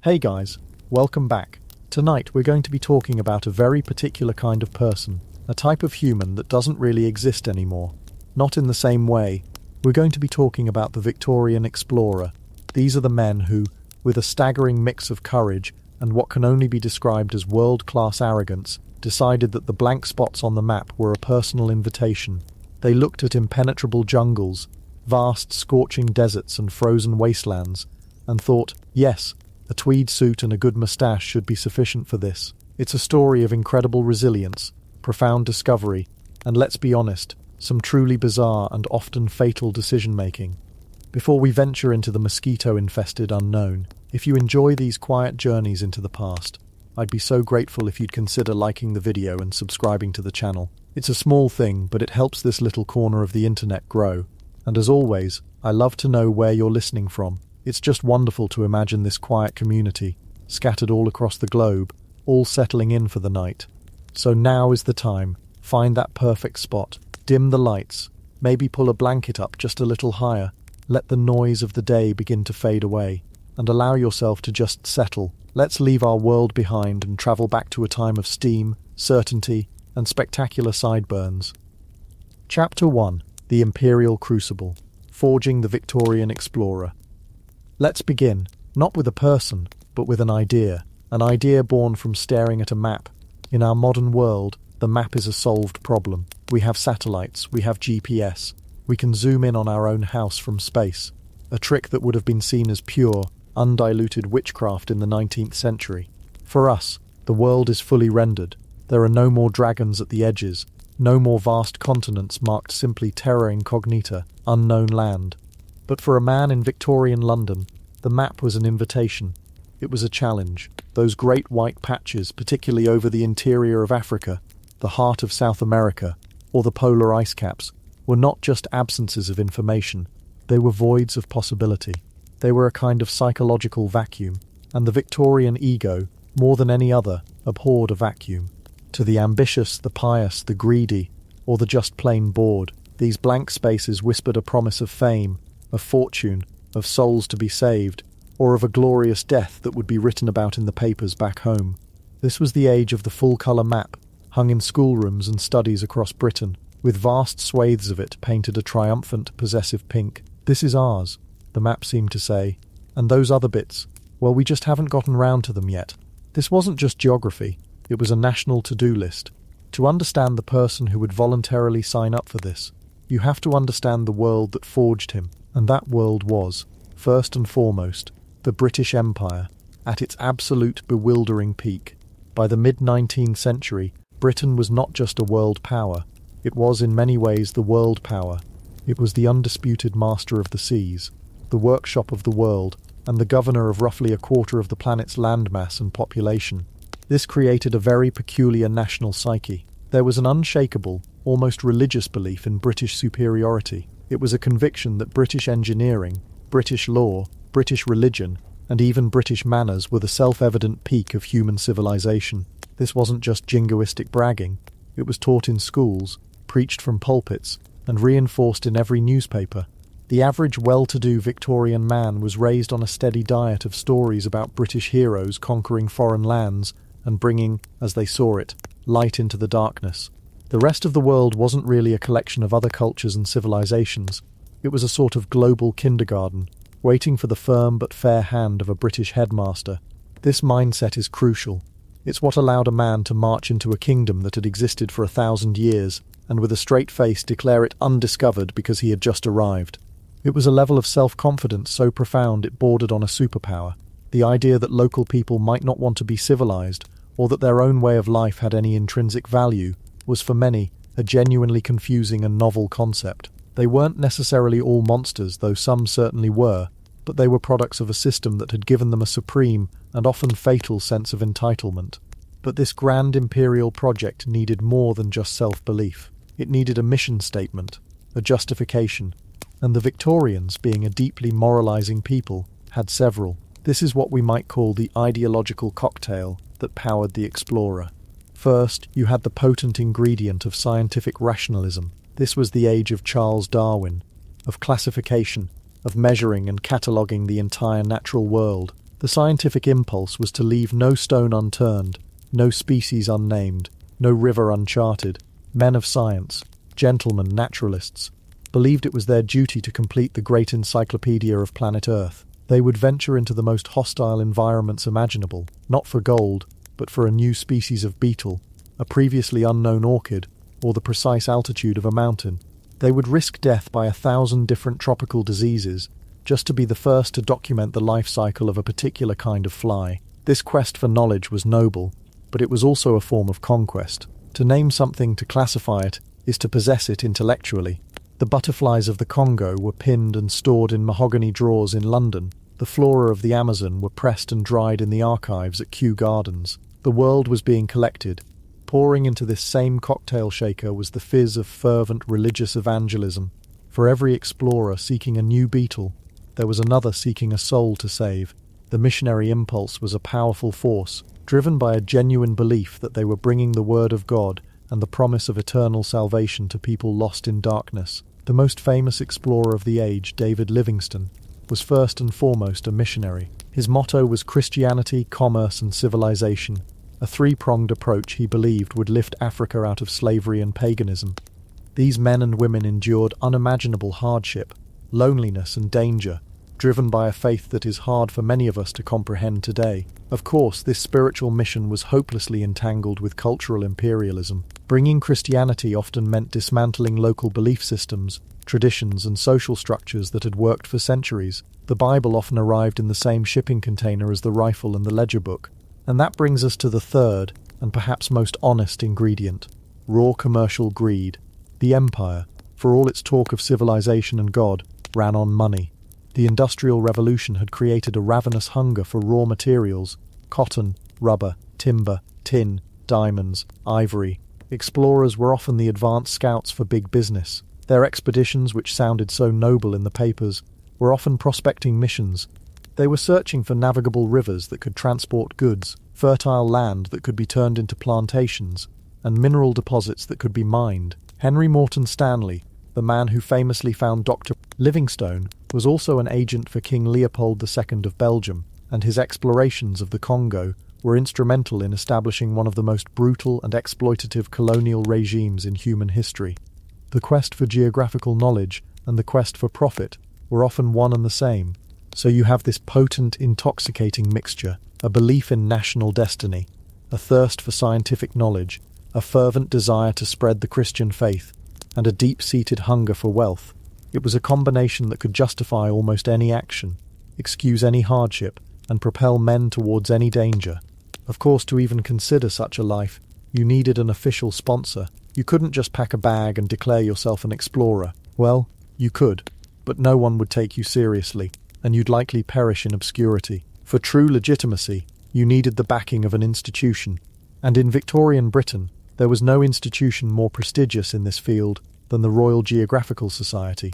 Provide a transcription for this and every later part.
Hey guys, welcome back. Tonight we're going to be talking about a very particular kind of person, a type of human that doesn't really exist anymore. Not in the same way. We're going to be talking about the Victorian explorer. These are the men who, with a staggering mix of courage and what can only be described as world-class arrogance, decided that the blank spots on the map were a personal invitation. They looked at impenetrable jungles, vast scorching deserts and frozen wastelands, and thought, yes, a tweed suit and a good moustache should be sufficient for this. It's a story of incredible resilience, profound discovery, and let's be honest, some truly bizarre and often fatal decision-making. Before we venture into the mosquito-infested unknown, if you enjoy these quiet journeys into the past, I'd be so grateful if you'd consider liking the video and subscribing to the channel. It's a small thing, but it helps this little corner of the internet grow. And as always, I love to know where you're listening from. It's just wonderful to imagine this quiet community, scattered all across the globe, all settling in for the night. So now is the time. Find that perfect spot. Dim the lights. Maybe pull a blanket up just a little higher. Let the noise of the day begin to fade away. And allow yourself to just settle. Let's leave our world behind and travel back to a time of steam, certainty, and spectacular sideburns. Chapter 1. The Imperial Crucible. Forging the Victorian Explorer. Let's begin, not with a person, but with an idea born from staring at a map. In our modern world, the map is a solved problem. We have satellites, we have GPS, we can zoom in on our own house from space, a trick that would have been seen as pure, undiluted witchcraft in the 19th century. For us, the world is fully rendered. There are no more dragons at the edges, no more vast continents marked simply terra incognita, unknown land. But for a man in Victorian London, the map was an invitation. It was a challenge. Those great white patches, particularly over the interior of Africa, the heart of South America, or the polar ice caps, were not just absences of information. They were voids of possibility. They were a kind of psychological vacuum, and the Victorian ego, more than any other, abhorred a vacuum. To the ambitious, the pious, the greedy, or the just plain bored, these blank spaces whispered a promise of fame, of fortune, of souls to be saved, or of a glorious death that would be written about in the papers back home. This was the age of the full-colour map, hung in schoolrooms and studies across Britain, with vast swathes of it painted a triumphant, possessive pink. This is ours, the map seemed to say, and those other bits, well, we just haven't gotten round to them yet. This wasn't just geography, it was a national to-do list. To understand the person who would voluntarily sign up for this, you have to understand the world that forged him. And that world was, first and foremost, the British Empire, at its absolute bewildering peak. By the mid-19th century, Britain was not just a world power, it was in many ways the world power. It was the undisputed master of the seas, the workshop of the world, and the governor of roughly a quarter of the planet's landmass and population. This created a very peculiar national psyche. There was an unshakable, almost religious belief in British superiority. It was a conviction that British engineering, British law, British religion, and even British manners were the self-evident peak of human civilization. This wasn't just jingoistic bragging. It was taught in schools, preached from pulpits, and reinforced in every newspaper. The average well-to-do Victorian man was raised on a steady diet of stories about British heroes conquering foreign lands and bringing, as they saw it, light into the darkness. The rest of the world wasn't really a collection of other cultures and civilizations. It was a sort of global kindergarten, waiting for the firm but fair hand of a British headmaster. This mindset is crucial. It's what allowed a man to march into a kingdom that had existed for 1,000 years, and with a straight face declare it undiscovered because he had just arrived. It was a level of self-confidence so profound it bordered on a superpower. The idea that local people might not want to be civilized, or that their own way of life had any intrinsic value, was for many a genuinely confusing and novel concept. They weren't necessarily all monsters, though some certainly were, but they were products of a system that had given them a supreme and often fatal sense of entitlement. But this grand imperial project needed more than just self-belief. It needed a mission statement, a justification, and the Victorians, being a deeply moralizing people, had several. This is what we might call the ideological cocktail that powered the explorer. First, you had the potent ingredient of scientific rationalism. This was the age of Charles Darwin, of classification, of measuring and cataloguing the entire natural world. The The scientific impulse was to leave no stone unturned, no species unnamed, no river uncharted. Men of science, gentlemen naturalists, believed it was their duty to complete the great encyclopedia of planet Earth. They would venture into the most hostile environments imaginable, not for gold, but for a new species of beetle, a previously unknown orchid, or the precise altitude of a mountain. They would risk death by 1,000 different tropical diseases, just to be the first to document the life cycle of a particular kind of fly. This quest for knowledge was noble, but it was also a form of conquest. To name something, to classify it, is to possess it intellectually. The butterflies of the Congo were pinned and stored in mahogany drawers in London. The flora of the Amazon were pressed and dried in the archives at Kew Gardens. The world was being collected. Pouring into this same cocktail shaker was the fizz of fervent religious evangelism. For every explorer seeking a new beetle, there was another seeking a soul to save. The missionary impulse was a powerful force, driven by a genuine belief that they were bringing the word of God and the promise of eternal salvation to people lost in darkness. The most famous explorer of the age, David Livingstone, was first and foremost a missionary. His motto was Christianity, commerce and civilization, a three-pronged approach he believed would lift Africa out of slavery and paganism. These men and women endured unimaginable hardship, loneliness and danger, driven by a faith that is hard for many of us to comprehend today. Of course, this spiritual mission was hopelessly entangled with cultural imperialism. Bringing Christianity often meant dismantling local belief systems, traditions and social structures that had worked for centuries. The Bible often arrived in the same shipping container as the rifle and the ledger book. And that brings us to the third, and perhaps most honest ingredient: raw commercial greed. The empire, for all its talk of civilization and God, ran on money. The Industrial Revolution had created a ravenous hunger for raw materials: cotton, rubber, timber, tin, diamonds, ivory. Explorers were often the advanced scouts for big business. Their expeditions, which sounded so noble in the papers, were often prospecting missions. They were searching for navigable rivers that could transport goods, fertile land that could be turned into plantations, and mineral deposits that could be mined. Henry Morton Stanley, the man who famously found Dr. Livingstone, was also an agent for King Leopold II of Belgium, and his explorations of the Congo were instrumental in establishing one of the most brutal and exploitative colonial regimes in human history. The quest for geographical knowledge and the quest for profit were often one and the same. So you have this potent, intoxicating mixture: a belief in national destiny, a thirst for scientific knowledge, a fervent desire to spread the Christian faith, and a deep-seated hunger for wealth. It was a combination that could justify almost any action, excuse any hardship, and propel men towards any danger. Of course, to even consider such a life, you needed an official sponsor. You couldn't just pack a bag and declare yourself an explorer. Well, you could, but no one would take you seriously, and you'd likely perish in obscurity. For true legitimacy, you needed the backing of an institution. And in Victorian Britain, there was no institution more prestigious in this field than the Royal Geographical Society.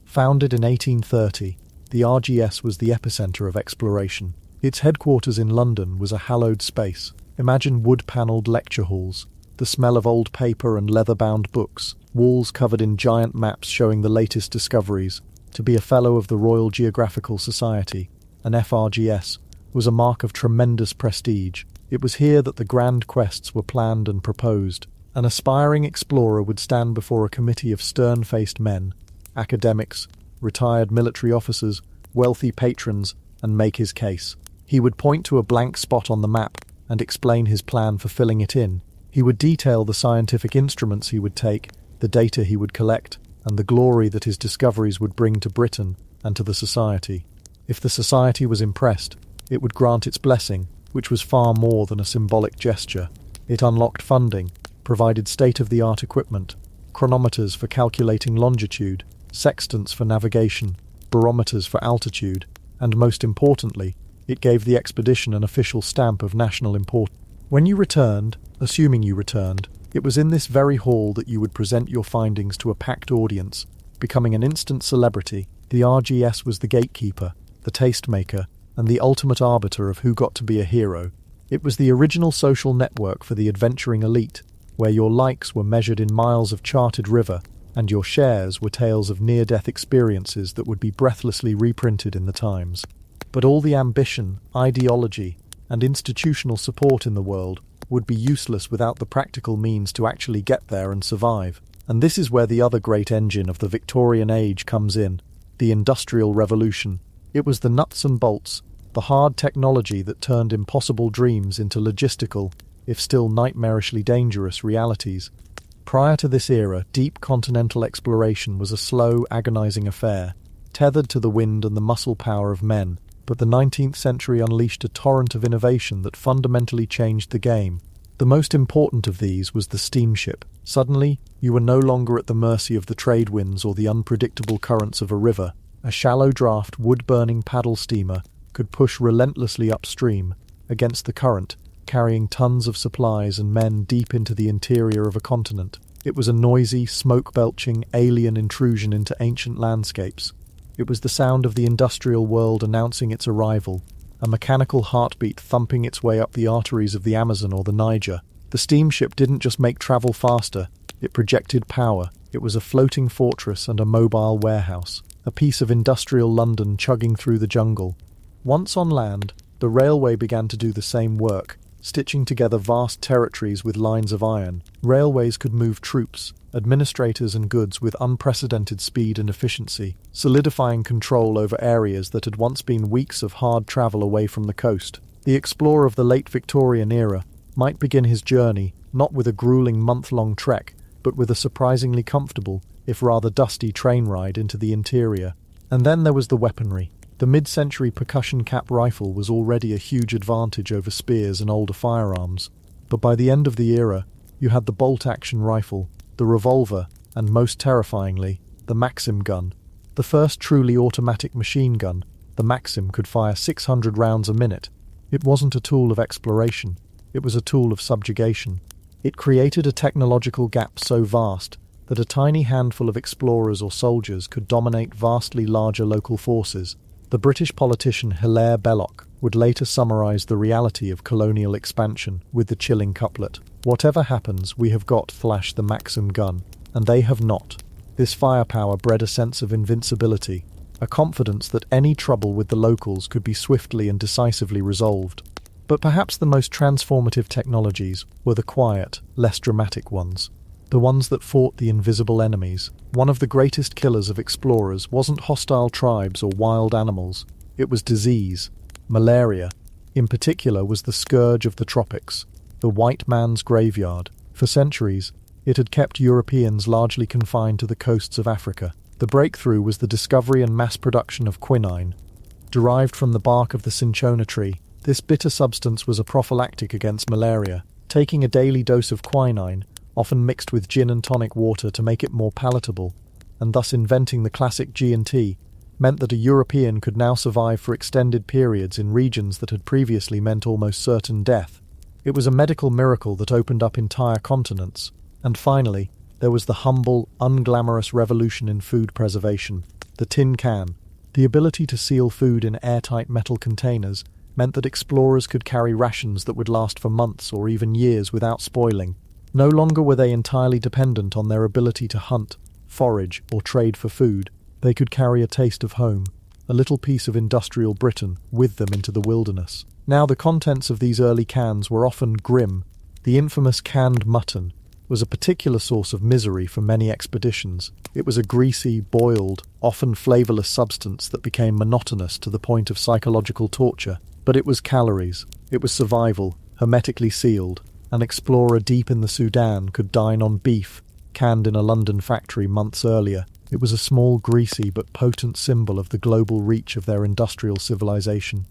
Founded in 1830, the RGS was the epicentre of exploration. Its headquarters in London was a hallowed space. Imagine wood-panelled lecture halls, the smell of old paper and leather-bound books, walls covered in giant maps showing the latest discoveries. To be a Fellow of the Royal Geographical Society, an FRGS, was a mark of tremendous prestige. It was here that the grand quests were planned and proposed. An aspiring explorer would stand before a committee of stern-faced men, academics, retired military officers, wealthy patrons, and make his case. He would point to a blank spot on the map and explain his plan for filling it in. He would detail the scientific instruments he would take, the data he would collect, and the glory that his discoveries would bring to Britain and to the society. If the society was impressed, it would grant its blessing, which was far more than a symbolic gesture. It unlocked funding, provided state-of-the-art equipment, chronometers for calculating longitude, sextants for navigation, barometers for altitude, and most importantly, it gave the expedition an official stamp of national importance. When you returned, assuming you returned, it was in this very hall that you would present your findings to a packed audience, becoming an instant celebrity. The RGS was the gatekeeper, the tastemaker, and the ultimate arbiter of who got to be a hero. It was the original social network for the adventuring elite, where your likes were measured in miles of charted river, and your shares were tales of near-death experiences that would be breathlessly reprinted in the Times. But all the ambition, ideology, and institutional support in the world would be useless without the practical means to actually get there and survive. And this is where the other great engine of the Victorian age comes in, the Industrial Revolution. It was the nuts and bolts, the hard technology that turned impossible dreams into logistical, if still nightmarishly dangerous, realities. Prior to this era, deep continental exploration was a slow, agonizing affair, tethered to the wind and the muscle power of men. But the 19th century unleashed a torrent of innovation that fundamentally changed the game. The most important of these was the steamship. Suddenly, you were no longer at the mercy of the trade winds or the unpredictable currents of a river. A shallow draft, wood-burning paddle steamer could push relentlessly upstream against the current, carrying tons of supplies and men deep into the interior of a continent. It was a noisy, smoke-belching, alien intrusion into ancient landscapes. It was the sound of the industrial world announcing its arrival, a mechanical heartbeat thumping its way up the arteries of the Amazon or the Niger. The steamship didn't just make travel faster, it projected power. It was a floating fortress and a mobile warehouse, a piece of industrial London chugging through the jungle. Once on land, the railway began to do the same work, stitching together vast territories with lines of iron. Railways could move troops, administrators and goods with unprecedented speed and efficiency, solidifying control over areas that had once been weeks of hard travel away from the coast. The explorer of the late Victorian era might begin his journey not with a grueling month-long trek, but with a surprisingly comfortable, if rather dusty, train ride into the interior. And then there was the weaponry. The mid-century percussion cap rifle was already a huge advantage over spears and older firearms. But by the end of the era, you had the bolt-action rifle, the revolver, and most terrifyingly, the Maxim gun. The first truly automatic machine gun, the Maxim could fire 600 rounds a minute. It wasn't a tool of exploration, it was a tool of subjugation. It created a technological gap so vast that a tiny handful of explorers or soldiers could dominate vastly larger local forces. The British politician Hilaire Belloc would later summarize the reality of colonial expansion with the chilling couplet, "Whatever happens, we have got flash the Maxim gun, and they have not." This firepower bred a sense of invincibility, a confidence that any trouble with the locals could be swiftly and decisively resolved. But perhaps the most transformative technologies were the quiet, less dramatic ones. The ones that fought the invisible enemies. One of the greatest killers of explorers wasn't hostile tribes or wild animals. It was disease. Malaria, in particular, was the scourge of the tropics, the white man's graveyard. For centuries, it had kept Europeans largely confined to the coasts of Africa. The breakthrough was the discovery and mass production of quinine. Derived from the bark of the cinchona tree, this bitter substance was a prophylactic against malaria. Taking a daily dose of quinine, often mixed with gin and tonic water to make it more palatable, and thus inventing the classic G&T, meant that a European could now survive for extended periods in regions that had previously meant almost certain death. It was a medical miracle that opened up entire continents. And finally, there was the humble, unglamorous revolution in food preservation, the tin can. The ability to seal food in airtight metal containers meant that explorers could carry rations that would last for months or even years without spoiling. No longer were they entirely dependent on their ability to hunt, forage, or trade for food. They could carry a taste of home, a little piece of industrial Britain, with them into the wilderness. Now the contents of these early cans were often grim. The infamous canned mutton was a particular source of misery for many expeditions. It was a greasy, boiled, often flavourless substance that became monotonous to the point of psychological torture. But it was calories. It was survival, hermetically sealed. An explorer deep in the Sudan could dine on beef, canned in a London factory months earlier. It was a small, greasy but potent symbol of the global reach of their industrial civilization.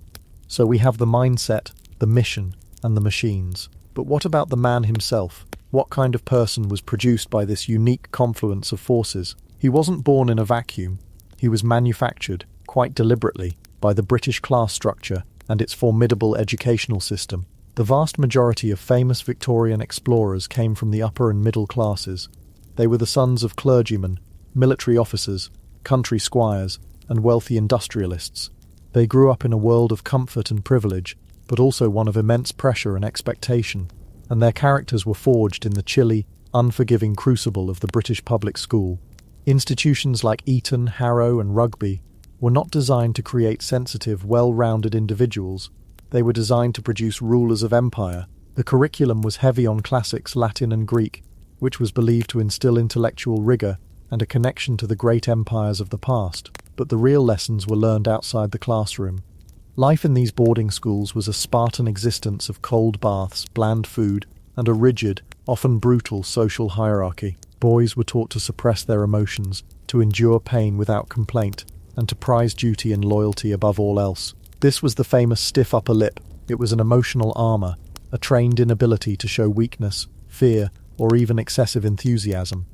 So we have the mindset, the mission, and the machines. But what about the man himself? What kind of person was produced by this unique confluence of forces? He wasn't born in a vacuum. He was manufactured, quite deliberately, by the British class structure and its formidable educational system. The vast majority of famous Victorian explorers came from the upper and middle classes. They were the sons of clergymen, military officers, country squires, and wealthy industrialists. They grew up in a world of comfort and privilege, but also one of immense pressure and expectation, and their characters were forged in the chilly, unforgiving crucible of the British public school. Institutions like Eton, Harrow, and Rugby were not designed to create sensitive, well-rounded individuals. They were designed to produce rulers of empire. The curriculum was heavy on classics, Latin and Greek, which was believed to instill intellectual rigor and a connection to the great empires of the past, but the real lessons were learned outside the classroom. Life in these boarding schools was a Spartan existence of cold baths, bland food, and a rigid, often brutal social hierarchy. Boys were taught to suppress their emotions, to endure pain without complaint, and to prize duty and loyalty above all else. This was the famous stiff upper lip. It was an emotional armor, a trained inability to show weakness, fear, or even excessive enthusiasm.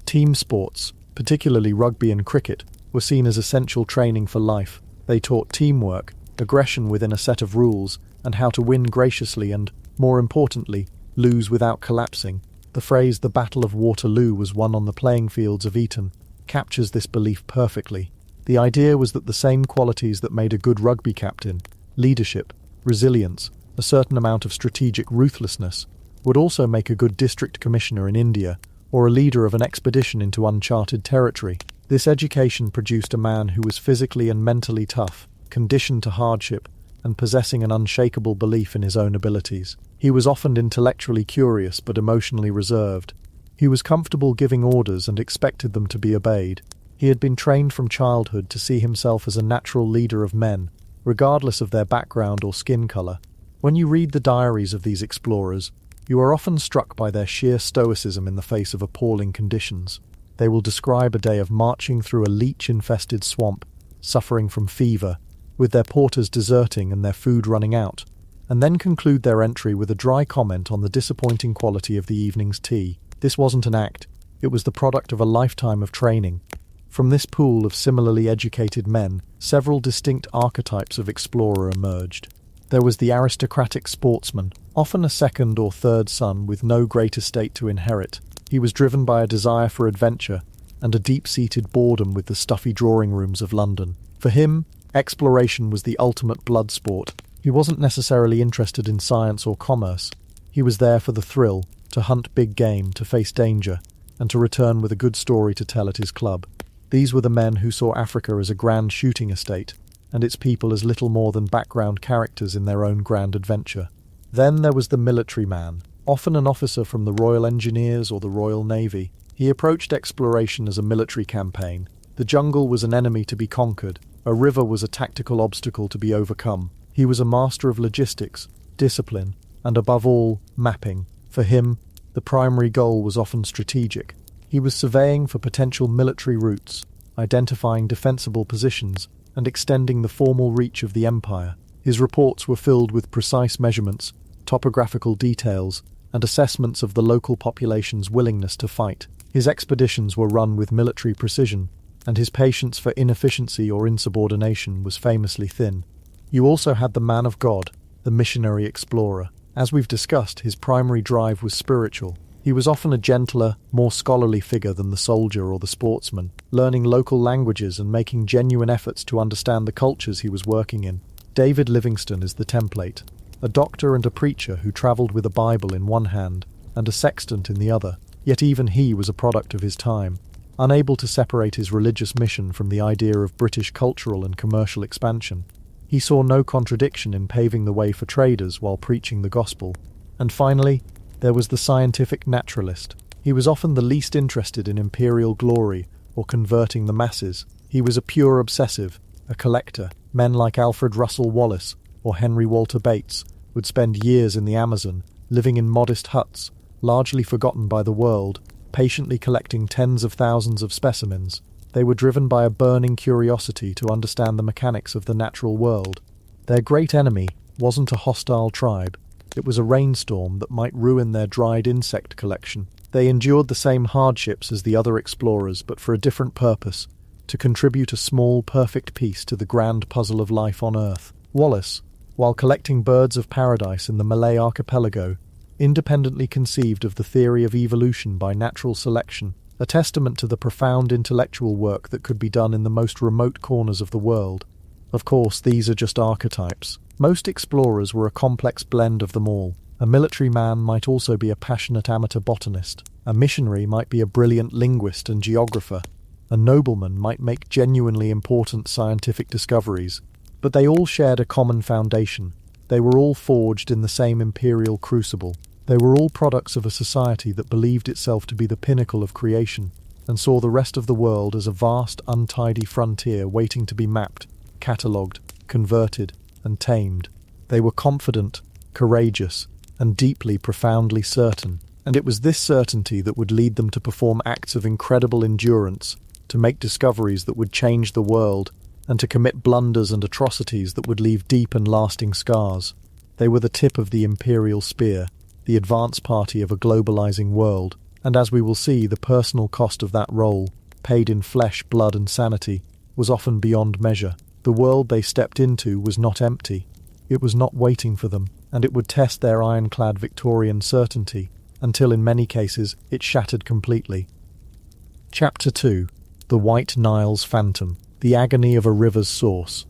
Team sports, particularly rugby and cricket, were seen as essential training for life. They taught teamwork, aggression within a set of rules, and how to win graciously and, more importantly, lose without collapsing. The phrase "the Battle of Waterloo was won on the playing fields of Eton" captures this belief perfectly. The idea was that the same qualities that made a good rugby captain, leadership, resilience, a certain amount of strategic ruthlessness, would also make a good district commissioner in India or a leader of an expedition into uncharted territory. This education produced a man who was physically and mentally tough, conditioned to hardship, and possessing an unshakable belief in his own abilities. He was often intellectually curious but emotionally reserved. He was comfortable giving orders and expected them to be obeyed. He had been trained from childhood to see himself as a natural leader of men, regardless of their background or skin color. When you read the diaries of these explorers, you are often struck by their sheer stoicism in the face of appalling conditions. They will describe a day of marching through a leech-infested swamp, suffering from fever, with their porters deserting and their food running out, and then conclude their entry with a dry comment on the disappointing quality of the evening's tea. This wasn't an act, it was the product of a lifetime of training. From this pool of similarly educated men, several distinct archetypes of explorer emerged. There was the aristocratic sportsman, often a second or third son with no great estate to inherit. He was driven by a desire for adventure and a deep-seated boredom with the stuffy drawing rooms of London. For him, exploration was the ultimate blood sport. He wasn't necessarily interested in science or commerce. He was there for the thrill, to hunt big game, to face danger, and to return with a good story to tell at his club. These were the men who saw Africa as a grand shooting estate, and its people as little more than background characters in their own grand adventure. Then there was the military man, often an officer from the Royal Engineers or the Royal Navy. He approached exploration as a military campaign. The jungle was an enemy to be conquered. A river was a tactical obstacle to be overcome. He was a master of logistics, discipline, and above all, mapping. For him, the primary goal was often strategic. He was surveying for potential military routes, identifying defensible positions, and extending the formal reach of the empire. His reports were filled with precise measurements, topographical details, and assessments of the local population's willingness to fight. His expeditions were run with military precision, and his patience for inefficiency or insubordination was famously thin. You also had the man of God, the missionary explorer. As we've discussed, his primary drive was spiritual. He was often a gentler, more scholarly figure than the soldier or the sportsman, learning local languages and making genuine efforts to understand the cultures he was working in. David Livingstone is the template, a doctor and a preacher who travelled with a Bible in one hand and a sextant in the other, yet even he was a product of his time, unable to separate his religious mission from the idea of British cultural and commercial expansion. He saw no contradiction in paving the way for traders while preaching the gospel. And finally, there was the scientific naturalist. He was often the least interested in imperial glory or converting the masses. He was a pure obsessive, a collector. Men like Alfred Russel Wallace or Henry Walter Bates would spend years in the Amazon, living in modest huts, largely forgotten by the world, patiently collecting tens of thousands of specimens. They were driven by a burning curiosity to understand the mechanics of the natural world. Their great enemy wasn't a hostile tribe. It was a rainstorm that might ruin their dried insect collection. They endured the same hardships as the other explorers, but for a different purpose, to contribute a small, perfect piece to the grand puzzle of life on Earth. Wallace, while collecting birds of paradise in the Malay archipelago, independently conceived of the theory of evolution by natural selection, a testament to the profound intellectual work that could be done in the most remote corners of the world. Of course, these are just archetypes. Most explorers were a complex blend of them all. A military man might also be a passionate amateur botanist. A missionary might be a brilliant linguist and geographer. A nobleman might make genuinely important scientific discoveries, but they all shared a common foundation. They were all forged in the same imperial crucible. They were all products of a society that believed itself to be the pinnacle of creation and saw the rest of the world as a vast, untidy frontier waiting to be mapped, catalogued, converted, and tamed. They were confident, courageous, and deeply, profoundly certain, and it was this certainty that would lead them to perform acts of incredible endurance, to make discoveries that would change the world, and to commit blunders and atrocities that would leave deep and lasting scars. They were the tip of the imperial spear, the advance party of a globalizing world, and as we will see, the personal cost of that role, paid in flesh, blood, and sanity, was often beyond measure. The world they stepped into was not empty. It was not waiting for them, and it would test their ironclad Victorian certainty, until in many cases it shattered completely. Chapter 2. The White Nile's Phantom, the Agony of a River's Source.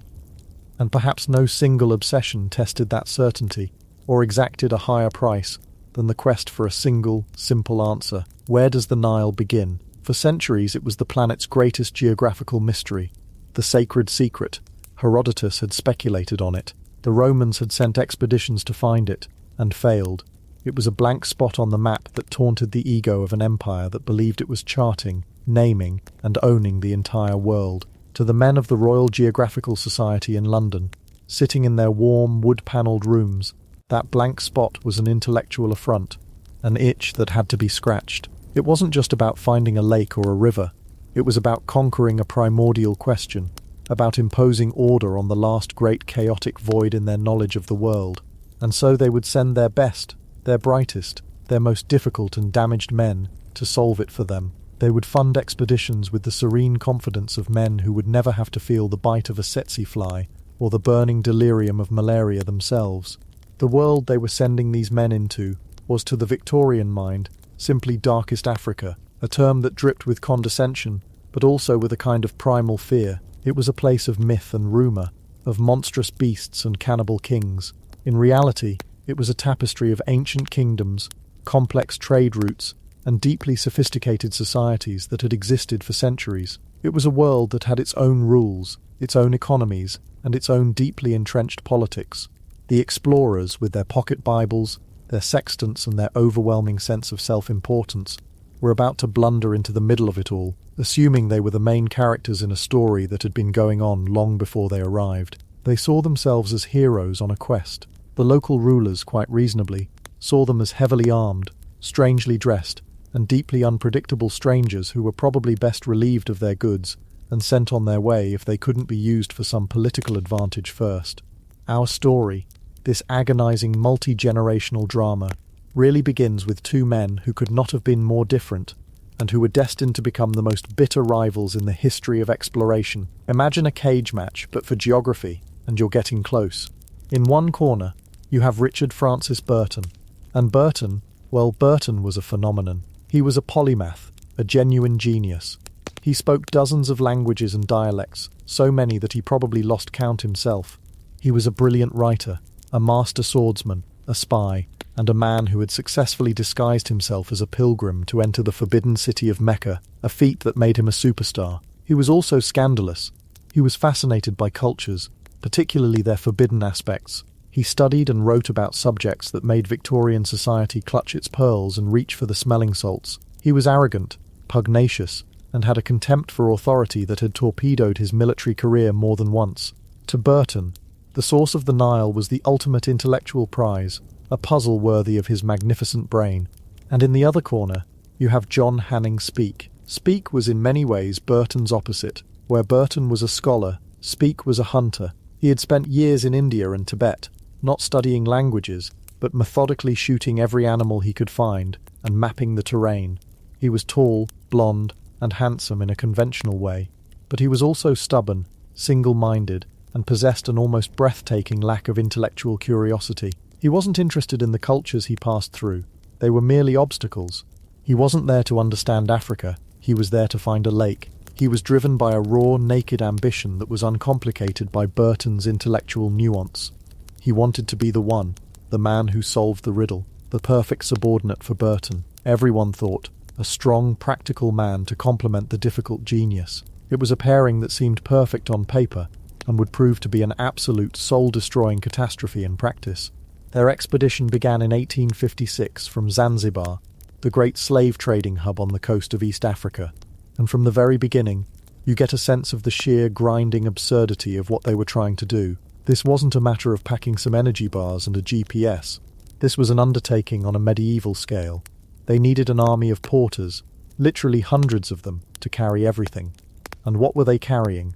And perhaps no single obsession tested that certainty, or exacted a higher price than the quest for a single, simple answer. Where does the Nile begin? For centuries it was the planet's greatest geographical mystery, the sacred secret. Herodotus had speculated on it. The Romans had sent expeditions to find it, and failed. It was a blank spot on the map that taunted the ego of an empire that believed it was charting, naming, and owning the entire world. To the men of the Royal Geographical Society in London, sitting in their warm, wood-panelled rooms, that blank spot was an intellectual affront, an itch that had to be scratched. It wasn't just about finding a lake or a river. It was about conquering a primordial question, about imposing order on the last great chaotic void in their knowledge of the world. And so they would send their best, their brightest, their most difficult and damaged men to solve it for them. They would fund expeditions with the serene confidence of men who would never have to feel the bite of a tsetse fly or the burning delirium of malaria themselves. The world they were sending these men into was, to the Victorian mind, simply darkest Africa, a term that dripped with condescension, but also with a kind of primal fear. It was a place of myth and rumour, of monstrous beasts and cannibal kings. In reality, it was a tapestry of ancient kingdoms, complex trade routes, and deeply sophisticated societies that had existed for centuries. It was a world that had its own rules, its own economies, and its own deeply entrenched politics. The explorers, with their pocket Bibles, their sextants, and their overwhelming sense of self-importance, were about to blunder into the middle of it all, assuming they were the main characters in a story that had been going on long before they arrived. They saw themselves as heroes on a quest. The local rulers, quite reasonably, saw them as heavily armed, strangely dressed, and deeply unpredictable strangers who were probably best relieved of their goods and sent on their way if they couldn't be used for some political advantage first. Our story, this agonizing multi-generational drama, really begins with two men who could not have been more different and who were destined to become the most bitter rivals in the history of exploration. Imagine a cage match, but for geography, and you're getting close. In one corner, you have Richard Francis Burton. And Burton was a phenomenon. He was a polymath, a genuine genius. He spoke dozens of languages and dialects, so many that he probably lost count himself. He was a brilliant writer, a master swordsman, a spy, and a man who had successfully disguised himself as a pilgrim to enter the forbidden city of Mecca, a feat that made him a superstar. He was also scandalous. He was fascinated by cultures, particularly their forbidden aspects. He studied and wrote about subjects that made Victorian society clutch its pearls and reach for the smelling salts. He was arrogant, pugnacious, and had a contempt for authority that had torpedoed his military career more than once. To Burton, the source of the Nile was the ultimate intellectual prize, a puzzle worthy of his magnificent brain. And in the other corner, you have John Hanning Speke. Speke was in many ways Burton's opposite. Where Burton was a scholar, Speke was a hunter. He had spent years in India and Tibet, not studying languages, but methodically shooting every animal he could find and mapping the terrain. He was tall, blonde, and handsome in a conventional way, but he was also stubborn, single-minded, and possessed an almost breathtaking lack of intellectual curiosity. He wasn't interested in the cultures he passed through. They were merely obstacles. He wasn't there to understand Africa. He was there to find a lake. He was driven by a raw, naked ambition that was uncomplicated by Burton's intellectual nuance. He wanted to be the one, the man who solved the riddle, the perfect subordinate for Burton. Everyone thought, a strong, practical man to complement the difficult genius. It was a pairing that seemed perfect on paper and would prove to be an absolute soul-destroying catastrophe in practice. Their expedition began in 1856 from Zanzibar, the great slave trading hub on the coast of East Africa, and from the very beginning, you get a sense of the sheer grinding absurdity of what they were trying to do. This wasn't a matter of packing some energy bars and a GPS. This was an undertaking on a medieval scale. They needed an army of porters, literally hundreds of them, to carry everything. And what were they carrying?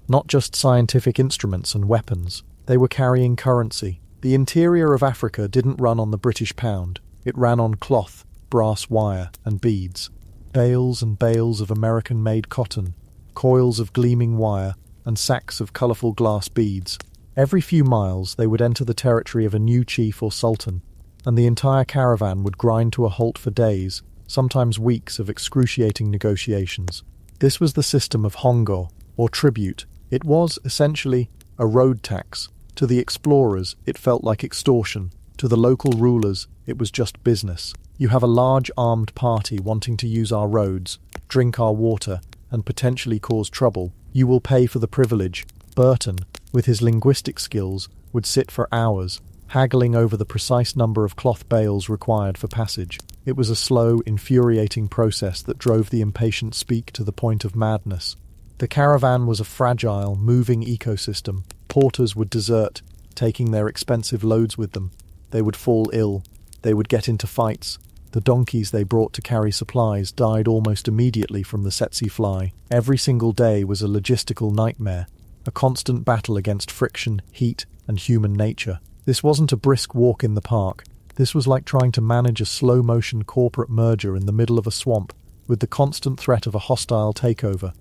Not just scientific instruments and weapons. They were carrying currency. The interior of Africa didn't run on the British pound. It ran on cloth, brass wire, and beads. Bales and bales of American-made cotton, coils of gleaming wire, and sacks of colourful glass beads. Every few miles they would enter the territory of a new chief or sultan, and the entire caravan would grind to a halt for days, sometimes weeks of excruciating negotiations. This was the system of hongo, or tribute. It was, essentially, a road tax. To the explorers, it felt like extortion. To the local rulers, it was just business. You have a large armed party wanting to use our roads, drink our water, and potentially cause trouble. You will pay for the privilege. Burton, with his linguistic skills, would sit for hours, haggling over the precise number of cloth bales required for passage. It was a slow, infuriating process that drove the impatient Speak to the point of madness. The caravan was a fragile, moving ecosystem. Porters would desert, taking their expensive loads with them. They would fall ill. They would get into fights. The donkeys they brought to carry supplies died almost immediately from the tsetse fly. Every single day was a logistical nightmare, a constant battle against friction, heat, and human nature. This wasn't a brisk walk in the park. This was like trying to manage a slow-motion corporate merger in the middle of a swamp, with the constant threat of a hostile takeover.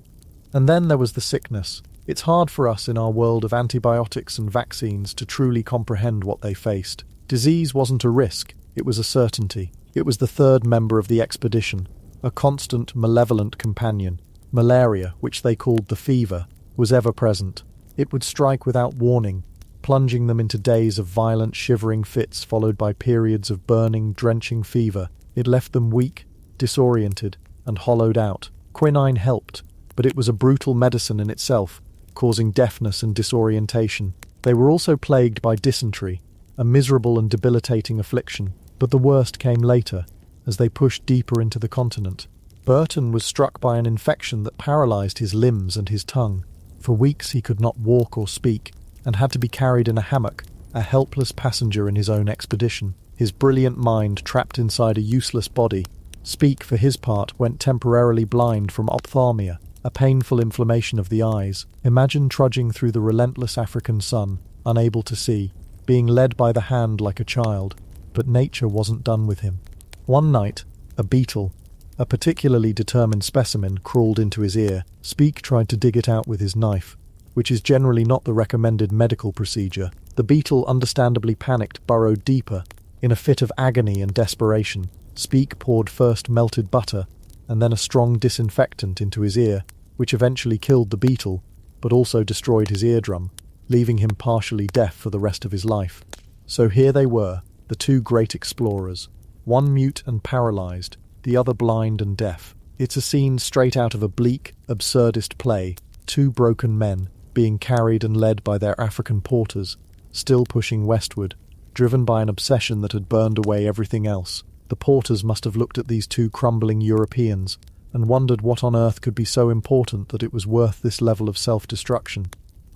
And then there was the sickness. It's hard for us in our world of antibiotics and vaccines to truly comprehend what they faced. Disease wasn't a risk, it was a certainty. It was the third member of the expedition, a constant, malevolent companion. Malaria, which they called the fever, was ever present. It would strike without warning, plunging them into days of violent, shivering fits followed by periods of burning, drenching fever. It left them weak, disoriented, and hollowed out. Quinine helped, but it was a brutal medicine in itself, causing deafness and disorientation. They were also plagued by dysentery, a miserable and debilitating affliction. But the worst came later, as they pushed deeper into the continent. Burton was struck by an infection that paralysed his limbs and his tongue. For weeks he could not walk or speak, and had to be carried in a hammock, a helpless passenger in his own expedition, his brilliant mind trapped inside a useless body. Speak, for his part, went temporarily blind from ophthalmia, a painful inflammation of the eyes. Imagine trudging through the relentless African sun, unable to see, being led by the hand like a child. But nature wasn't done with him. One night, a beetle, a particularly determined specimen, crawled into his ear. Speak tried to dig it out with his knife, which is generally not the recommended medical procedure. The beetle, understandably panicked, burrowed deeper. In a fit of agony and desperation, Speak poured first melted butter and then a strong disinfectant into his ear, which eventually killed the beetle, but also destroyed his eardrum, leaving him partially deaf for the rest of his life. So here they were, the two great explorers, one mute and paralysed, the other blind and deaf. It's a scene straight out of a bleak, absurdist play, two broken men, being carried and led by their African porters, still pushing westward, driven by an obsession that had burned away everything else. The porters must have looked at these two crumbling Europeans and wondered what on earth could be so important that it was worth this level of self-destruction.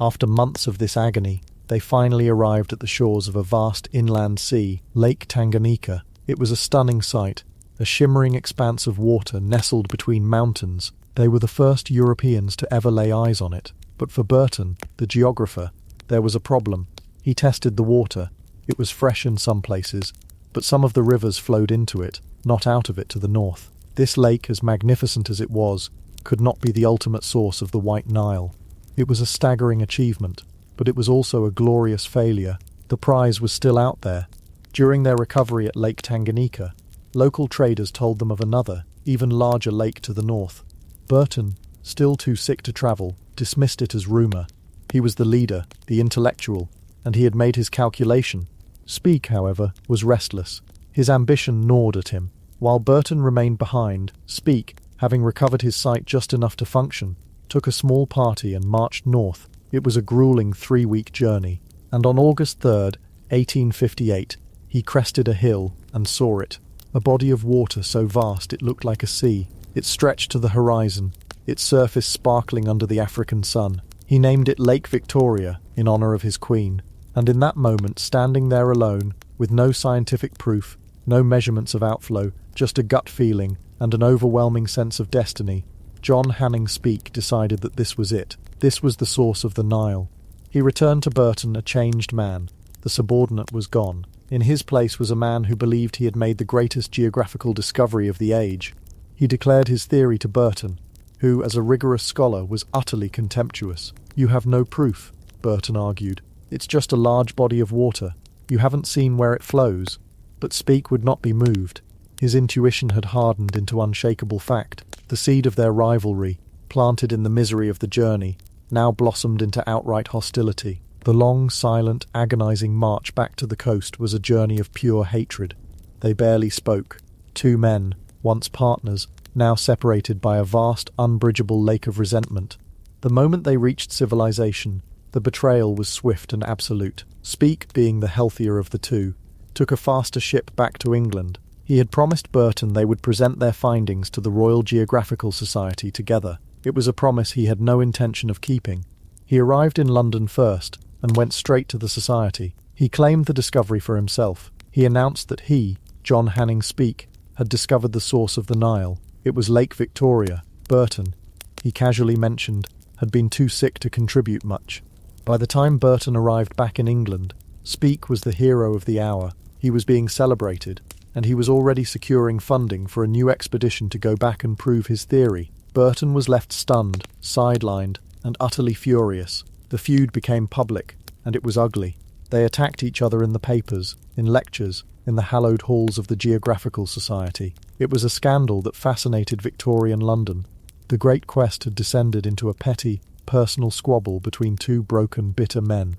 After months of this agony, they finally arrived at the shores of a vast inland sea, Lake Tanganyika. It was a stunning sight, a shimmering expanse of water nestled between mountains. They were the first Europeans to ever lay eyes on it. But for Burton, the geographer, there was a problem. He tested the water. It was fresh in some places, but some of the rivers flowed into it, not out of it to the north. This lake, as magnificent as it was, could not be the ultimate source of the White Nile. It was a staggering achievement, but it was also a glorious failure. The prize was still out there. During their recovery at Lake Tanganyika, local traders told them of another, even larger lake to the north. Burton, still too sick to travel, dismissed it as rumour. He was the leader, the intellectual, and he had made his calculation. Speak, however, was restless. His ambition gnawed at him. While Burton remained behind, Speke, having recovered his sight just enough to function, took a small party and marched north. It was a grueling 3-week journey, and on August 3rd, 1858, he crested a hill and saw it. A body of water so vast it looked like a sea. It stretched to the horizon, its surface sparkling under the African sun. He named it Lake Victoria in honor of his queen, and in that moment, standing there alone, with no scientific proof, no measurements of outflow, just a gut feeling and an overwhelming sense of destiny, John Hanning Speke decided that this was it. This was the source of the Nile. He returned to Burton a changed man. The subordinate was gone. In his place was a man who believed he had made the greatest geographical discovery of the age. He declared his theory to Burton, who, as a rigorous scholar, was utterly contemptuous. "You have no proof," Burton argued. "It's just a large body of water. You haven't seen where it flows." But Speke would not be moved. His intuition had hardened into unshakable fact. The seed of their rivalry, planted in the misery of the journey, now blossomed into outright hostility. The long, silent, agonizing march back to the coast was a journey of pure hatred. They barely spoke. Two men, once partners, now separated by a vast, unbridgeable lake of resentment. The moment they reached civilization, the betrayal was swift and absolute. Speke, being the healthier of the two, took a faster ship back to England. He had promised Burton they would present their findings to the Royal Geographical Society together. It was a promise he had no intention of keeping. He arrived in London first and went straight to the Society. He claimed the discovery for himself. He announced that he, John Hanning Speke, had discovered the source of the Nile. It was Lake Victoria. Burton, he casually mentioned, had been too sick to contribute much. By the time Burton arrived back in England, Speke was the hero of the hour. He was being celebrated, and he was already securing funding for a new expedition to go back and prove his theory. Burton was left stunned, sidelined, and utterly furious. The feud became public, and it was ugly. They attacked each other in the papers, in lectures, in the hallowed halls of the Geographical Society. It was a scandal that fascinated Victorian London. The great quest had descended into a petty, personal squabble between two broken, bitter men.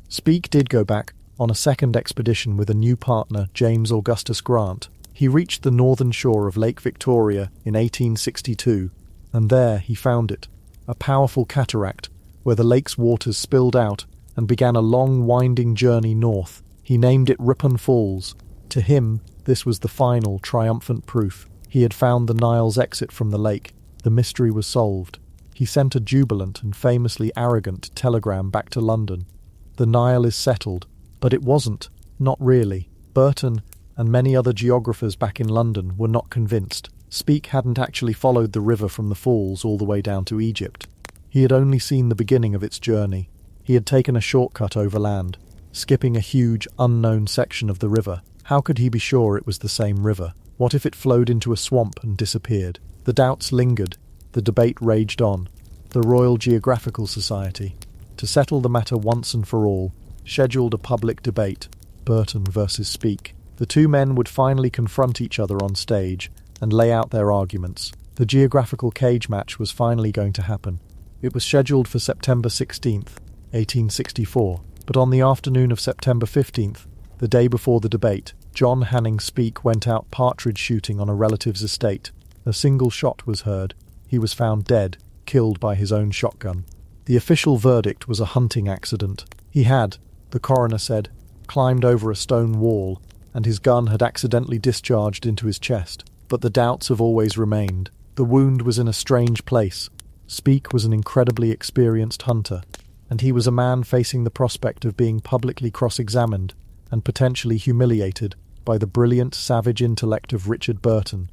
Speke did go back on a second expedition with a new partner, James Augustus Grant. He reached the northern shore of Lake Victoria in 1862, and there he found it, a powerful cataract where the lake's waters spilled out and began a long, winding journey north. He named it Ripon Falls. To him, this was the final, triumphant proof. He had found the Nile's exit from the lake. The mystery was solved. He sent a jubilant and famously arrogant telegram back to London. The Nile is settled. But it wasn't. Not really. Burton and many other geographers back in London were not convinced. Speke hadn't actually followed the river from the falls all the way down to Egypt. He had only seen the beginning of its journey. He had taken a shortcut overland, skipping a huge, unknown section of the river. How could he be sure it was the same river? What if it flowed into a swamp and disappeared? The doubts lingered. The debate raged on. The Royal Geographical Society, to settle the matter once and for all, scheduled a public debate, Burton versus Speke. The two men would finally confront each other on stage and lay out their arguments. The geographical cage match was finally going to happen. It was scheduled for September 16th, 1864, but on the afternoon of September 15th, the day before the debate, John Hanning Speke went out partridge shooting on a relative's estate. A single shot was heard. He was found dead, killed by his own shotgun. The official verdict was a hunting accident. He had, the coroner said, climbed over a stone wall, and his gun had accidentally discharged into his chest. But the doubts have always remained. The wound was in a strange place. Speke was an incredibly experienced hunter, and he was a man facing the prospect of being publicly cross-examined and potentially humiliated by the brilliant, savage intellect of Richard Burton.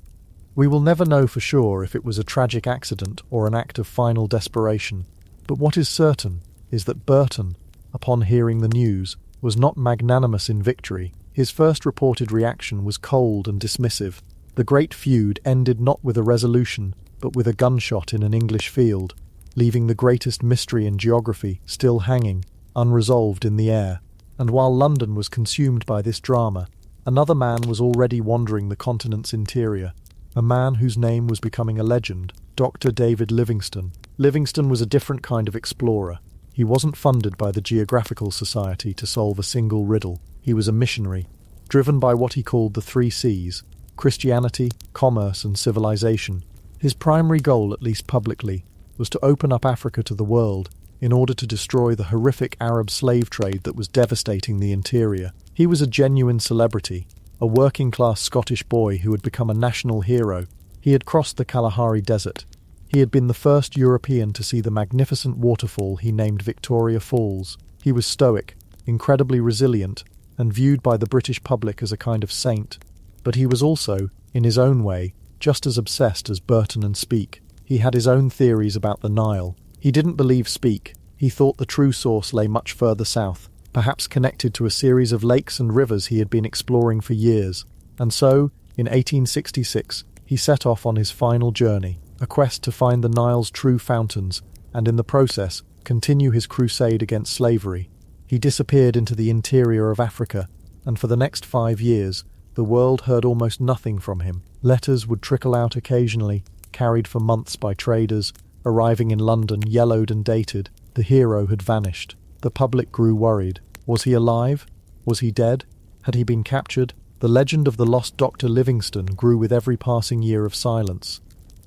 We will never know for sure if it was a tragic accident or an act of final desperation, but what is certain is that Burton, upon hearing the news, was not magnanimous in victory. His first reported reaction was cold and dismissive. The great feud ended not with a resolution, but with a gunshot in an English field, leaving the greatest mystery in geography still hanging, unresolved in the air. And while London was consumed by this drama, another man was already wandering the continent's interior, a man whose name was becoming a legend, Dr. David Livingstone. Livingstone was a different kind of explorer. He wasn't funded by the Geographical Society to solve a single riddle. He was a missionary, driven by what he called the 3 C's: Christianity, commerce, and civilization. His primary goal, at least publicly, was to open up Africa to the world in order to destroy the horrific Arab slave trade that was devastating the interior. He was a genuine celebrity, a working-class Scottish boy who had become a national hero. He had crossed the Kalahari Desert. He had been the first European to see the magnificent waterfall he named Victoria Falls. He was stoic, incredibly resilient, and viewed by the British public as a kind of saint. But he was also, in his own way, just as obsessed as Burton and Speke. He had his own theories about the Nile. He didn't believe Speke. He thought the true source lay much further south, perhaps connected to a series of lakes and rivers he had been exploring for years. And so, in 1866, he set off on his final journey, a quest to find the Nile's true fountains, and in the process, continue his crusade against slavery. He disappeared into the interior of Africa, and for the next 5 years, the world heard almost nothing from him. Letters would trickle out occasionally, carried for months by traders, arriving in London yellowed and dated. The hero had vanished. The public grew worried. Was he alive? Was he dead? Had he been captured? The legend of the lost Dr. Livingstone grew with every passing year of silence.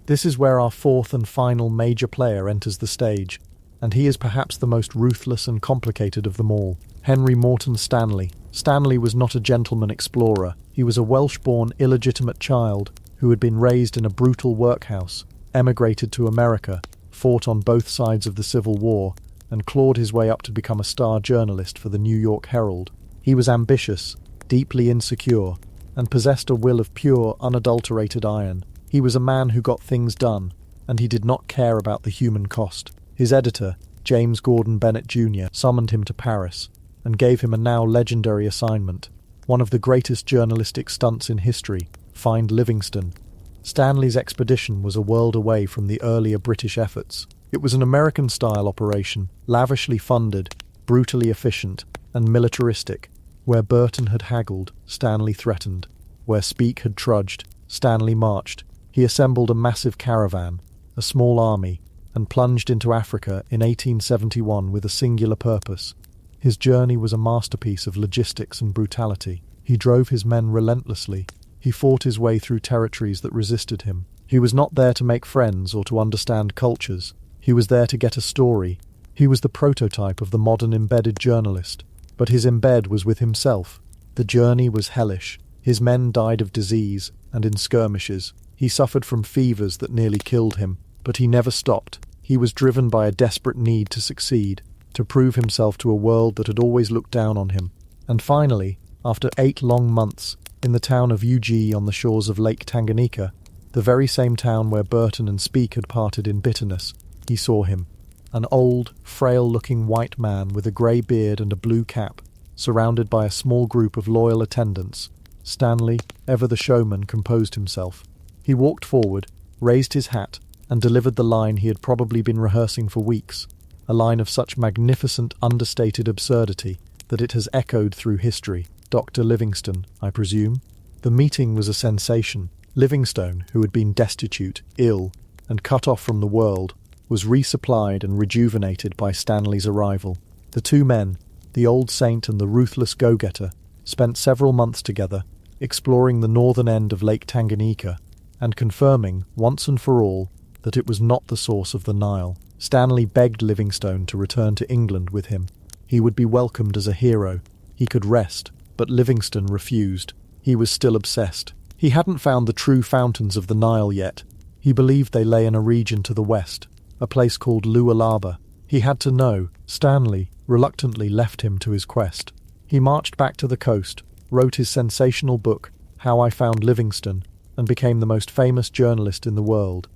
This is where our fourth and final major player enters the stage, and he is perhaps the most ruthless and complicated of them all. Henry Morton Stanley. Stanley was not a gentleman explorer. He was a Welsh-born illegitimate child who had been raised in a brutal workhouse, emigrated to America, fought on both sides of the Civil War, and clawed his way up to become a star journalist for the New York Herald. He was ambitious, deeply insecure, and possessed a will of pure, unadulterated iron. He was a man who got things done, and he did not care about the human cost. His editor, James Gordon Bennett Jr., summoned him to Paris and gave him a now legendary assignment, one of the greatest journalistic stunts in history: find Livingstone. Stanley's expedition was a world away from the earlier British efforts. It was an American-style operation, lavishly funded, brutally efficient, and militaristic. Where Burton had haggled, Stanley threatened. Where Speke had trudged, Stanley marched. He assembled a massive caravan, a small army, and plunged into Africa in 1871 with a singular purpose. His journey was a masterpiece of logistics and brutality. He drove his men relentlessly. He fought his way through territories that resisted him. He was not there to make friends or to understand cultures. He was there to get a story. He was the prototype of the modern embedded journalist. But his embed was with himself. The journey was hellish. His men died of disease and in skirmishes. He suffered from fevers that nearly killed him. But he never stopped. He was driven by a desperate need to succeed, to prove himself to a world that had always looked down on him. And finally, after 8 long months, in the town of Ug on the shores of Lake Tanganyika, the very same town where Burton and Speke had parted in bitterness, he saw him. An old, frail-looking white man with a grey beard and a blue cap, surrounded by a small group of loyal attendants. Stanley, ever the showman, composed himself. He walked forward, raised his hat, and delivered the line he had probably been rehearsing for weeks, a line of such magnificent, understated absurdity that it has echoed through history. Dr. Livingstone, I presume? The meeting was a sensation. Livingstone, who had been destitute, ill, and cut off from the world, was resupplied and rejuvenated by Stanley's arrival. The two men, the old saint and the ruthless go-getter, spent several months together, exploring the northern end of Lake Tanganyika, and confirming, once and for all, that it was not the source of the Nile. Stanley begged Livingstone to return to England with him. He would be welcomed as a hero. He could rest, but Livingstone refused. He was still obsessed. He hadn't found the true fountains of the Nile yet. He believed they lay in a region to the west, a place called Lualaba. He had to know. Stanley reluctantly left him to his quest. He marched back to the coast, wrote his sensational book, How I Found Livingstone, and became the most famous journalist in the world.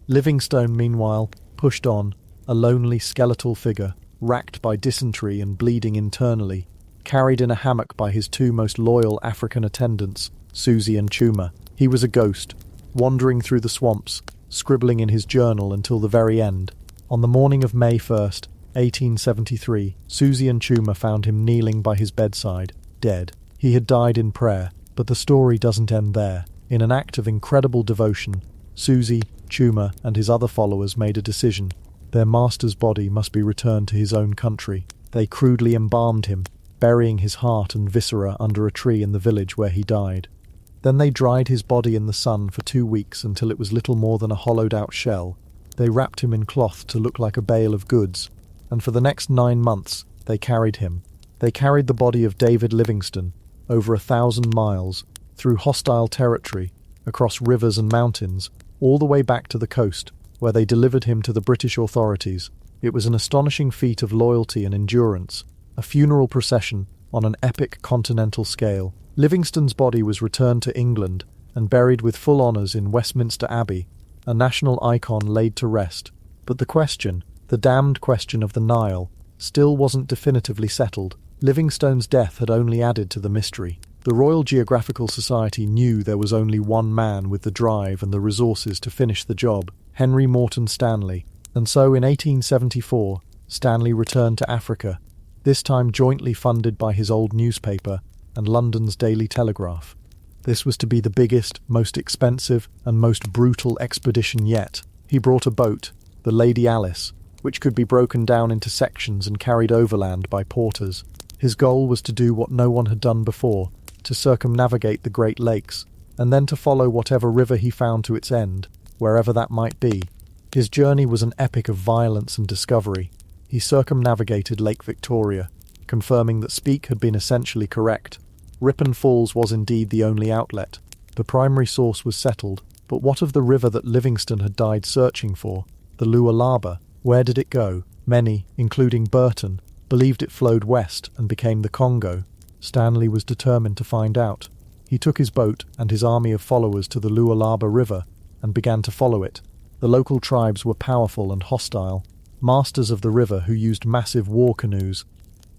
Livingstone, meanwhile, pushed on, a lonely skeletal figure, racked by dysentery and bleeding internally, carried in a hammock by his 2 most loyal African attendants, Susie and Chuma. He was a ghost, wandering through the swamps, scribbling in his journal until the very end. On the morning of May 1st, 1873, Susie and Chuma found him kneeling by his bedside, dead. He had died in prayer, but the story doesn't end there. In an act of incredible devotion, Susie, Chuma, and his other followers made a decision. Their master's body must be returned to his own country. They crudely embalmed him, burying his heart and viscera under a tree in the village where he died. Then they dried his body in the sun for 2 weeks until it was little more than a hollowed-out shell. They wrapped him in cloth to look like a bale of goods, and for the next 9 months they carried him. They carried the body of David Livingstone over 1,000 miles, through hostile territory, across rivers and mountains, all the way back to the coast, where they delivered him to the British authorities. It was an astonishing feat of loyalty and endurance, a funeral procession on an epic continental scale. Livingstone's body was returned to England and buried with full honours in Westminster Abbey, a national icon laid to rest. But the question, the damned question of the Nile, still wasn't definitively settled. Livingstone's death had only added to the mystery. The Royal Geographical Society knew there was only one man with the drive and the resources to finish the job, Henry Morton Stanley, and so in 1874, Stanley returned to Africa, this time jointly funded by his old newspaper and London's Daily Telegraph. This was to be the biggest, most expensive, and most brutal expedition yet. He brought a boat, the Lady Alice, which could be broken down into sections and carried overland by porters. His goal was to do what no one had done before, to circumnavigate the Great Lakes, and then to follow whatever river he found to its end, wherever that might be. His journey was an epic of violence and discovery. He circumnavigated Lake Victoria, confirming that Speke had been essentially correct. Ripon Falls was indeed the only outlet. The primary source was settled, but what of the river that Livingstone had died searching for, the Lualaba? Where did it go? Many, including Burton, believed it flowed west and became the Congo. Stanley was determined to find out. He took his boat and his army of followers to the Lualaba River and began to follow it. The local tribes were powerful and hostile, masters of the river who used massive war canoes.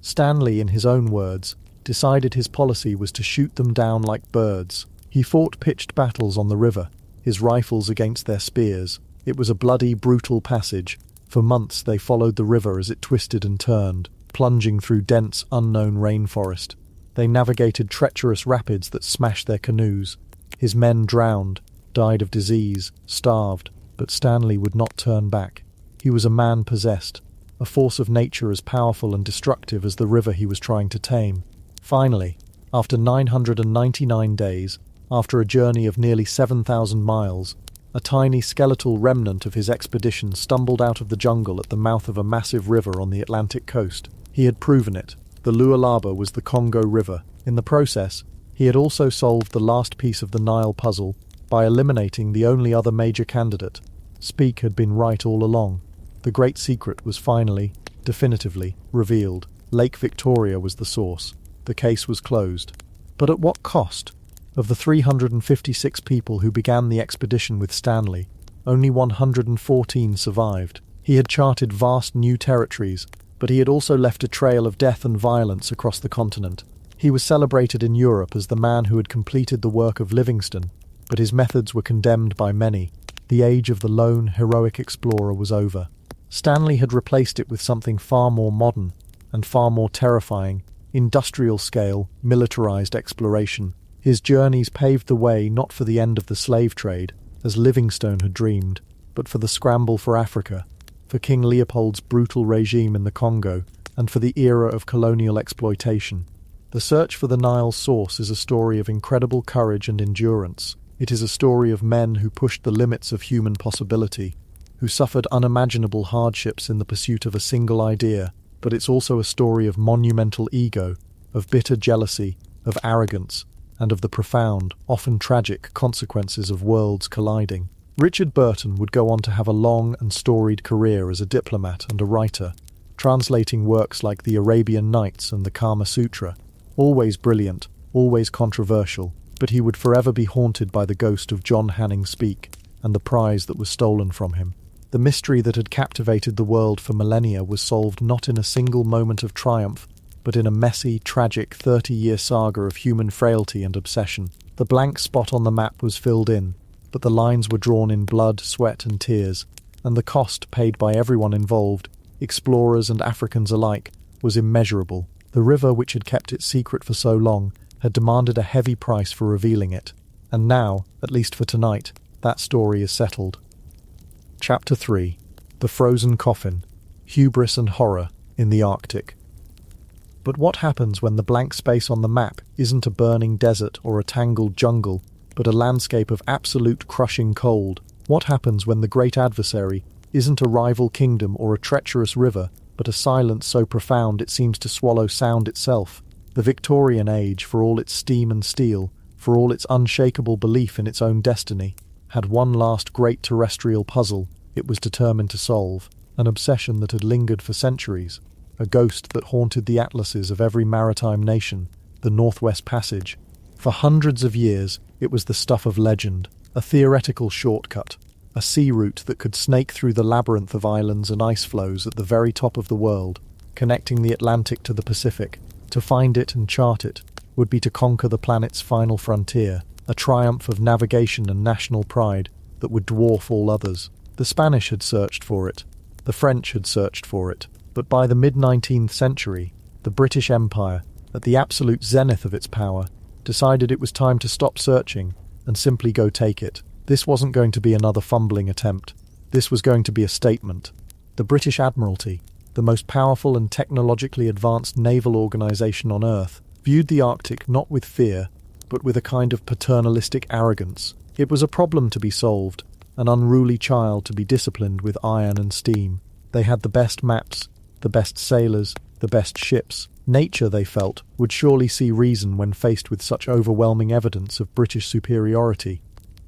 Stanley, in his own words, decided his policy was to shoot them down like birds. He fought pitched battles on the river, his rifles against their spears. It was a bloody, brutal passage. For months they followed the river as it twisted and turned, plunging through dense, unknown rainforest. They navigated treacherous rapids that smashed their canoes. His men drowned, died of disease, starved, but Stanley would not turn back. He was a man possessed, a force of nature as powerful and destructive as the river he was trying to tame. Finally, after 999 days, after a journey of nearly 7,000 miles, a tiny skeletal remnant of his expedition stumbled out of the jungle at the mouth of a massive river on the Atlantic coast. He had proven it. The Lualaba was the Congo River. In the process, he had also solved the last piece of the Nile puzzle by eliminating the only other major candidate. Speke had been right all along. The great secret was finally, definitively, revealed. Lake Victoria was the source. The case was closed. But at what cost? Of the 356 people who began the expedition with Stanley, only 114 survived. He had charted vast new territories, but he had also left a trail of death and violence across the continent. He was celebrated in Europe as the man who had completed the work of Livingstone, but his methods were condemned by many. The age of the lone, heroic explorer was over. Stanley had replaced it with something far more modern and far more terrifying: industrial-scale, militarized exploration. His journeys paved the way not for the end of the slave trade, as Livingstone had dreamed, but for the scramble for Africa, for King Leopold's brutal regime in the Congo, and for the era of colonial exploitation. The search for the Nile's source is a story of incredible courage and endurance. It is a story of men who pushed the limits of human possibility, who suffered unimaginable hardships in the pursuit of a single idea, but it's also a story of monumental ego, of bitter jealousy, of arrogance, and of the profound, often tragic consequences of worlds colliding. Richard Burton would go on to have a long and storied career as a diplomat and a writer, translating works like The Arabian Nights and the Kama Sutra. Always brilliant, always controversial, but he would forever be haunted by the ghost of John Hanning Speke and the prize that was stolen from him. The mystery that had captivated the world for millennia was solved not in a single moment of triumph, but in a messy, tragic 30-year saga of human frailty and obsession. The blank spot on the map was filled in, but the lines were drawn in blood, sweat and tears, and the cost paid by everyone involved, explorers and Africans alike, was immeasurable. The river which had kept it secret for so long had demanded a heavy price for revealing it, and now, at least for tonight, that story is settled. Chapter 3. The Frozen Coffin. Hubris and Horror in the Arctic. But what happens when the blank space on the map isn't a burning desert or a tangled jungle, but a landscape of absolute crushing cold. What happens when the great adversary isn't a rival kingdom or a treacherous river, but a silence so profound it seems to swallow sound itself? The Victorian age, for all its steam and steel, for all its unshakable belief in its own destiny, had one last great terrestrial puzzle it was determined to solve, an obsession that had lingered for centuries, a ghost that haunted the atlases of every maritime nation, the Northwest Passage. For hundreds of years, it was the stuff of legend, a theoretical shortcut, a sea route that could snake through the labyrinth of islands and ice flows at the very top of the world, connecting the Atlantic to the Pacific. To find it and chart it would be to conquer the planet's final frontier, a triumph of navigation and national pride that would dwarf all others. The Spanish had searched for it, the French had searched for it, but by the mid-19th century, the British Empire, at the absolute zenith of its power, decided it was time to stop searching and simply go take it. This wasn't going to be another fumbling attempt. This was going to be a statement. The British Admiralty, the most powerful and technologically advanced naval organisation on Earth, viewed the Arctic not with fear, but with a kind of paternalistic arrogance. It was a problem to be solved, an unruly child to be disciplined with iron and steam. They had the best maps, the best sailors, the best ships. Nature, they felt, would surely see reason when faced with such overwhelming evidence of British superiority.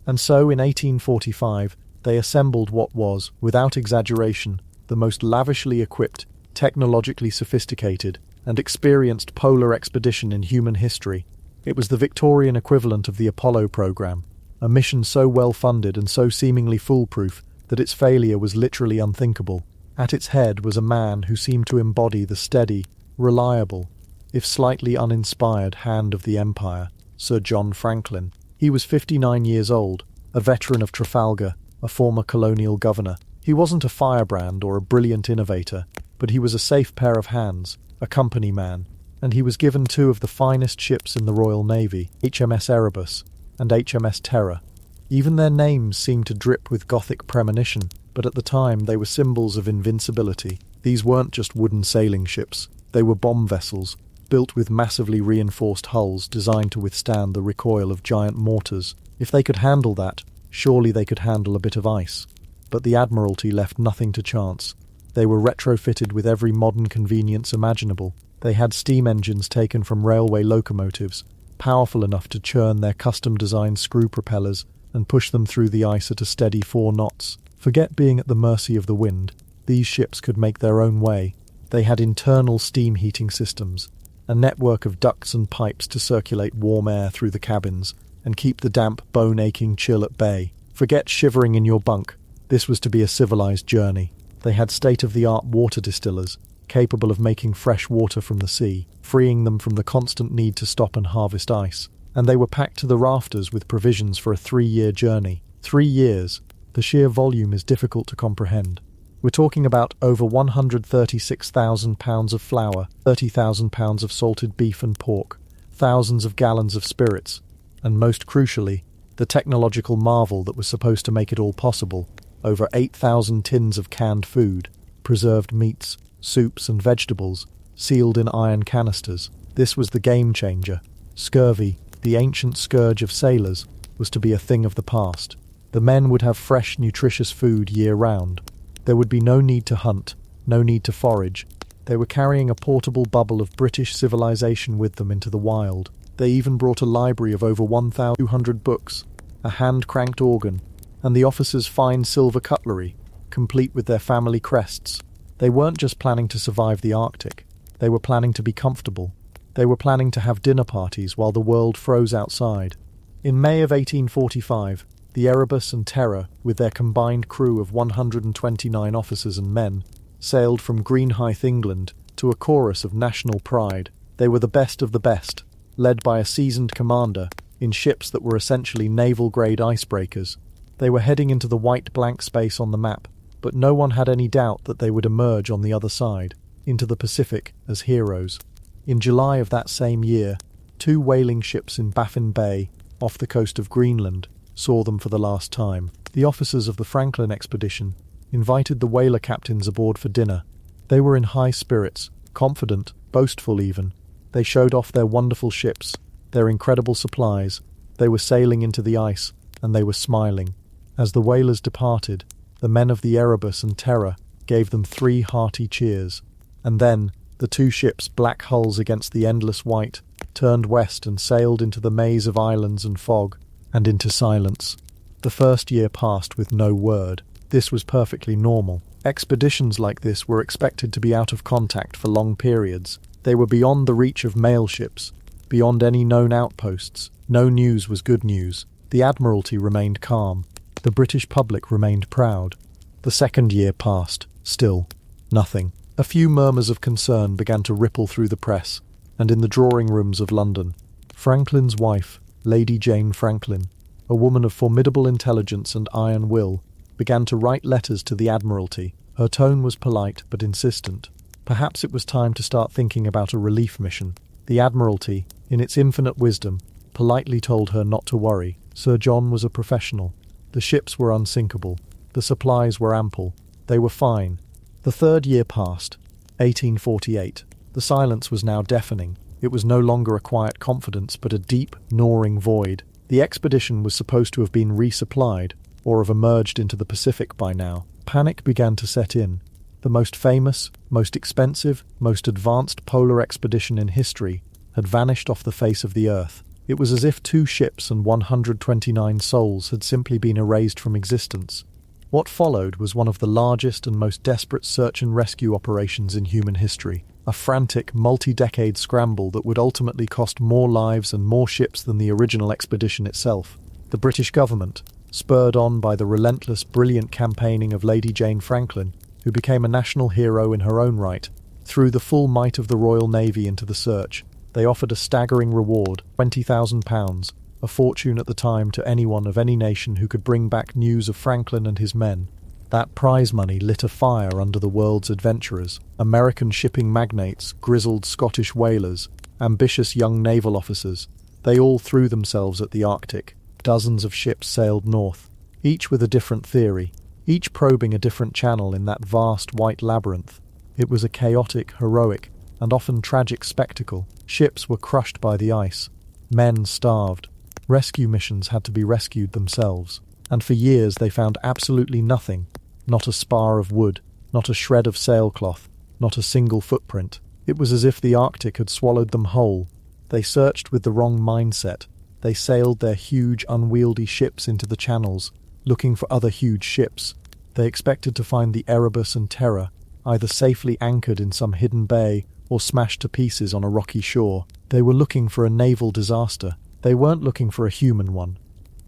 And so, in 1845, they assembled what was, without exaggeration, the most lavishly equipped, technologically sophisticated, and experienced polar expedition in human history. It was the Victorian equivalent of the Apollo program, a mission so well-funded and so seemingly foolproof that its failure was literally unthinkable. At its head was a man who seemed to embody the steady, reliable, if slightly uninspired hand of the Empire, Sir John Franklin. He was 59 years old, a veteran of Trafalgar, a former colonial governor. He wasn't a firebrand or a brilliant innovator, but he was a safe pair of hands, a company man, and he was given two of the finest ships in the Royal Navy, HMS Erebus and HMS Terror. Even their names seemed to drip with Gothic premonition, but at the time they were symbols of invincibility. These weren't just wooden sailing ships, they were bomb vessels, built with massively reinforced hulls designed to withstand the recoil of giant mortars. If they could handle that, surely they could handle a bit of ice. But the Admiralty left nothing to chance. They were retrofitted with every modern convenience imaginable. They had steam engines taken from railway locomotives, powerful enough to churn their custom-designed screw propellers and push them through the ice at a steady 4 knots. Forget being at the mercy of the wind. These ships could make their own way. They had internal steam heating systems, a network of ducts and pipes to circulate warm air through the cabins and keep the damp, bone-aching chill at bay. Forget shivering in your bunk. This was to be a civilized journey. They had state-of-the-art water distillers, capable of making fresh water from the sea, freeing them from the constant need to stop and harvest ice. And they were packed to the rafters with provisions for a 3-year journey. 3 years. The sheer volume is difficult to comprehend. We're talking about over 136,000 pounds of flour, 30,000 pounds of salted beef and pork, thousands of gallons of spirits, and most crucially, the technological marvel that was supposed to make it all possible, over 8,000 tins of canned food, preserved meats, soups and vegetables, sealed in iron canisters. This was the game changer. Scurvy, the ancient scourge of sailors, was to be a thing of the past. The men would have fresh, nutritious food year-round. There would be no need to hunt, no need to forage. They were carrying a portable bubble of British civilization with them into the wild. They even brought a library of over 1,200 books, a hand-cranked organ, and the officers' fine silver cutlery, complete with their family crests. They weren't just planning to survive the Arctic. They were planning to be comfortable. They were planning to have dinner parties while the world froze outside. In May of 1845, the Erebus and Terror, with their combined crew of 129 officers and men, sailed from Greenhithe, England, to a chorus of national pride. They were the best of the best, led by a seasoned commander, in ships that were essentially naval-grade icebreakers. They were heading into the white blank space on the map, but no one had any doubt that they would emerge on the other side, into the Pacific, as heroes. In July of that same year, 2 whaling ships in Baffin Bay, off the coast of Greenland, saw them for the last time. The officers of the Franklin expedition invited the whaler captains aboard for dinner. They were in high spirits, confident, boastful even. They showed off their wonderful ships, their incredible supplies, They were sailing into the ice, and they were smiling. As the whalers departed, the men of the Erebus and Terror gave them 3 hearty cheers. And then, the 2 ships, black hulls against the endless white, turned west and sailed into the maze of islands and fog, and into silence. The first year passed with no word. This was perfectly normal. Expeditions like this were expected to be out of contact for long periods. They were beyond the reach of mail ships, beyond any known outposts. No news was good news. The Admiralty remained calm. The British public remained proud. The second year passed. Still, nothing. A few murmurs of concern began to ripple through the press, and in the drawing rooms of London. Franklin's wife, Lady Jane Franklin, a woman of formidable intelligence and iron will, began to write letters to the Admiralty. Her tone was polite but insistent. Perhaps it was time to start thinking about a relief mission. The Admiralty, in its infinite wisdom, politely told her not to worry. Sir John was a professional. The ships were unsinkable. The supplies were ample. They were fine. The third year passed, 1848. The silence was now deafening. It was no longer a quiet confidence, but a deep, gnawing void. The expedition was supposed to have been resupplied, or have emerged into the Pacific by now. Panic began to set in. The most famous, most expensive, most advanced polar expedition in history had vanished off the face of the earth. It was as if 2 ships and 129 souls had simply been erased from existence. What followed was one of the largest and most desperate search and rescue operations in human history. A frantic, multi-decade scramble that would ultimately cost more lives and more ships than the original expedition itself. The British government, spurred on by the relentless, brilliant campaigning of Lady Jane Franklin, who became a national hero in her own right, threw the full might of the Royal Navy into the search. They offered a staggering reward, £20,000, a fortune at the time to anyone of any nation who could bring back news of Franklin and his men. That prize money lit a fire under the world's adventurers. American shipping magnates, grizzled Scottish whalers, ambitious young naval officers. They all threw themselves at the Arctic. Dozens of ships sailed north, each with a different theory, each probing a different channel in that vast white labyrinth. It was a chaotic, heroic, and often tragic spectacle. Ships were crushed by the ice. Men starved. Rescue missions had to be rescued themselves. And for years they found absolutely nothing. Not a spar of wood, not a shred of sailcloth, not a single footprint. It was as if the Arctic had swallowed them whole. They searched with the wrong mindset. They sailed their huge, unwieldy ships into the channels, looking for other huge ships. They expected to find the Erebus and Terror, either safely anchored in some hidden bay or smashed to pieces on a rocky shore. They were looking for a naval disaster. They weren't looking for a human one.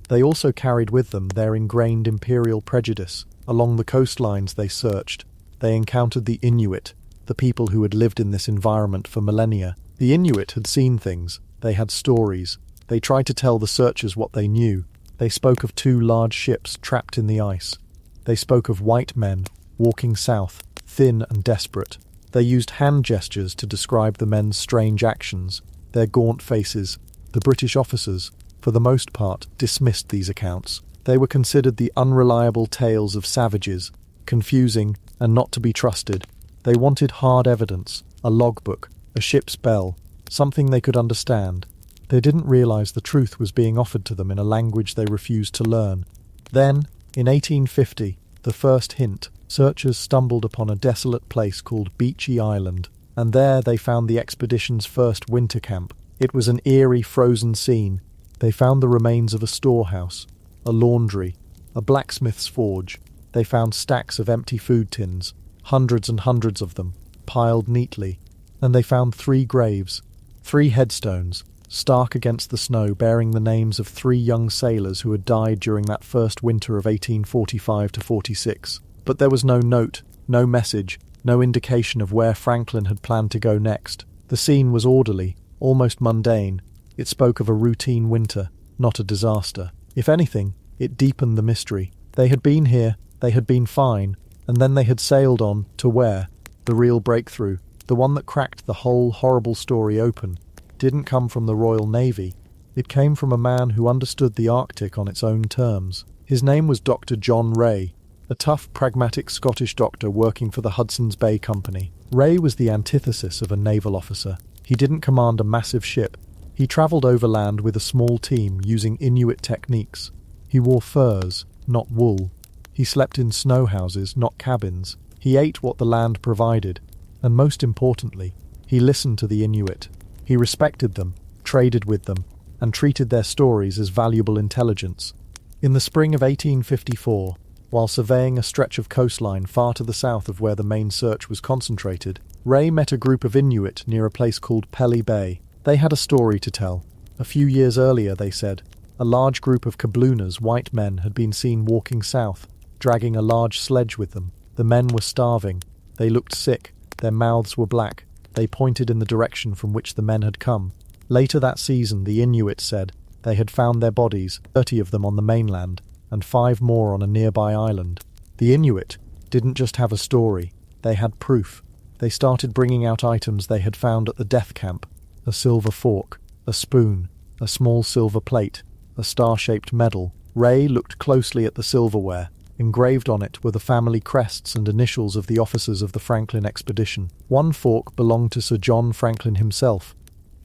They also carried with them their ingrained Imperial prejudice. Along the coastlines they searched. They encountered the Inuit, the people who had lived in this environment for millennia. The Inuit had seen things. They had stories. They tried to tell the searchers what they knew. They spoke of 2 large ships trapped in the ice. They spoke of white men walking south, thin and desperate. They used hand gestures to describe the men's strange actions, their gaunt faces. The British officers, for the most part, dismissed these accounts. They were considered the unreliable tales of savages, confusing and not to be trusted. They wanted hard evidence, a logbook, a ship's bell, something they could understand. They didn't realize the truth was being offered to them in a language they refused to learn. Then, in 1850, the first hint, searchers stumbled upon a desolate place called Beechy Island, and there they found the expedition's first winter camp. It was an eerie, frozen scene. They found the remains of a storehouse, a laundry, a blacksmith's forge. They found stacks of empty food tins, hundreds and hundreds of them, piled neatly. And they found 3 graves, 3 headstones, stark against the snow, bearing the names of 3 young sailors who had died during that first winter of 1845 to 46. But there was no note, no message, no indication of where Franklin had planned to go next. The scene was orderly, almost mundane. It spoke of a routine winter, not a disaster. If anything, it deepened the mystery. They had been here, they had been fine, and then they had sailed on to where? The real breakthrough, the one that cracked the whole horrible story open, didn't come from the Royal Navy. It came from a man who understood the Arctic on its own terms. His name was Dr. John Rae, a tough, pragmatic Scottish doctor working for the Hudson's Bay Company. Rae was the antithesis of a naval officer. He didn't command a massive ship. He travelled overland with a small team using Inuit techniques. He wore furs, not wool. He slept in snow houses, not cabins. He ate what the land provided. And most importantly, he listened to the Inuit. He respected them, traded with them, and treated their stories as valuable intelligence. In the spring of 1854, while surveying a stretch of coastline far to the south of where the main search was concentrated, Ray met a group of Inuit near a place called Pelly Bay. They had a story to tell. A few years earlier, they said, a large group of Kablunas, white men, had been seen walking south, dragging a large sledge with them. The men were starving. They looked sick. Their mouths were black. They pointed in the direction from which the men had come. Later that season, the Inuit said they had found their bodies, 30 of them on the mainland, and 5 more on a nearby island. The Inuit didn't just have a story, they had proof. They started bringing out items they had found at the death camp: a silver fork, a spoon, a small silver plate, a star-shaped medal. Ray looked closely at the silverware. Engraved on it were the family crests and initials of the officers of the Franklin expedition. One fork belonged to Sir John Franklin himself.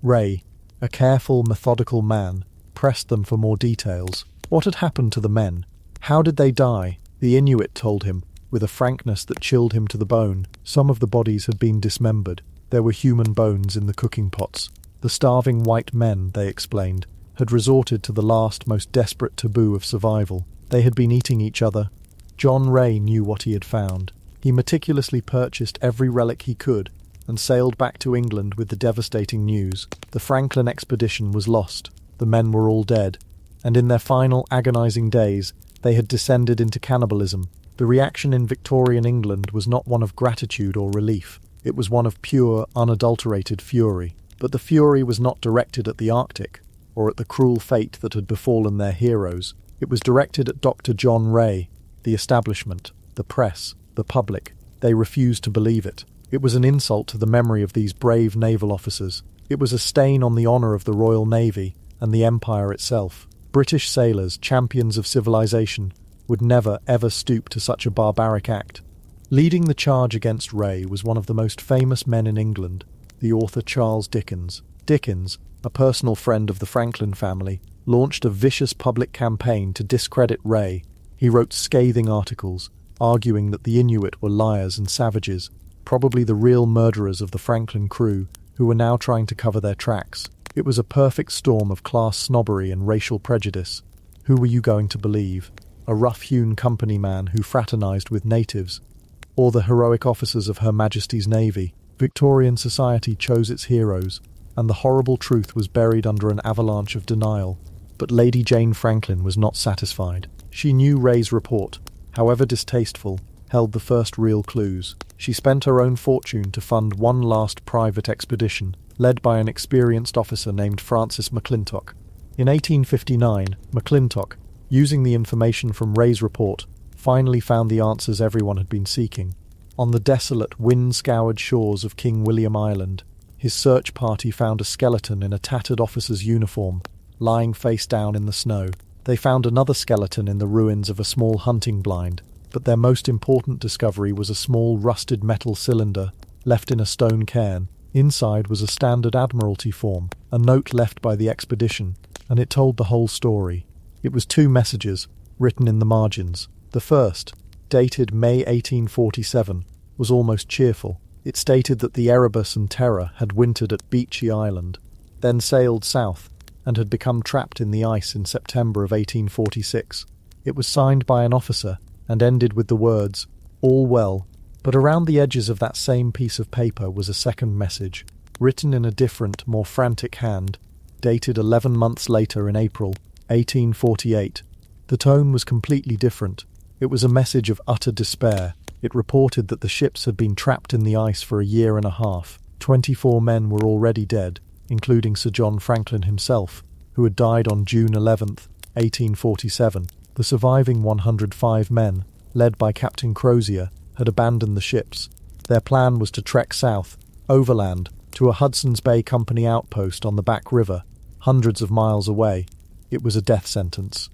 Ray, a careful, methodical man, pressed them for more details. What had happened to the men? How did they die? The Inuit told him, with a frankness that chilled him to the bone. Some of the bodies had been dismembered. There were human bones in the cooking pots. The starving white men, they explained, had resorted to the last, most desperate taboo of survival. They had been eating each other. John Ray knew what he had found. He meticulously purchased every relic he could and sailed back to England with the devastating news. The Franklin expedition was lost. The men were all dead. And in their final agonizing days, they had descended into cannibalism. The reaction in Victorian England was not one of gratitude or relief. It was one of pure, unadulterated fury. But the fury was not directed at the Arctic, or at the cruel fate that had befallen their heroes. It was directed at Dr. John Ray, the establishment, the press, the public. They refused to believe it. It was an insult to the memory of these brave naval officers. It was a stain on the honour of the Royal Navy and the Empire itself. British sailors, champions of civilization, would never, ever stoop to such a barbaric act. Leading the charge against Ray was one of the most famous men in England, the author Charles Dickens. Dickens, a personal friend of the Franklin family, launched a vicious public campaign to discredit Ray. He wrote scathing articles, arguing that the Inuit were liars and savages, probably the real murderers of the Franklin crew, who were now trying to cover their tracks. It was a perfect storm of class snobbery and racial prejudice. Who were you going to believe? A rough-hewn company man who fraternized with natives? Or the heroic officers of Her Majesty's Navy? Victorian society chose its heroes, and the horrible truth was buried under an avalanche of denial. But Lady Jane Franklin was not satisfied. She knew Ray's report, however distasteful, held the first real clues. She spent her own fortune to fund one last private expedition, led by an experienced officer named Francis McClintock. In 1859, McClintock, using the information from Ray's report, finally found the answers everyone had been seeking. On the desolate, wind-scoured shores of King William Island, his search party found a skeleton in a tattered officer's uniform, lying face down in the snow. They found another skeleton in the ruins of a small hunting blind, but their most important discovery was a small rusted metal cylinder left in a stone cairn. Inside was a standard Admiralty form, a note left by the expedition, and it told the whole story. It was 2 messages, written in the margins. The first, dated May 1847, was almost cheerful. It stated that the Erebus and Terror had wintered at Beechey Island, then sailed south, and had become trapped in the ice in September of 1846. It was signed by an officer, and ended with the words, "All well." But around the edges of that same piece of paper was a second message, written in a different, more frantic hand, dated 11 months later in April 1848. The tone was completely different. It was a message of utter despair. It reported that the ships had been trapped in the ice for a year and a half. 24 men were already dead, including Sir John Franklin himself, who had died on June 11th, 1847. The surviving 105 men, led by Captain Crozier, had abandoned the ships. Their plan was to trek south, overland, to a Hudson's Bay Company outpost on the Back River, hundreds of miles away. It was a death sentence.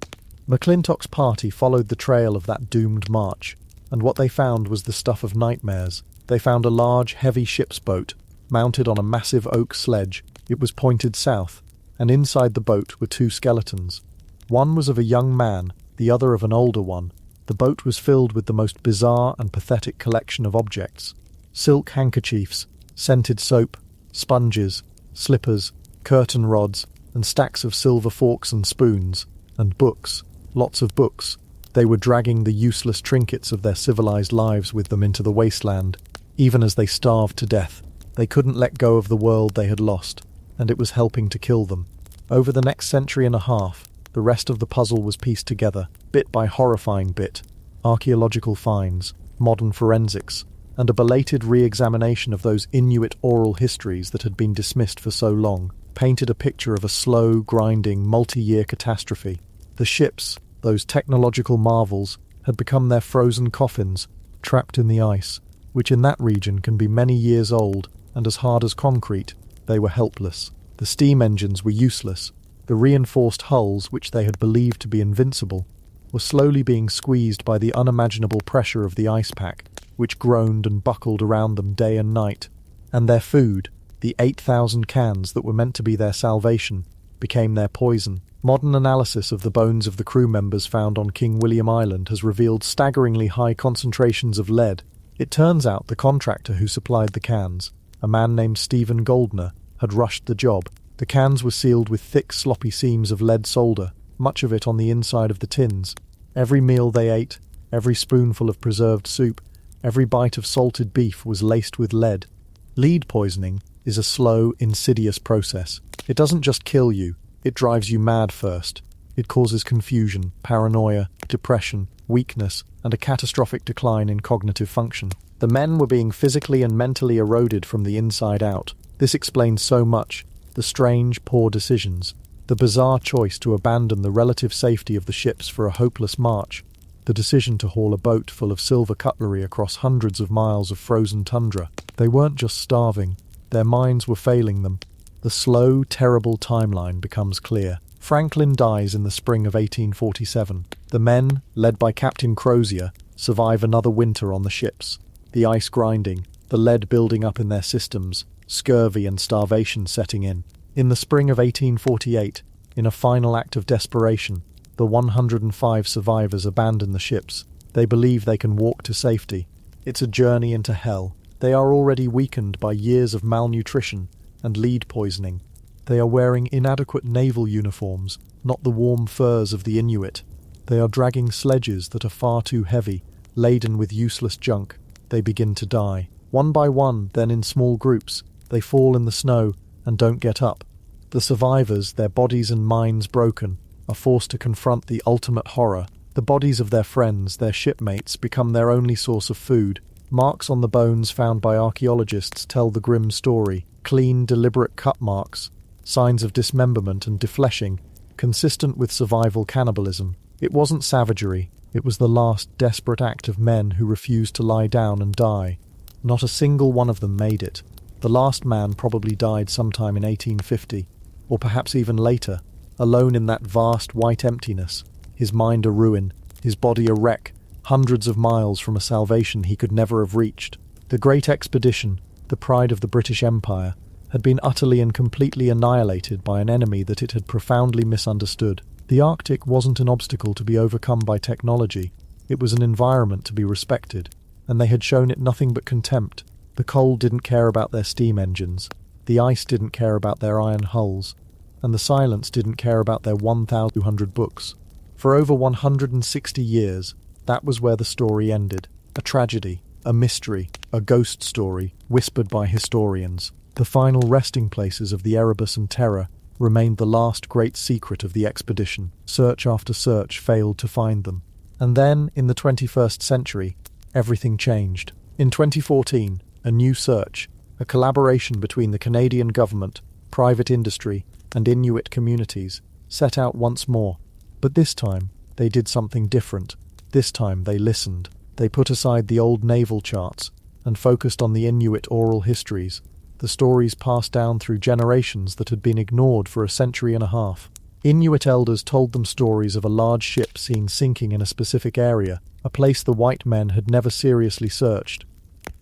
McClintock's party followed the trail of that doomed march, and what they found was the stuff of nightmares. They found a large, heavy ship's boat, mounted on a massive oak sledge. It was pointed south, and inside the boat were two skeletons. One was of a young man, the other of an older one. The boat was filled with the most bizarre and pathetic collection of objects. Silk handkerchiefs, scented soap, sponges, slippers, curtain rods, and stacks of silver forks and spoons, and books, lots of books. They were dragging the useless trinkets of their civilized lives with them into the wasteland, even as they starved to death. They couldn't let go of the world they had lost, and it was helping to kill them. Over the next century and a half, the rest of the puzzle was pieced together, bit by horrifying bit. Archaeological finds, modern forensics, and a belated re-examination of those Inuit oral histories that had been dismissed for so long, painted a picture of a slow, grinding, multi-year catastrophe. The ships, those technological marvels, had become their frozen coffins, trapped in the ice, which in that region can be many years old, and as hard as concrete. They were helpless. The steam engines were useless. The reinforced hulls, which they had believed to be invincible, were slowly being squeezed by the unimaginable pressure of the ice pack, which groaned and buckled around them day and night. And their food, the 8,000 cans that were meant to be their salvation, became their poison. Modern analysis of the bones of the crew members found on King William Island has revealed staggeringly high concentrations of lead. It turns out the contractor who supplied the cans, a man named Stephen Goldner, had rushed the job. The cans were sealed with thick, sloppy seams of lead solder, much of it on the inside of the tins. Every meal they ate, every spoonful of preserved soup, every bite of salted beef was laced with lead. Lead poisoning is a slow, insidious process. It doesn't just kill you, it drives you mad first. It causes confusion, paranoia, depression, weakness, and a catastrophic decline in cognitive function. The men were being physically and mentally eroded from the inside out. This explains so much. The strange, poor decisions. The bizarre choice to abandon the relative safety of the ships for a hopeless march. The decision to haul a boat full of silver cutlery across hundreds of miles of frozen tundra. They weren't just starving. Their minds were failing them. The slow, terrible timeline becomes clear. Franklin dies in the spring of 1847. The men, led by Captain Crozier, survive another winter on the ships. The ice grinding, the lead building up in their systems, scurvy and starvation setting in. In the spring of 1848, in a final act of desperation, the 105 survivors abandon the ships. They believe they can walk to safety. It's a journey into hell. They are already weakened by years of malnutrition and lead poisoning. They are wearing inadequate naval uniforms, not the warm furs of the Inuit. They are dragging sledges that are far too heavy, laden with useless junk. They begin to die. One by one, then in small groups, they fall in the snow and don't get up. The survivors, their bodies and minds broken, are forced to confront the ultimate horror. The bodies of their friends, their shipmates, become their only source of food. Marks on the bones found by archaeologists tell the grim story. Clean, deliberate cut marks, signs of dismemberment and defleshing, consistent with survival cannibalism. It wasn't savagery, it was the last desperate act of men who refused to lie down and die. Not a single one of them made it. The last man probably died sometime in 1850, or perhaps even later, alone in that vast white emptiness, his mind a ruin, his body a wreck, hundreds of miles from a salvation he could never have reached. The great expedition, the pride of the British Empire, had been utterly and completely annihilated by an enemy that it had profoundly misunderstood. The Arctic wasn't an obstacle to be overcome by technology, it was an environment to be respected, and they had shown it nothing but contempt. The cold didn't care about their steam engines, the ice didn't care about their iron hulls, and the silence didn't care about their 1,200 books. For over 160 years, that was where the story ended. A tragedy, a mystery, a ghost story, whispered by historians. The final resting places of the Erebus and Terror remained the last great secret of the expedition. Search after search failed to find them. And then, in the 21st century, everything changed. In 2014, a new search, a collaboration between the Canadian government, private industry, and Inuit communities, set out once more. But this time, they did something different. This time they listened. They put aside the old naval charts and focused on the Inuit oral histories, the stories passed down through generations that had been ignored for a century and a half. Inuit elders told them stories of a large ship seen sinking in a specific area, a place the white men had never seriously searched.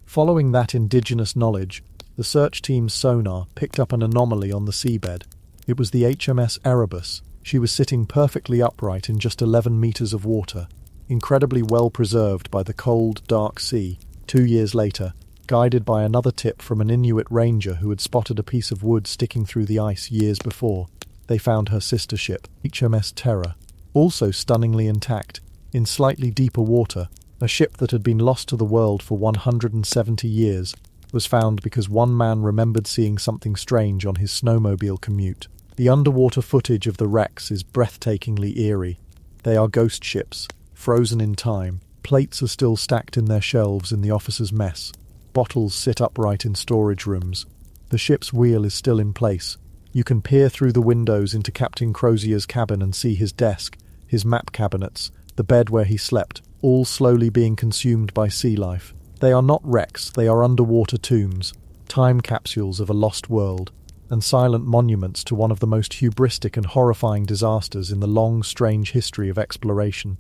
Following that indigenous knowledge, the search team's sonar picked up an anomaly on the seabed. It was the HMS Erebus. She was sitting perfectly upright in just 11 meters of water, incredibly well preserved by the cold, dark sea. 2 years later, guided by another tip from an Inuit ranger who had spotted a piece of wood sticking through the ice years before, they found her sister ship, HMS Terror, also stunningly intact, in slightly deeper water. A ship that had been lost to the world for 170 years was found because one man remembered seeing something strange on his snowmobile commute. The underwater footage of the wrecks is breathtakingly eerie. They are ghost ships, frozen in time. Plates are still stacked in their shelves in the officers' mess. Bottles sit upright in storage rooms. The ship's wheel is still in place. You can peer through the windows into Captain Crozier's cabin and see his desk, his map cabinets, the bed where he slept, all slowly being consumed by sea life. They are not wrecks, they are underwater tombs, time capsules of a lost world, and silent monuments to one of the most hubristic and horrifying disasters in the long, strange history of exploration.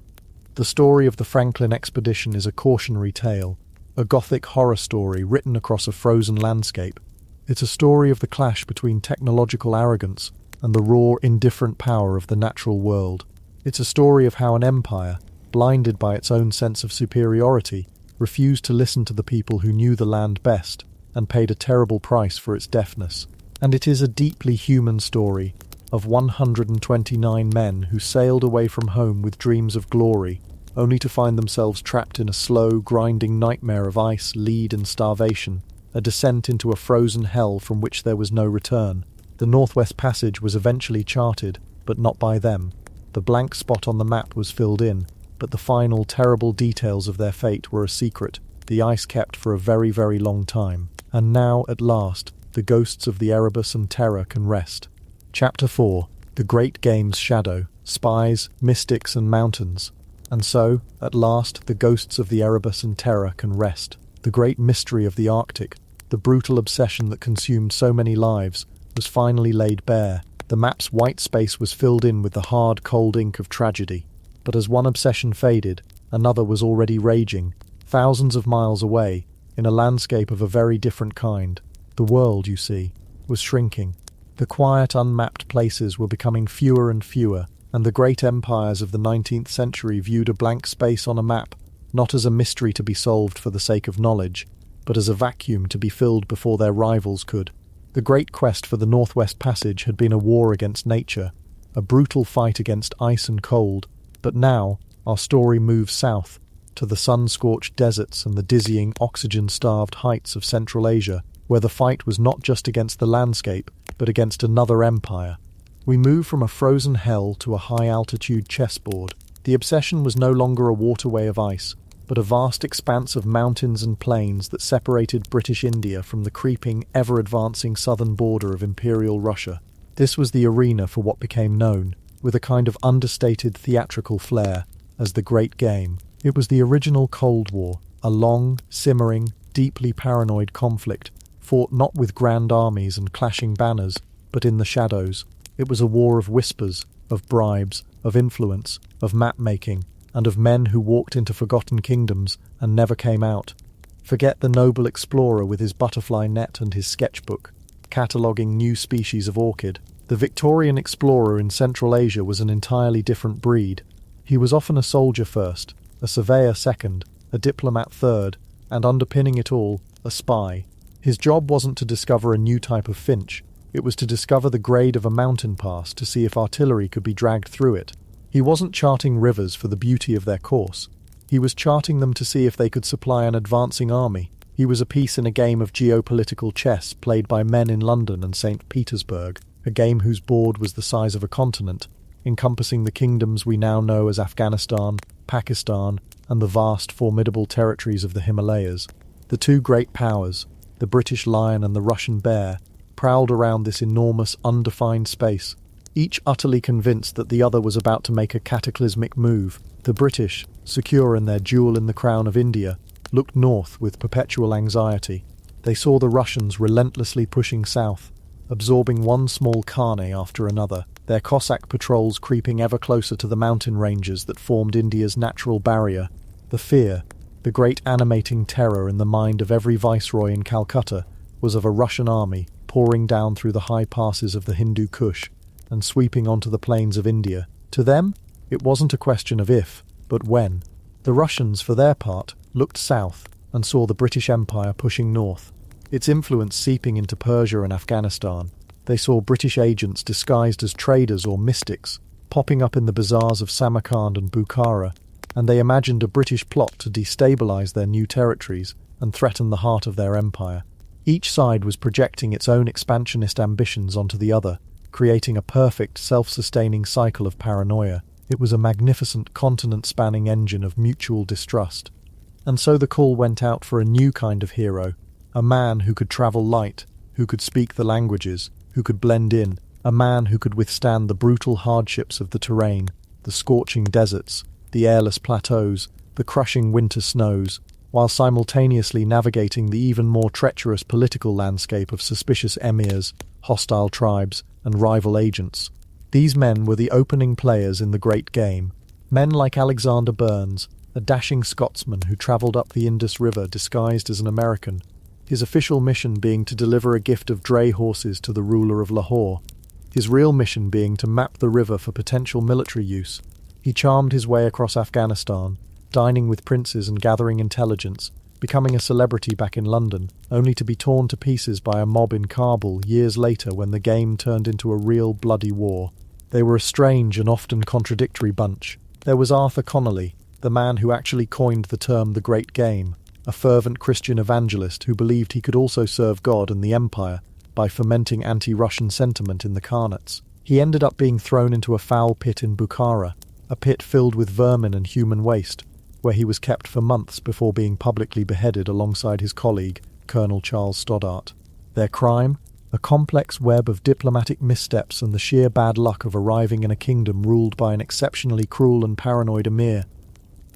The story of the Franklin expedition is a cautionary tale, a gothic horror story written across a frozen landscape. It's a story of the clash between technological arrogance and the raw, indifferent power of the natural world. It's a story of how an empire, blinded by its own sense of superiority, refused to listen to the people who knew the land best and paid a terrible price for its deafness. And it is a deeply human story of 129 men who sailed away from home with dreams of glory, only to find themselves trapped in a slow, grinding nightmare of ice, lead and starvation, a descent into a frozen hell from which there was no return. The Northwest Passage was eventually charted, but not by them. The blank spot on the map was filled in, but the final terrible details of their fate were a secret, the ice kept for a very, very long time. And now, at last, the ghosts of the Erebus and Terror can rest. Chapter 4. The Great Game's Shadow, Spies, Mystics and Mountains. And so, at last, the ghosts of the Erebus and Terror can rest. The great mystery of the Arctic, the brutal obsession that consumed so many lives, was finally laid bare. The map's white space was filled in with the hard, cold ink of tragedy. But as one obsession faded, another was already raging, thousands of miles away, in a landscape of a very different kind. The world, you see, was shrinking. The quiet, unmapped places were becoming fewer and fewer, and the great empires of the 19th century viewed a blank space on a map, not as a mystery to be solved for the sake of knowledge, but as a vacuum to be filled before their rivals could. The great quest for the Northwest Passage had been a war against nature, a brutal fight against ice and cold, but now our story moves south, to the sun-scorched deserts and the dizzying, oxygen-starved heights of Central Asia, where the fight was not just against the landscape, but against another empire. We move from a frozen hell to a high-altitude chessboard. The obsession was no longer a waterway of ice, but a vast expanse of mountains and plains that separated British India from the creeping, ever-advancing southern border of Imperial Russia. This was the arena for what became known, with a kind of understated theatrical flair, as the Great Game. It was the original Cold War, a long, simmering, deeply paranoid conflict, fought not with grand armies and clashing banners, but in the shadows. It was a war of whispers, of bribes, of influence, of map-making, and of men who walked into forgotten kingdoms and never came out. Forget the noble explorer with his butterfly net and his sketchbook, cataloguing new species of orchid. The Victorian explorer in Central Asia was an entirely different breed. He was often a soldier first, a surveyor second, a diplomat third, and underpinning it all, a spy. His job wasn't to discover a new type of finch, it was to discover the grade of a mountain pass to see if artillery could be dragged through it. He wasn't charting rivers for the beauty of their course. He was charting them to see if they could supply an advancing army. He was a piece in a game of geopolitical chess played by men in London and St. Petersburg, a game whose board was the size of a continent, encompassing the kingdoms we now know as Afghanistan, Pakistan, and the vast, formidable territories of the Himalayas. The two great powers, the British lion and the Russian bear, prowled around this enormous, undefined space, each utterly convinced that the other was about to make a cataclysmic move. The British, secure in their jewel in the crown of India, looked north with perpetual anxiety. They saw the Russians relentlessly pushing south, absorbing one small Kane after another, their Cossack patrols creeping ever closer to the mountain ranges that formed India's natural barrier. The fear, the great animating terror in the mind of every viceroy in Calcutta, was of a Russian army pouring down through the high passes of the Hindu Kush, and sweeping onto the plains of India. To them, it wasn't a question of if, but when. The Russians, for their part, looked south and saw the British Empire pushing north, its influence seeping into Persia and Afghanistan. They saw British agents disguised as traders or mystics, popping up in the bazaars of Samarkand and Bukhara, and they imagined a British plot to destabilize their new territories and threaten the heart of their empire. Each side was projecting its own expansionist ambitions onto the other, creating a perfect, self-sustaining cycle of paranoia. It was a magnificent, continent-spanning engine of mutual distrust. And so the call went out for a new kind of hero, a man who could travel light, who could speak the languages, who could blend in, a man who could withstand the brutal hardships of the terrain, the scorching deserts, the airless plateaus, the crushing winter snows, while simultaneously navigating the even more treacherous political landscape of suspicious emirs, hostile tribes, and rival agents. These men were the opening players in the great game. Men like Alexander Burns, a dashing Scotsman who travelled up the Indus River disguised as an American, his official mission being to deliver a gift of dray horses to the ruler of Lahore, his real mission being to map the river for potential military use. He charmed his way across Afghanistan, dining with princes and gathering intelligence, becoming a celebrity back in London, only to be torn to pieces by a mob in Kabul years later when the game turned into a real bloody war. They were a strange and often contradictory bunch. There was Arthur Connolly, the man who actually coined the term the Great Game, a fervent Christian evangelist who believed he could also serve God and the Empire by fomenting anti-Russian sentiment in the Khanates. He ended up being thrown into a foul pit in Bukhara, a pit filled with vermin and human waste, where he was kept for months before being publicly beheaded alongside his colleague, Colonel Charles Stoddart. Their crime? A complex web of diplomatic missteps and the sheer bad luck of arriving in a kingdom ruled by an exceptionally cruel and paranoid emir.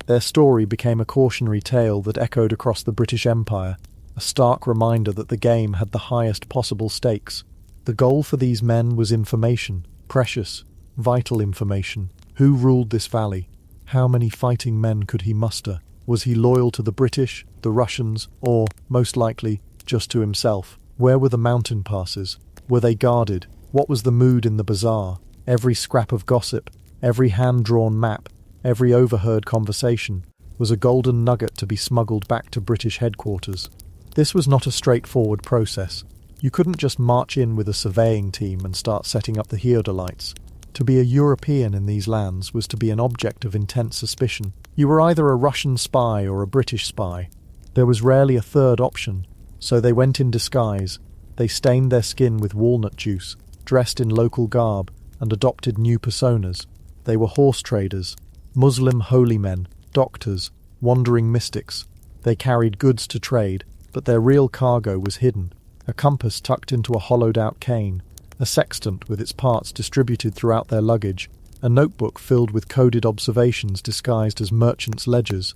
Their story became a cautionary tale that echoed across the British Empire, a stark reminder that the game had the highest possible stakes. The goal for these men was information, precious, vital information. Who ruled this valley? How many fighting men could he muster? Was he loyal to the British, the Russians, or, most likely, just to himself? Where were the mountain passes? Were they guarded? What was the mood in the bazaar? Every scrap of gossip, every hand-drawn map, every overheard conversation was a golden nugget to be smuggled back to British headquarters. This was not a straightforward process. You couldn't just march in with a surveying team and start setting up the Heodolites. To be a European in these lands was to be an object of intense suspicion. You were either a Russian spy or a British spy. There was rarely a third option, so they went in disguise. They stained their skin with walnut juice, dressed in local garb, and adopted new personas. They were horse traders, Muslim holy men, doctors, wandering mystics. They carried goods to trade, but their real cargo was hidden. A compass tucked into a hollowed-out cane, a sextant with its parts distributed throughout their luggage, a notebook filled with coded observations disguised as merchants' ledgers.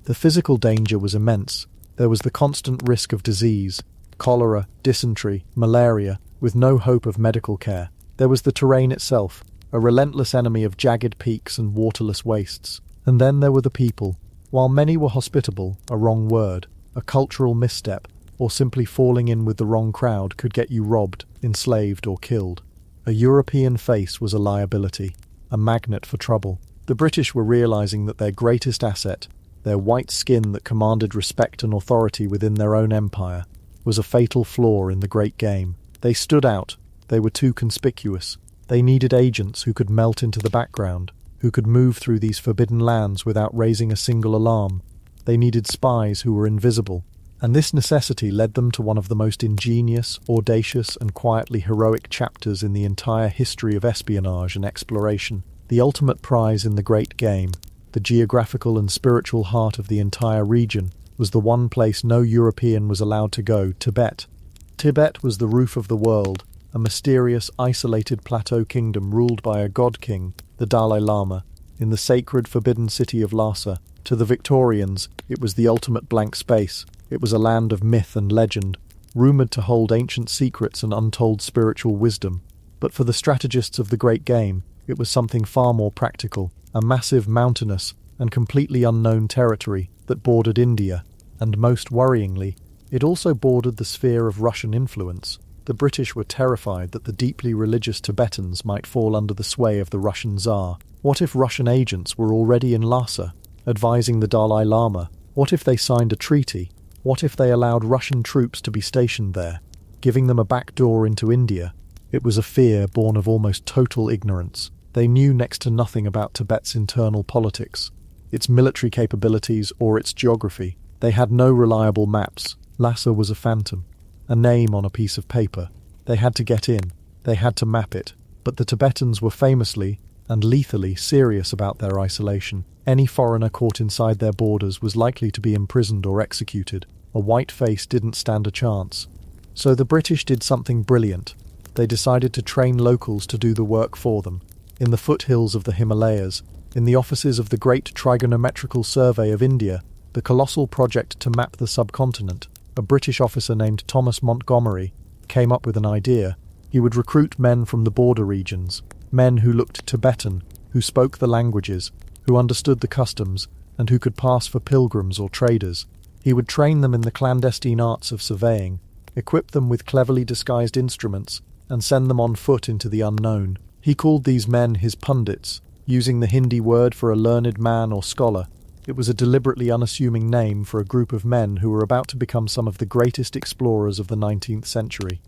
The physical danger was immense. There was the constant risk of disease, cholera, dysentery, malaria, with no hope of medical care. There was the terrain itself, a relentless enemy of jagged peaks and waterless wastes. And then there were the people. While many were hospitable, a wrong word, a cultural misstep, or simply falling in with the wrong crowd could get you robbed, enslaved, or killed. A European face was a liability, a magnet for trouble. The British were realizing that their greatest asset, their white skin that commanded respect and authority within their own empire, was a fatal flaw in the great game. They stood out. They were too conspicuous. They needed agents who could melt into the background, who could move through these forbidden lands without raising a single alarm. They needed spies who were invisible. And this necessity led them to one of the most ingenious, audacious, and quietly heroic chapters in the entire history of espionage and exploration. The ultimate prize in the great game, the geographical and spiritual heart of the entire region, was the one place no European was allowed to go: Tibet. Tibet was the roof of the world, a mysterious, isolated plateau kingdom ruled by a god-king, the Dalai Lama, in the sacred, forbidden city of Lhasa. To the Victorians, it was the ultimate blank space. It was a land of myth and legend, rumoured to hold ancient secrets and untold spiritual wisdom. But for the strategists of the great game, it was something far more practical, a massive, mountainous, and completely unknown territory that bordered India, and most worryingly, it also bordered the sphere of Russian influence. The British were terrified that the deeply religious Tibetans might fall under the sway of the Russian Tsar. What if Russian agents were already in Lhasa, advising the Dalai Lama? What if they signed a treaty? What if they allowed Russian troops to be stationed there, giving them a back door into India? It was a fear born of almost total ignorance. They knew next to nothing about Tibet's internal politics, its military capabilities, or its geography. They had no reliable maps. Lhasa was a phantom, a name on a piece of paper. They had to get in. They had to map it. But the Tibetans were famously and lethally serious about their isolation. Any foreigner caught inside their borders was likely to be imprisoned or executed. A white face didn't stand a chance. So the British did something brilliant. They decided to train locals to do the work for them. In the foothills of the Himalayas, in the offices of the Great Trigonometrical Survey of India, the colossal project to map the subcontinent, a British officer named Thomas Montgomery came up with an idea. He would recruit men from the border regions, men who looked Tibetan, who spoke the languages, who understood the customs, and who could pass for pilgrims or traders. He would train them in the clandestine arts of surveying, equip them with cleverly disguised instruments, and send them on foot into the unknown. He called these men his pundits, using the Hindi word for a learned man or scholar. It was a deliberately unassuming name for a group of men who were about to become some of the greatest explorers of the 19th century.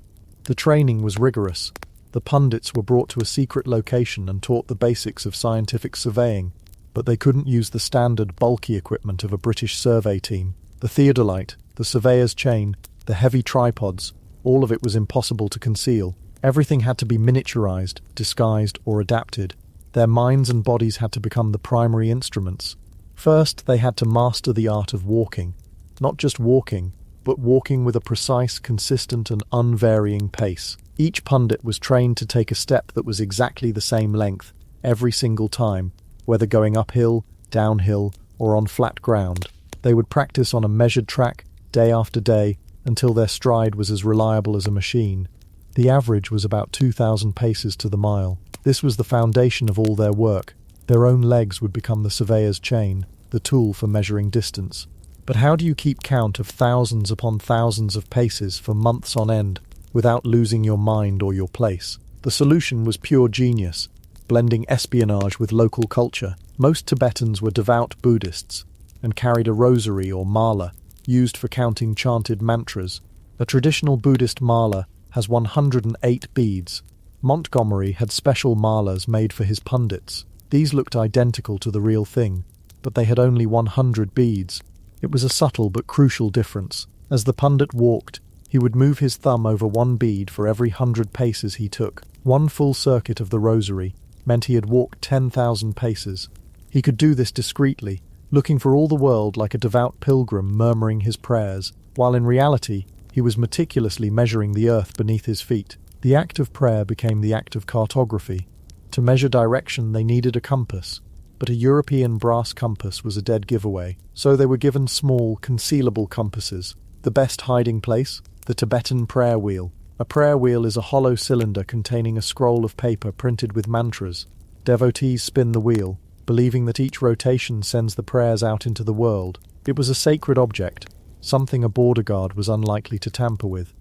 The training was rigorous. The pundits were brought to a secret location and taught the basics of scientific surveying, but they couldn't use the standard bulky equipment of a British survey team. The theodolite, the surveyor's chain, the heavy tripods, all of it was impossible to conceal. Everything had to be miniaturized, disguised, or adapted. Their minds and bodies had to become the primary instruments. First, they had to master the art of walking. Not just walking, but walking with a precise, consistent, and unvarying pace. Each pundit was trained to take a step that was exactly the same length every single time, whether going uphill, downhill, or on flat ground. They would practice on a measured track, day after day, until their stride was as reliable as a machine. The average was about 2,000 paces to the mile. This was the foundation of all their work. Their own legs would become the surveyor's chain, the tool for measuring distance. But how do you keep count of thousands upon thousands of paces for months on end without losing your mind or your place? The solution was pure genius, blending espionage with local culture. Most Tibetans were devout Buddhists and carried a rosary or mala, used for counting chanted mantras. A traditional Buddhist mala has 108 beads. Montgomery had special malas made for his pundits. These looked identical to the real thing, but they had only 100 beads. It was a subtle but crucial difference. As the pundit walked, he would move his thumb over one bead for every 100 paces he took. One full circuit of the rosary meant he had walked 10,000 paces. He could do this discreetly, looking for all the world like a devout pilgrim murmuring his prayers, while in reality he was meticulously measuring the earth beneath his feet. The act of prayer became the act of cartography. To measure direction they needed a compass, but a European brass compass was a dead giveaway, so they were given small, concealable compasses. The best hiding place? The Tibetan prayer wheel. A prayer wheel is a hollow cylinder containing a scroll of paper printed with mantras. Devotees spin the wheel, believing that each rotation sends the prayers out into the world. It was a sacred object, something a border guard was unlikely to tamper with.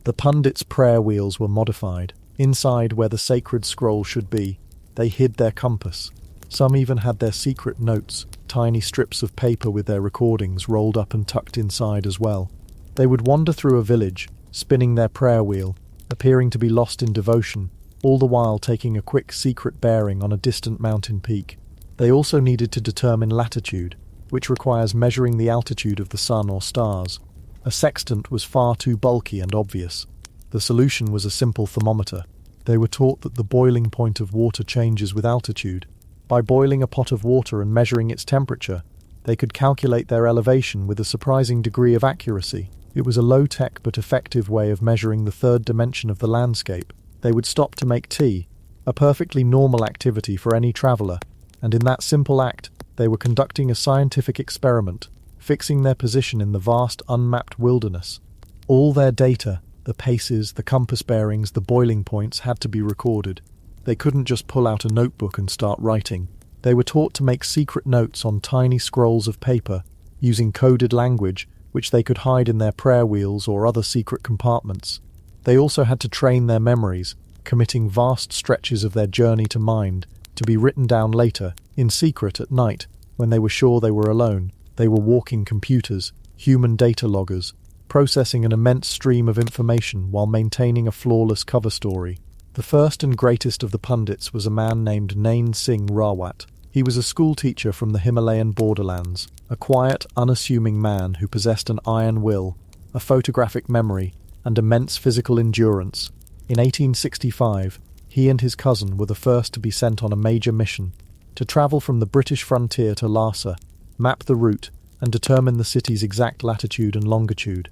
The pundits' prayer wheels were modified. Inside where the sacred scroll should be, they hid their compass. Some even had their secret notes, tiny strips of paper with their recordings rolled up and tucked inside as well. They would wander through a village, spinning their prayer wheel, appearing to be lost in devotion, all the while taking a quick secret bearing on a distant mountain peak. They also needed to determine latitude, which requires measuring the altitude of the sun or stars. A sextant was far too bulky and obvious. The solution was a simple thermometer. They were taught that the boiling point of water changes with altitude. By boiling a pot of water and measuring its temperature, they could calculate their elevation with a surprising degree of accuracy. It was a low-tech but effective way of measuring the third dimension of the landscape. They would stop to make tea, a perfectly normal activity for any traveller, and in that simple act, they were conducting a scientific experiment, fixing their position in the vast unmapped wilderness. All their data, the paces, the compass bearings, the boiling points, had to be recorded. They couldn't just pull out a notebook and start writing. They were taught to make secret notes on tiny scrolls of paper, using coded language, which they could hide in their prayer wheels or other secret compartments. They also had to train their memories, committing vast stretches of their journey to mind, to be written down later, in secret at night, when they were sure they were alone. They were walking computers, human data loggers, processing an immense stream of information while maintaining a flawless cover story. The first and greatest of the pundits was a man named Nain Singh Rawat. He was a schoolteacher from the Himalayan borderlands, a quiet, unassuming man who possessed an iron will, a photographic memory, and immense physical endurance. In 1865, he and his cousin were the first to be sent on a major mission, to travel from the British frontier to Lhasa, map the route, and determine the city's exact latitude and longitude.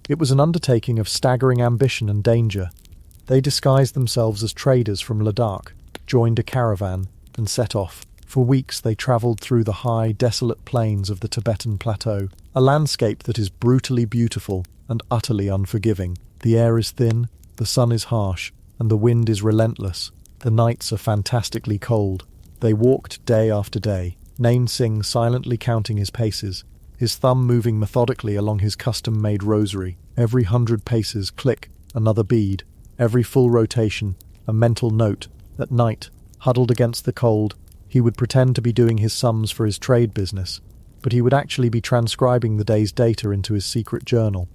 It was an undertaking of staggering ambition and danger. They disguised themselves as traders from Ladakh, joined a caravan, and set off. For weeks they travelled through the high, desolate plains of the Tibetan Plateau, a landscape that is brutally beautiful and utterly unforgiving. The air is thin, the sun is harsh, and the wind is relentless. The nights are fantastically cold. They walked day after day, Nain Singh silently counting his paces, his thumb moving methodically along his custom-made rosary. Every 100 paces, click, another bead. Every full rotation, a mental note. At night, huddled against the cold, he would pretend to be doing his sums for his trade business, but he would actually be transcribing the day's data into his secret journal.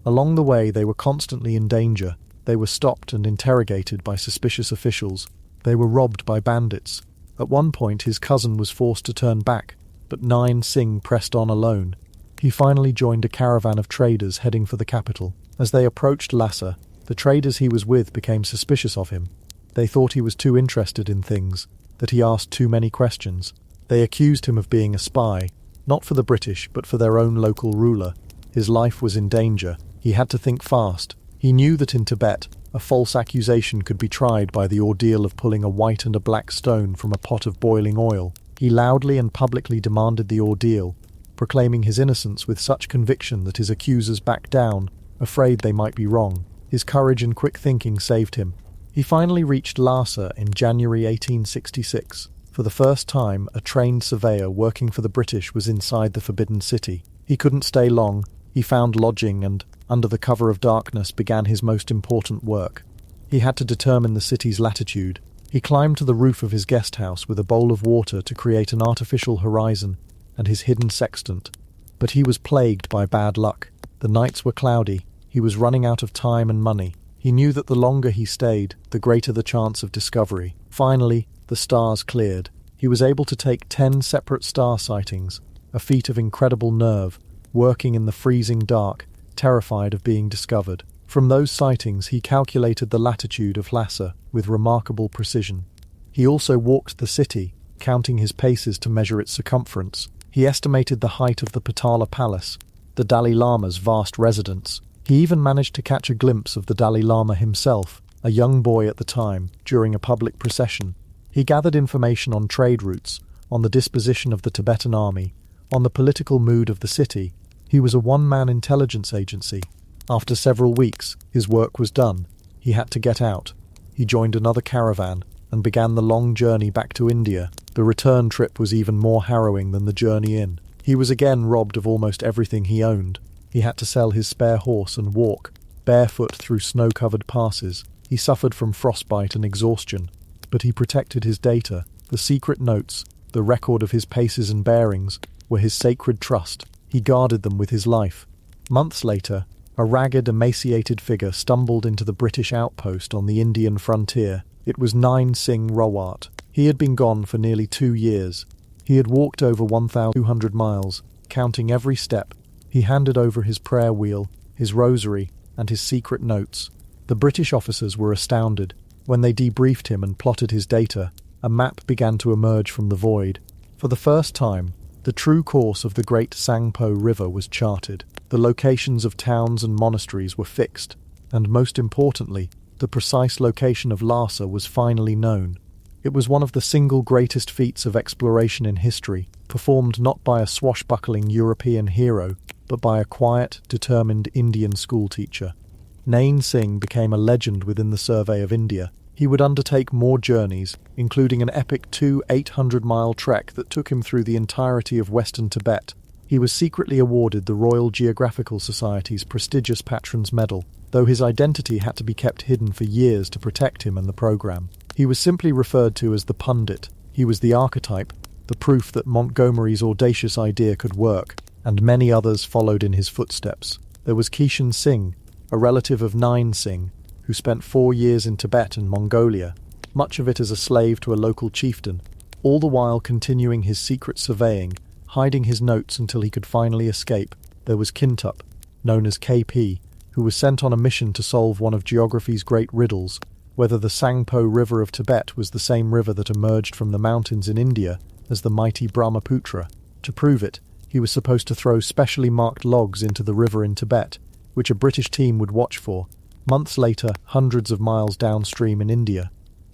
Along the way, they were constantly in danger. They were stopped and interrogated by suspicious officials. They were robbed by bandits. At one point, his cousin was forced to turn back, but Nain Singh pressed on alone. He finally joined a caravan of traders heading for the capital. As they approached Lhasa, the traders he was with became suspicious of him. They thought he was too interested in things, that he asked too many questions. They accused him of being a spy, not for the British, but for their own local ruler. His life was in danger. He had to think fast. He knew that in Tibet, a false accusation could be tried by the ordeal of pulling a white and a black stone from a pot of boiling oil. He loudly and publicly demanded the ordeal, proclaiming his innocence with such conviction that his accusers backed down, afraid they might be wrong. His courage and quick thinking saved him. He finally reached Lhasa in January 1866. For the first time, a trained surveyor working for the British was inside the Forbidden City. He couldn't stay long. He found lodging and, under the cover of darkness, began his most important work. He had to determine the city's latitude. He climbed to the roof of his guest house with a bowl of water to create an artificial horizon and his hidden sextant. But he was plagued by bad luck. The nights were cloudy. He was running out of time and money. He knew that the longer he stayed, the greater the chance of discovery. Finally, the stars cleared. He was able to take 10 separate star sightings, a feat of incredible nerve, working in the freezing dark, terrified of being discovered. From those sightings, he calculated the latitude of Lhasa with remarkable precision. He also walked the city, counting his paces to measure its circumference. He estimated the height of the Patala Palace, the Dalai Lama's vast residence. He even managed to catch a glimpse of the Dalai Lama himself, a young boy at the time, during a public procession. He gathered information on trade routes, on the disposition of the Tibetan army, on the political mood of the city. He was a one-man intelligence agency. After several weeks, his work was done. He had to get out. He joined another caravan and began the long journey back to India. The return trip was even more harrowing than the journey in. He was again robbed of almost everything he owned. He had to sell his spare horse and walk, barefoot through snow-covered passes. He suffered from frostbite and exhaustion, but he protected his data. The secret notes, the record of his paces and bearings, were his sacred trust. He guarded them with his life. Months later, a ragged, emaciated figure stumbled into the British outpost on the Indian frontier. It was Nain Singh Rawat. He had been gone for nearly 2 years. He had walked over 1,200 miles, counting every step. He handed over his prayer wheel, his rosary, and his secret notes. The British officers were astounded. When they debriefed him and plotted his data, a map began to emerge from the void. For the first time, the true course of the great Sangpo River was charted. The locations of towns and monasteries were fixed, and most importantly, the precise location of Lhasa was finally known. It was one of the single greatest feats of exploration in history, performed not by a swashbuckling European hero, but by a quiet, determined Indian schoolteacher. Nain Singh became a legend within the survey of India. He would undertake more journeys, including an epic 800-mile trek that took him through the entirety of western Tibet. He was secretly awarded the Royal Geographical Society's prestigious Patron's Medal, though his identity had to be kept hidden for years to protect him and the program. He was simply referred to as the pundit. He was the archetype, the proof that Montgomery's audacious idea could work, and many others followed in his footsteps. There was Kishan Singh, a relative of Nine Singh, who spent 4 years in Tibet and Mongolia, much of it as a slave to a local chieftain, all the while continuing his secret surveying, hiding his notes until he could finally escape. There was Kintup, known as KP, who was sent on a mission to solve one of geography's great riddles, whether the Sangpo River of Tibet was the same river that emerged from the mountains in India as the mighty Brahmaputra. To prove it, he was supposed to throw specially marked logs into the river in Tibet, which a British team would watch for, months later, hundreds of miles downstream in India.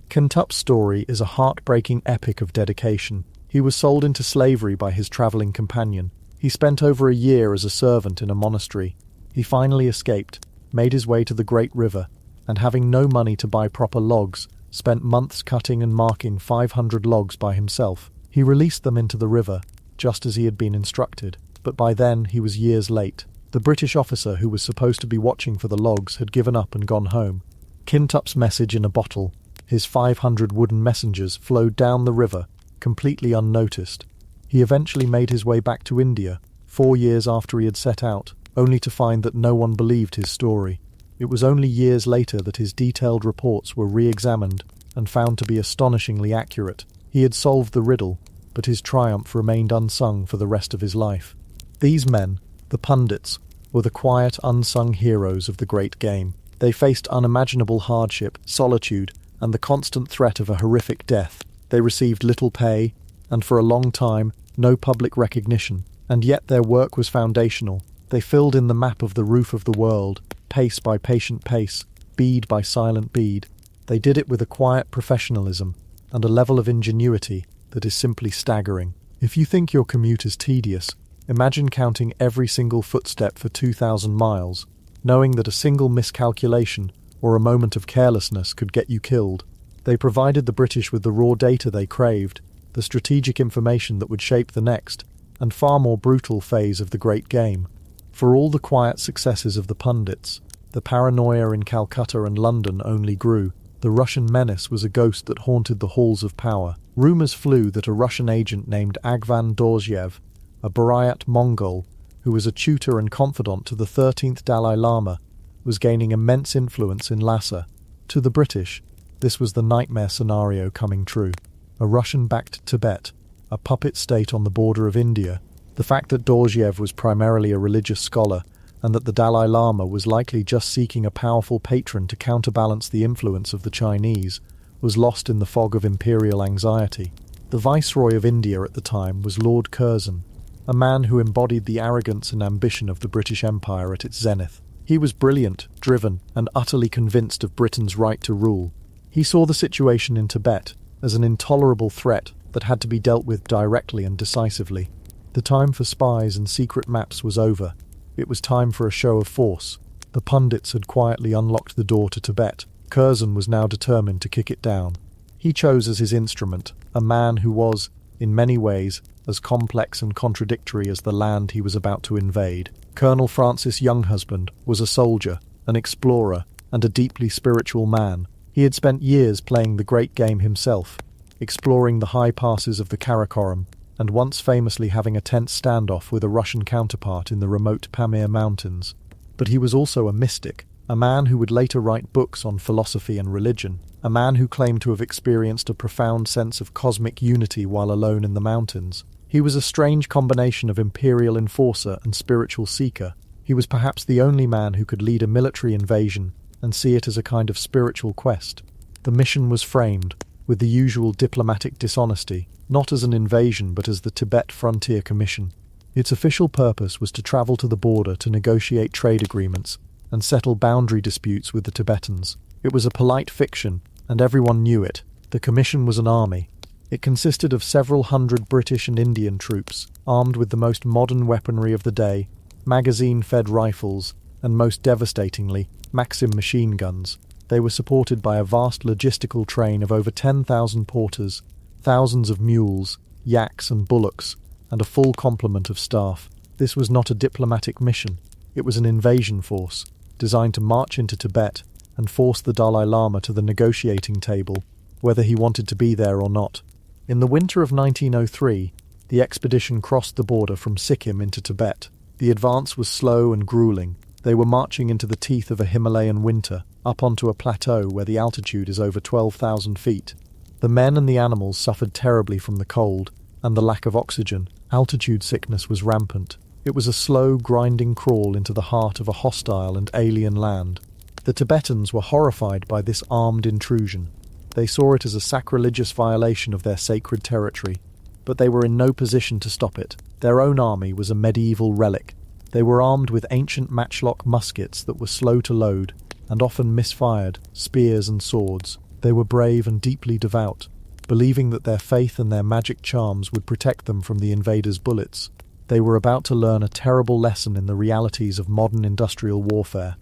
Kintup's story is a heartbreaking epic of dedication. He was sold into slavery by his travelling companion. He spent over a year as a servant in a monastery. He finally escaped, made his way to the Great River, and having no money to buy proper logs, spent months cutting and marking 500 logs by himself. He released them into the river, just as he had been instructed, but by then he was years late. The British officer who was supposed to be watching for the logs had given up and gone home. Kintup's message in a bottle, his 500 wooden messengers, flowed down the river, completely unnoticed. He eventually made his way back to India, 4 years after he had set out, only to find that no one believed his story. It was only years later that his detailed reports were re-examined and found to be astonishingly accurate. He had solved the riddle, but his triumph remained unsung for the rest of his life. These men, the pundits, were the quiet, unsung heroes of the great game. They faced unimaginable hardship, solitude, and the constant threat of a horrific death. They received little pay, and for a long time, no public recognition. And yet their work was foundational. They filled in the map of the roof of the world, pace by patient pace, bead by silent bead. They did it with a quiet professionalism and a level of ingenuity that is simply staggering. If you think your commute is tedious, imagine counting every single footstep for 2,000 miles, knowing that a single miscalculation or a moment of carelessness could get you killed. They provided the British with the raw data they craved, the strategic information that would shape the next, and far more brutal phase of the great game. For all the quiet successes of the pundits, the paranoia in Calcutta and London only grew. The Russian menace was a ghost that haunted the halls of power. Rumours flew that a Russian agent named Agvan Dorjiev, a Buryat Mongol, who was a tutor and confidant to the 13th Dalai Lama, was gaining immense influence in Lhasa. To the British, this was the nightmare scenario coming true. A Russian-backed Tibet, a puppet state on the border of India. The fact that Dorjiev was primarily a religious scholar and that the Dalai Lama was likely just seeking a powerful patron to counterbalance the influence of the Chinese was lost in the fog of imperial anxiety. The Viceroy of India at the time was Lord Curzon, a man who embodied the arrogance and ambition of the British Empire at its zenith. He was brilliant, driven, and utterly convinced of Britain's right to rule. He saw the situation in Tibet as an intolerable threat that had to be dealt with directly and decisively. The time for spies and secret maps was over. It was time for a show of force. The pundits had quietly unlocked the door to Tibet. Curzon was now determined to kick it down. He chose as his instrument a man who was, in many ways, as complex and contradictory as the land he was about to invade. Colonel Francis Younghusband was a soldier, an explorer, and a deeply spiritual man. He had spent years playing the great game himself, exploring the high passes of the Karakoram, and once famously having a tense standoff with a Russian counterpart in the remote Pamir Mountains. But he was also a mystic, a man who would later write books on philosophy and religion, a man who claimed to have experienced a profound sense of cosmic unity while alone in the mountains. He was a strange combination of imperial enforcer and spiritual seeker. He was perhaps the only man who could lead a military invasion and see it as a kind of spiritual quest. The mission was framed, with the usual diplomatic dishonesty, not as an invasion but as the Tibet Frontier Commission. Its official purpose was to travel to the border to negotiate trade agreements and settle boundary disputes with the Tibetans. It was a polite fiction, and everyone knew it. The commission was an army. It consisted of several hundred British and Indian troops, armed with the most modern weaponry of the day, magazine-fed rifles, and most devastatingly, Maxim machine guns. They were supported by a vast logistical train of over 10,000 porters, thousands of mules, yaks and bullocks, and a full complement of staff. This was not a diplomatic mission. It was an invasion force, designed to march into Tibet and force the Dalai Lama to the negotiating table, whether he wanted to be there or not. In the winter of 1903, the expedition crossed the border from Sikkim into Tibet. The advance was slow and grueling. They were marching into the teeth of a Himalayan winter, up onto a plateau where the altitude is over 12,000 feet. The men and the animals suffered terribly from the cold and the lack of oxygen. Altitude sickness was rampant. It was a slow, grinding crawl into the heart of a hostile and alien land. The Tibetans were horrified by this armed intrusion. They saw it as a sacrilegious violation of their sacred territory, but they were in no position to stop it. Their own army was a medieval relic. They were armed with ancient matchlock muskets that were slow to load and often misfired, spears and swords. They were brave and deeply devout, believing that their faith and their magic charms would protect them from the invaders' bullets. They were about to learn a terrible lesson in the realities of modern industrial warfare.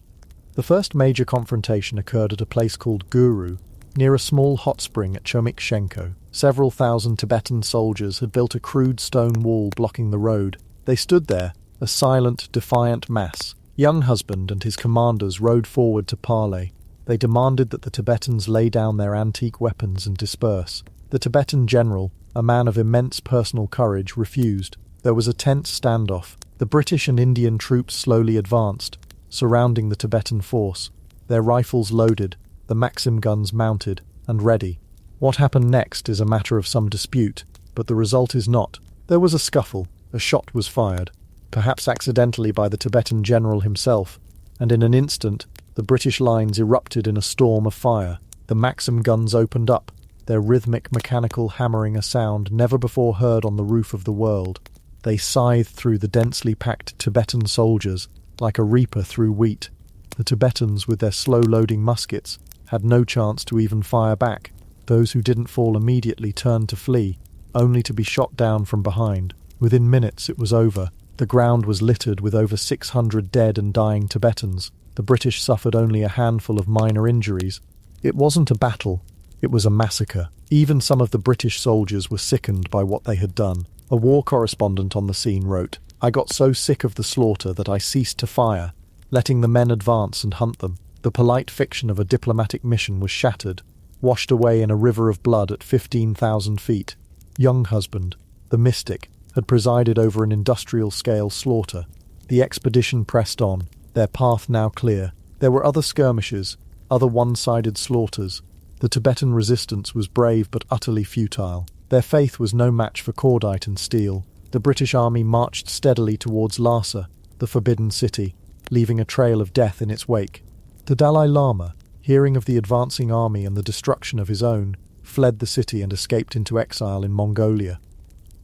The first major confrontation occurred at a place called Guru, near a small hot spring at Chomikshenko. Several thousand Tibetan soldiers had built a crude stone wall blocking the road. They stood there, a silent, defiant mass. Young husband and his commanders rode forward to parley. They demanded that the Tibetans lay down their antique weapons and disperse. The Tibetan general, a man of immense personal courage, refused. There was a tense standoff. The British and Indian troops slowly advanced, surrounding the Tibetan force, their rifles loaded, the Maxim guns mounted and ready. What happened next is a matter of some dispute, but the result is not. There was a scuffle. A shot was fired, perhaps accidentally by the Tibetan general himself, and in an instant the British lines erupted in a storm of fire. The Maxim guns opened up, their rhythmic mechanical hammering a sound never before heard on the roof of the world. They scythed through the densely packed Tibetan soldiers like a reaper through wheat. The Tibetans, with their slow-loading muskets, had no chance to even fire back. Those who didn't fall immediately turned to flee, only to be shot down from behind. Within minutes it was over. The ground was littered with over 600 dead and dying Tibetans. The British suffered only a handful of minor injuries. It wasn't a battle, it was a massacre. Even some of the British soldiers were sickened by what they had done. A war correspondent on the scene wrote, "I got so sick of the slaughter that I ceased to fire, letting the men advance and hunt them." The polite fiction of a diplomatic mission was shattered, washed away in a river of blood at 15,000 feet. Young husband, the mystic, had presided over an industrial-scale slaughter. The expedition pressed on, their path now clear. There were other skirmishes, other one-sided slaughters. The Tibetan resistance was brave but utterly futile. Their faith was no match for cordite and steel. The British army marched steadily towards Lhasa, the forbidden city, leaving a trail of death in its wake. The Dalai Lama, hearing of the advancing army and the destruction of his own, fled the city and escaped into exile in Mongolia.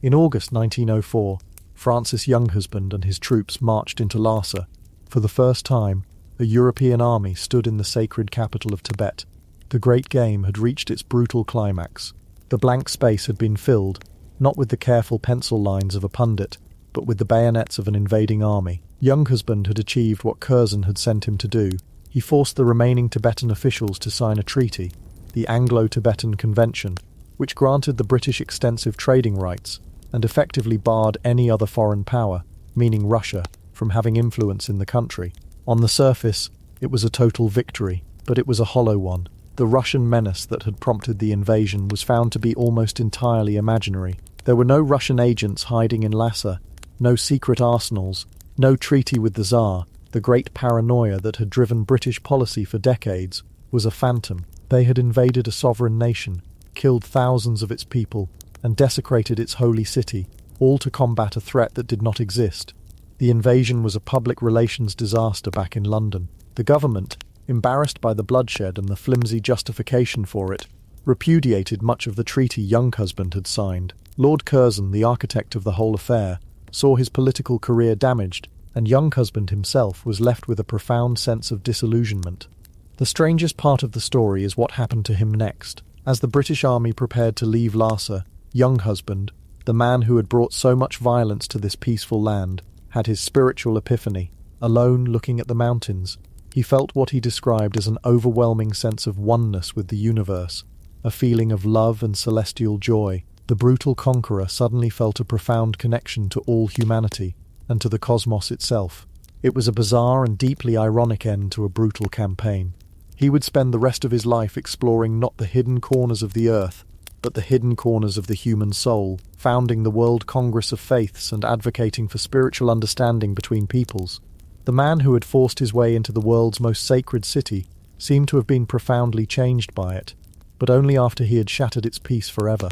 In August 1904, Francis Younghusband and his troops marched into Lhasa. For the first time, a European army stood in the sacred capital of Tibet. The great game had reached its brutal climax. The blank space had been filled, not with the careful pencil lines of a pundit, but with the bayonets of an invading army. Younghusband had achieved what Curzon had sent him to do. He forced the remaining Tibetan officials to sign a treaty, the Anglo-Tibetan Convention, which granted the British extensive trading rights and effectively barred any other foreign power, meaning Russia, from having influence in the country. On the surface, it was a total victory, but it was a hollow one. The Russian menace that had prompted the invasion was found to be almost entirely imaginary. There were no Russian agents hiding in Lhasa, no secret arsenals, no treaty with the Tsar. The great paranoia that had driven British policy for decades was a phantom. They had invaded a sovereign nation, killed thousands of its people, and desecrated its holy city, all to combat a threat that did not exist. The invasion was a public relations disaster back in London. The government, embarrassed by the bloodshed and the flimsy justification for it, repudiated much of the treaty Younghusband had signed. Lord Curzon, the architect of the whole affair, saw his political career damaged, and Younghusband himself was left with a profound sense of disillusionment. The strangest part of the story is what happened to him next. As the British army prepared to leave Lhasa, Younghusband, the man who had brought so much violence to this peaceful land, had his spiritual epiphany. Alone looking at the mountains, he felt what he described as an overwhelming sense of oneness with the universe, a feeling of love and celestial joy. The brutal conqueror suddenly felt a profound connection to all humanity. and to the cosmos itself. It was a bizarre and deeply ironic end to a brutal campaign. He would spend the rest of his life exploring not the hidden corners of the earth, but the hidden corners of the human soul, founding the World Congress of Faiths and advocating for spiritual understanding between peoples. The man who had forced his way into the world's most sacred city seemed to have been profoundly changed by it, but only after he had shattered its peace forever.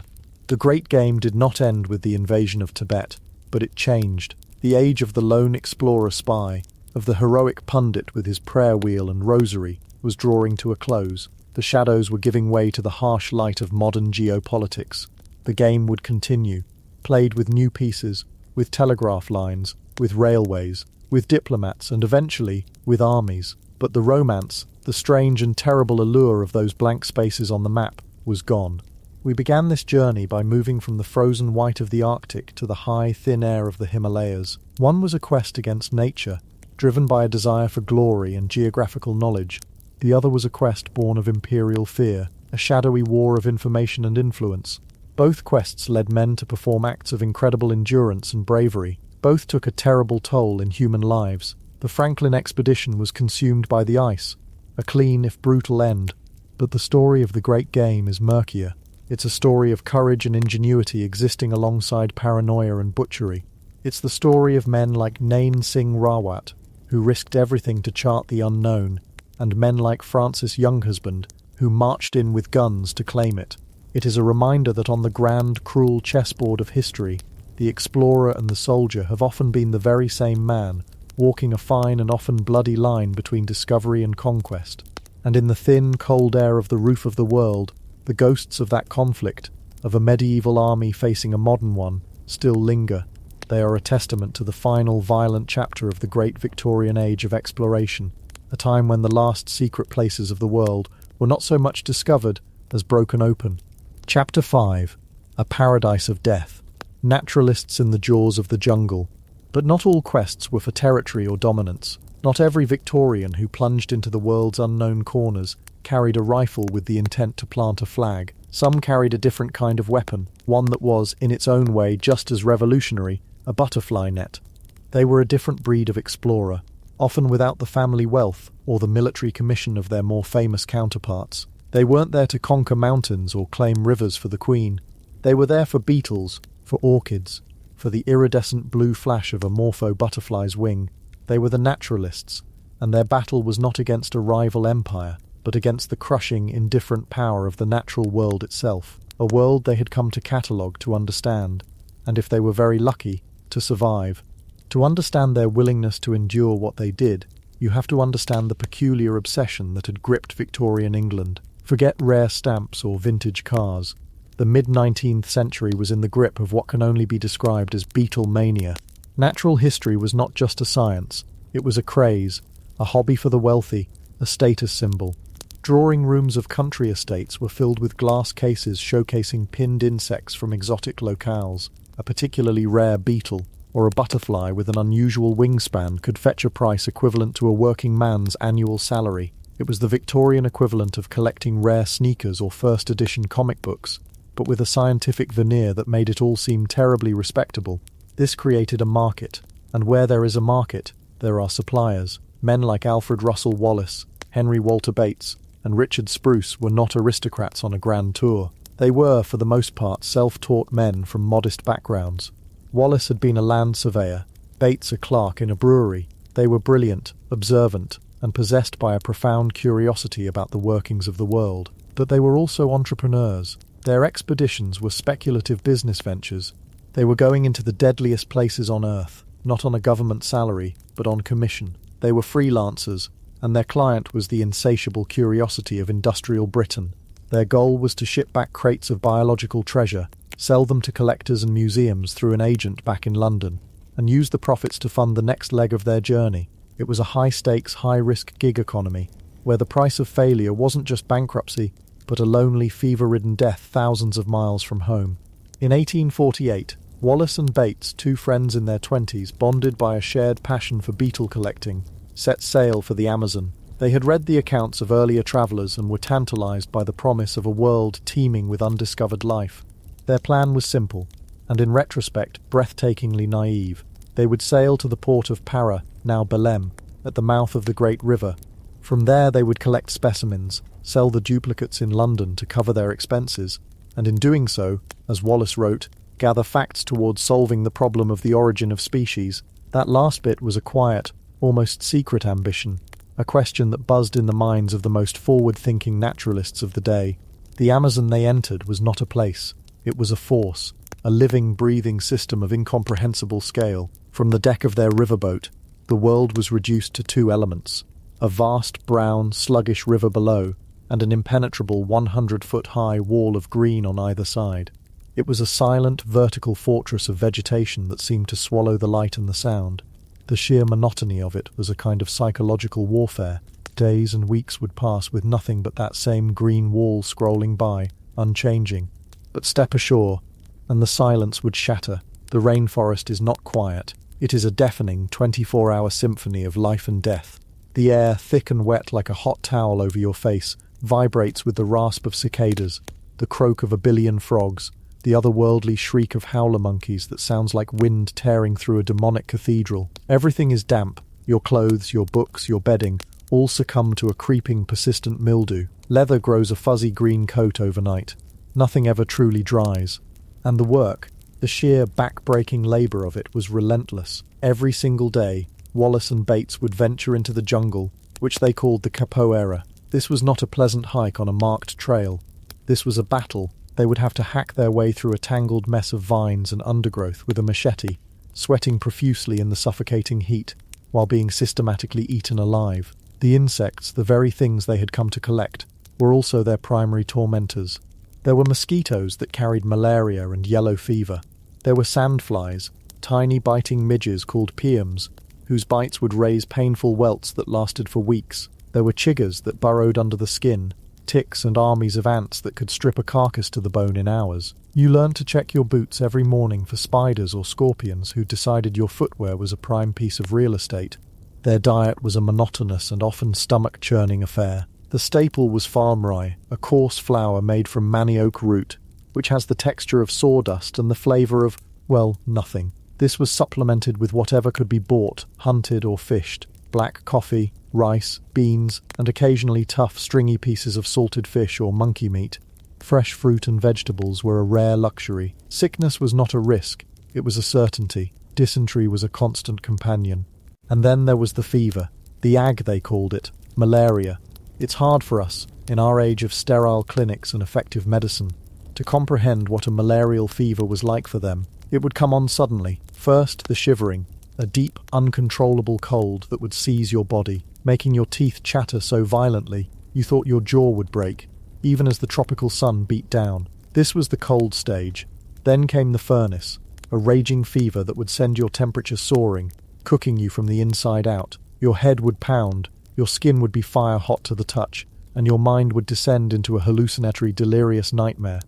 The Great Game did not end with the invasion of Tibet, but it changed. The age of the lone explorer spy, of the heroic pundit with his prayer wheel and rosary, was drawing to a close. The shadows were giving way to the harsh light of modern geopolitics. The game would continue, played with new pieces, with telegraph lines, with railways, with diplomats, and eventually with armies. But the romance, the strange and terrible allure of those blank spaces on the map, was gone. We began this journey by moving from the frozen white of the Arctic to the high, thin air of the Himalayas. One was a quest against nature, driven by a desire for glory and geographical knowledge. The other was a quest born of imperial fear, a shadowy war of information and influence. Both quests led men to perform acts of incredible endurance and bravery. Both took a terrible toll in human lives. The Franklin expedition was consumed by the ice, a clean if brutal end. But the story of the Great Game is murkier. It's a story of courage and ingenuity existing alongside paranoia and butchery. It's the story of men like Nain Singh Rawat, who risked everything to chart the unknown, and men like Francis Younghusband, who marched in with guns to claim it. It is a reminder that on the grand, cruel chessboard of history, the explorer and the soldier have often been the very same man, walking a fine and often bloody line between discovery and conquest. And in the thin, cold air of the roof of the world, the ghosts of that conflict, of a medieval army facing a modern one, still linger. They are a testament to the final violent chapter of the great Victorian age of exploration, a time when the last secret places of the world were not so much discovered as broken open. Chapter 5. A Paradise of Death. Naturalists in the jaws of the jungle. But not all quests were for territory or dominance. Not every Victorian who plunged into the world's unknown corners carried a rifle with the intent to plant a flag. Some carried a different kind of weapon, one that was, in its own way, just as revolutionary, a butterfly net. They were a different breed of explorer, often without the family wealth or the military commission of their more famous counterparts. They weren't there to conquer mountains or claim rivers for the Queen. They were there for beetles, for orchids, for the iridescent blue flash of a morpho butterfly's wing. They were the naturalists, and their battle was not against a rival empire, but against the crushing, indifferent power of the natural world itself, a world they had come to catalogue to understand, and if they were very lucky, to survive. To understand their willingness to endure what they did, you have to understand the peculiar obsession that had gripped Victorian England. Forget rare stamps or vintage cars. The mid-19th century was in the grip of what can only be described as beetle mania. Natural history was not just a science, it was a craze, a hobby for the wealthy, a status symbol. Drawing rooms of country estates were filled with glass cases showcasing pinned insects from exotic locales. A particularly rare beetle, or a butterfly with an unusual wingspan, could fetch a price equivalent to a working man's annual salary. It was the Victorian equivalent of collecting rare sneakers or first edition comic books, but with a scientific veneer that made it all seem terribly respectable. This created a market, and where there is a market, there are suppliers. Men like Alfred Russel Wallace, Henry Walter Bates, and Richard Spruce were not aristocrats on a grand tour. They were, for the most part, self-taught men from modest backgrounds. Wallace had been a land surveyor, Bates a clerk in a brewery. They were brilliant, observant, and possessed by a profound curiosity about the workings of the world. But they were also entrepreneurs. Their expeditions were speculative business ventures. They were going into the deadliest places on Earth, not on a government salary, but on commission. They were freelancers, and their client was the insatiable curiosity of industrial Britain. Their goal was to ship back crates of biological treasure, sell them to collectors and museums through an agent back in London, and use the profits to fund the next leg of their journey. It was a high-stakes, high-risk gig economy, where the price of failure wasn't just bankruptcy, but a lonely, fever-ridden death thousands of miles from home. In 1848, Wallace and Bates, two friends in their 20s, bonded by a shared passion for beetle collecting, set sail for the Amazon. They had read the accounts of earlier travellers and were tantalized by the promise of a world teeming with undiscovered life. Their plan was simple, and in retrospect breathtakingly naive. They would sail to the port of Para, now Belem, at the mouth of the great river. From there they would collect specimens, sell the duplicates in London to cover their expenses, and in doing so, as Wallace wrote, gather facts towards solving the problem of the origin of species. That last bit was a quiet, almost secret ambition, a question that buzzed in the minds of the most forward-thinking naturalists of the day. The Amazon they entered was not a place, it was a force, a living, breathing system of incomprehensible scale. From the deck of their riverboat, the world was reduced to two elements: a vast, brown, sluggish river below, and an impenetrable 100-foot-high wall of green on either side. It was a silent, vertical fortress of vegetation that seemed to swallow the light and the sound. The sheer monotony of it was a kind of psychological warfare. Days and weeks would pass with nothing but that same green wall scrolling by, unchanging. But step ashore, and the silence would shatter. The rainforest is not quiet. It is a deafening 24-hour symphony of life and death. The air, thick and wet like a hot towel over your face, vibrates with the rasp of cicadas, the croak of a billion frogs, the otherworldly shriek of howler monkeys that sounds like wind tearing through a demonic cathedral. Everything is damp. Your clothes, your books, your bedding, all succumb to a creeping, persistent mildew. Leather grows a fuzzy green coat overnight. Nothing ever truly dries. And the work, the sheer back-breaking labour of it was relentless. Every single day, Wallace and Bates would venture into the jungle, which they called the Capoeira. This was not a pleasant hike on a marked trail. This was a battle. They would have to hack their way through a tangled mess of vines and undergrowth with a machete, sweating profusely in the suffocating heat, while being systematically eaten alive. The insects, the very things they had come to collect, were also their primary tormentors. There were mosquitoes that carried malaria and yellow fever. There were sandflies, tiny biting midges called piums, whose bites would raise painful welts that lasted for weeks. There were chiggers that burrowed under the skin, ticks and armies of ants that could strip a carcass to the bone in hours. You learned to check your boots every morning for spiders or scorpions who decided your footwear was a prime piece of real estate. Their diet was a monotonous and often stomach-churning affair. The staple was farm rye, a coarse flour made from manioc root, which has the texture of sawdust and the flavour of, well, nothing. This was supplemented with whatever could be bought, hunted or fished: black coffee, rice, beans, and occasionally tough, stringy pieces of salted fish or monkey meat. Fresh fruit and vegetables were a rare luxury. Sickness was not a risk, it was a certainty. Dysentery was a constant companion. And then there was the fever, the ag they called it, malaria. It's hard for us, in our age of sterile clinics and effective medicine, to comprehend what a malarial fever was like for them. It would come on suddenly. First, the shivering, a deep, uncontrollable cold that would seize your body, making your teeth chatter so violently you thought your jaw would break, even as the tropical sun beat down. This was the cold stage. Then came the furnace, a raging fever that would send your temperature soaring, cooking you from the inside out. Your head would pound, your skin would be fire-hot to the touch, and your mind would descend into a hallucinatory, delirious nightmare.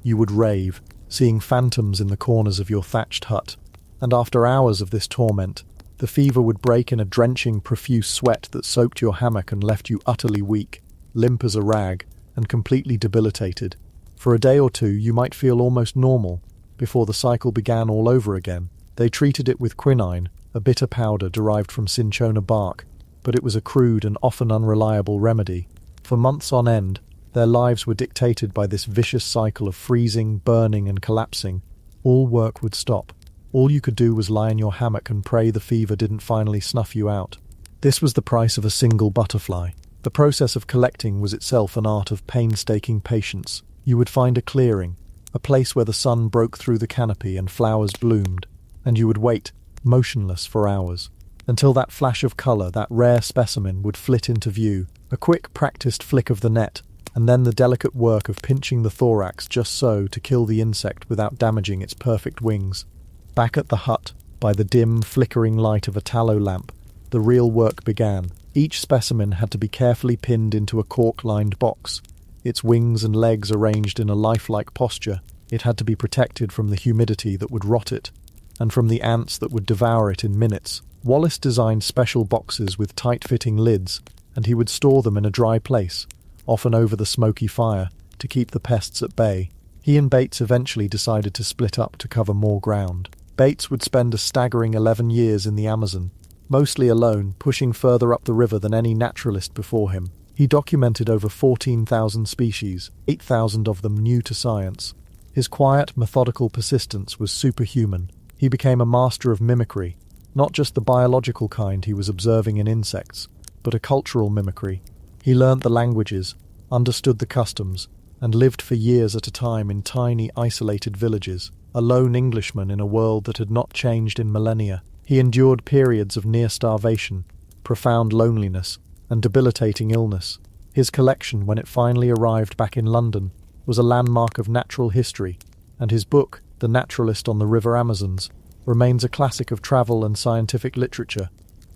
You would rave, seeing phantoms in the corners of your thatched hut. And after hours of this torment, the fever would break in a drenching, profuse sweat that soaked your hammock and left you utterly weak, limp as a rag, and completely debilitated. For a day or two you might feel almost normal, before the cycle began all over again. They treated it with quinine, a bitter powder derived from cinchona bark, but it was a crude and often unreliable remedy. For months on end, their lives were dictated by this vicious cycle of freezing, burning, and collapsing. All work would stop. All you could do was lie in your hammock and pray the fever didn't finally snuff you out. This was the price of a single butterfly. The process of collecting was itself an art of painstaking patience. You would find a clearing, a place where the sun broke through the canopy and flowers bloomed, and you would wait, motionless for hours, until that flash of colour, that rare specimen, would flit into view. A quick, practised flick of the net, and then the delicate work of pinching the thorax just so to kill the insect without damaging its perfect wings. Back at the hut, by the dim, flickering light of a tallow lamp, the real work began. Each specimen had to be carefully pinned into a cork-lined box, its wings and legs arranged in a lifelike posture. It had to be protected from the humidity that would rot it, and from the ants that would devour it in minutes. Wallace designed special boxes with tight-fitting lids, and he would store them in a dry place, often over the smoky fire, to keep the pests at bay. He and Bates eventually decided to split up to cover more ground. Bates would spend a staggering 11 years in the Amazon, mostly alone, pushing further up the river than any naturalist before him. He documented over 14,000 species, 8,000 of them new to science. His quiet, methodical persistence was superhuman. He became a master of mimicry, not just the biological kind he was observing in insects, but a cultural mimicry. He learnt the languages, understood the customs, and lived for years at a time in tiny, isolated villages, a lone Englishman in a world that had not changed in millennia. He endured periods of near starvation, profound loneliness, and debilitating illness. His collection, when it finally arrived back in London, was a landmark of natural history, and his book, The Naturalist on the River Amazons, remains a classic of travel and scientific literature.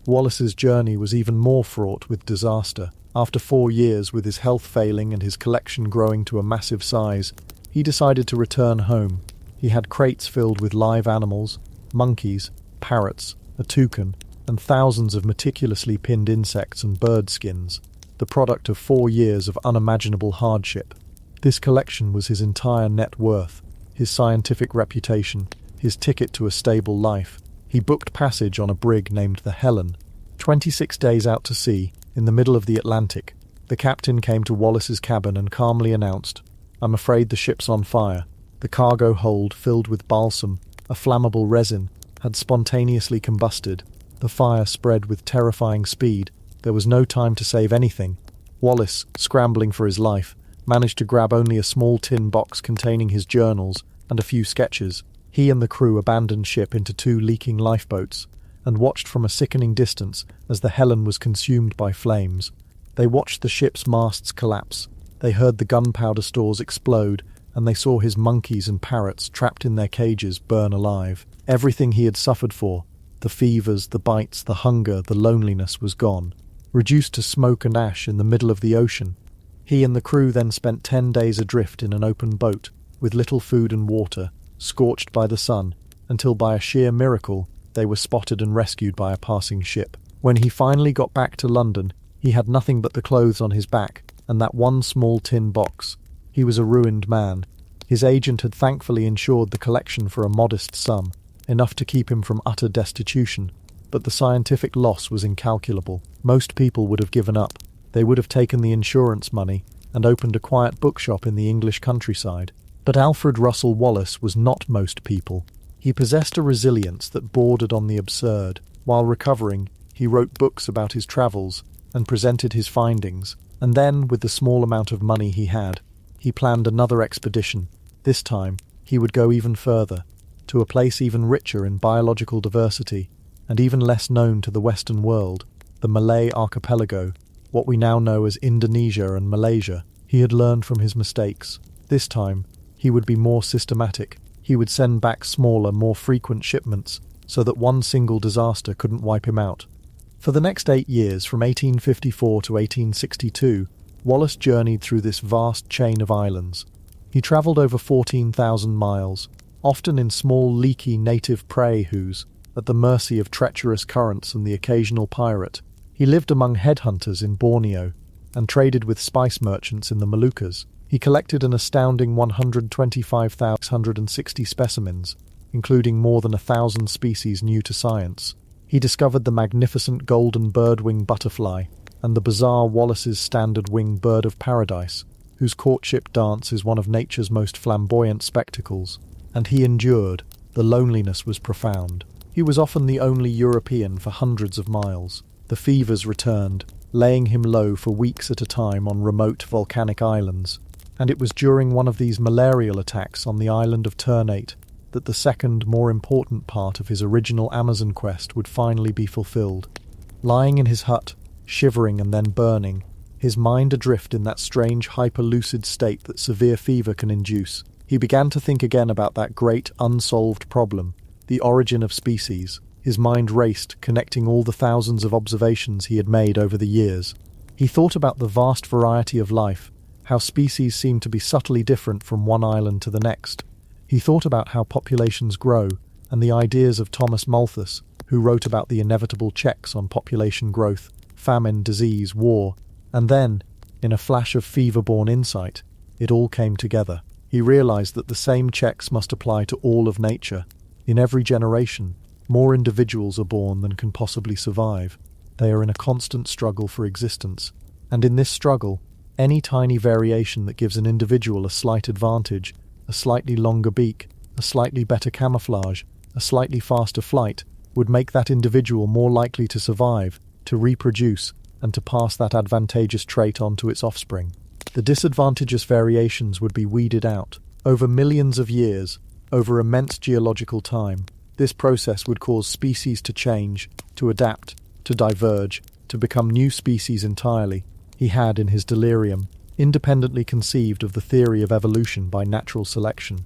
Wallace's journey was even more fraught with disaster. After 4 years, with his health failing and his collection growing to a massive size, he decided to return home. He had crates filled with live animals, monkeys, parrots, a toucan, and thousands of meticulously pinned insects and bird skins, the product of 4 years of unimaginable hardship. This collection was his entire net worth, his scientific reputation, his ticket to a stable life. He booked passage on a brig named the Helen. 26 days out to sea, in the middle of the Atlantic, the captain came to Wallace's cabin and calmly announced, "I'm afraid the ship's on fire." The cargo hold, filled with balsam, a flammable resin, had spontaneously combusted. The fire spread with terrifying speed. There was no time to save anything. Wallace, scrambling for his life, managed to grab only a small tin box containing his journals and a few sketches. He and the crew abandoned ship into 2 leaking lifeboats and watched from a sickening distance as the Helen was consumed by flames. They watched the ship's masts collapse. They heard the gunpowder stores explode, and they saw his monkeys and parrots trapped in their cages burn alive. Everything he had suffered for, the fevers, the bites, the hunger, the loneliness, was gone, reduced to smoke and ash in the middle of the ocean. He and the crew then spent 10 days adrift in an open boat, with little food and water, scorched by the sun, until by a sheer miracle they were spotted and rescued by a passing ship. When he finally got back to London, he had nothing but the clothes on his back and that one small tin box. He was a ruined man. His agent had thankfully insured the collection for a modest sum, enough to keep him from utter destitution, but the scientific loss was incalculable. Most people would have given up. They would have taken the insurance money and opened a quiet bookshop in the English countryside. But Alfred Russel Wallace was not most people. He possessed a resilience that bordered on the absurd. While recovering, he wrote books about his travels and presented his findings, and then, with the small amount of money he had, he planned another expedition. This time, he would go even further, to a place even richer in biological diversity, and even less known to the Western world, the Malay archipelago, what we now know as Indonesia and Malaysia. He had learned from his mistakes. This time, he would be more systematic. He would send back smaller, more frequent shipments, so that one single disaster couldn't wipe him out. For the next 8 years, from 1854 to 1862, Wallace journeyed through this vast chain of islands. He travelled over 14,000 miles, often in small, leaky native prahus, at the mercy of treacherous currents and the occasional pirate. He lived among headhunters in Borneo, and traded with spice merchants in the Moluccas. He collected an astounding 125,660 specimens, including more than 1,000 species new to science. He discovered the magnificent golden birdwing butterfly and the bizarre Wallace's standard wing bird of paradise, whose courtship dance is one of nature's most flamboyant spectacles. And he endured. The loneliness was profound. He was often the only European for hundreds of miles. The fevers returned, laying him low for weeks at a time on remote volcanic islands. And it was during one of these malarial attacks on the island of Ternate that the second, more important part of his original Amazon quest would finally be fulfilled. Lying in his hut, shivering and then burning, his mind adrift in that strange hyper-lucid state that severe fever can induce, he began to think again about that great, unsolved problem, the origin of species. His mind raced, connecting all the thousands of observations he had made over the years. He thought about the vast variety of life, how species seem to be subtly different from one island to the next. He thought about how populations grow, and the ideas of Thomas Malthus, who wrote about the inevitable checks on population growth, famine, disease, war. And then, in a flash of fever-born insight, it all came together. He realized that the same checks must apply to all of nature. In every generation, more individuals are born than can possibly survive. They are in a constant struggle for existence, and in this struggle, any tiny variation that gives an individual a slight advantage, a slightly longer beak, a slightly better camouflage, a slightly faster flight, would make that individual more likely to survive, to reproduce, and to pass that advantageous trait on to its offspring. The disadvantageous variations would be weeded out. Over millions of years, over immense geological time, this process would cause species to change, to adapt, to diverge, to become new species entirely. He had, in his delirium, independently conceived of the theory of evolution by natural selection.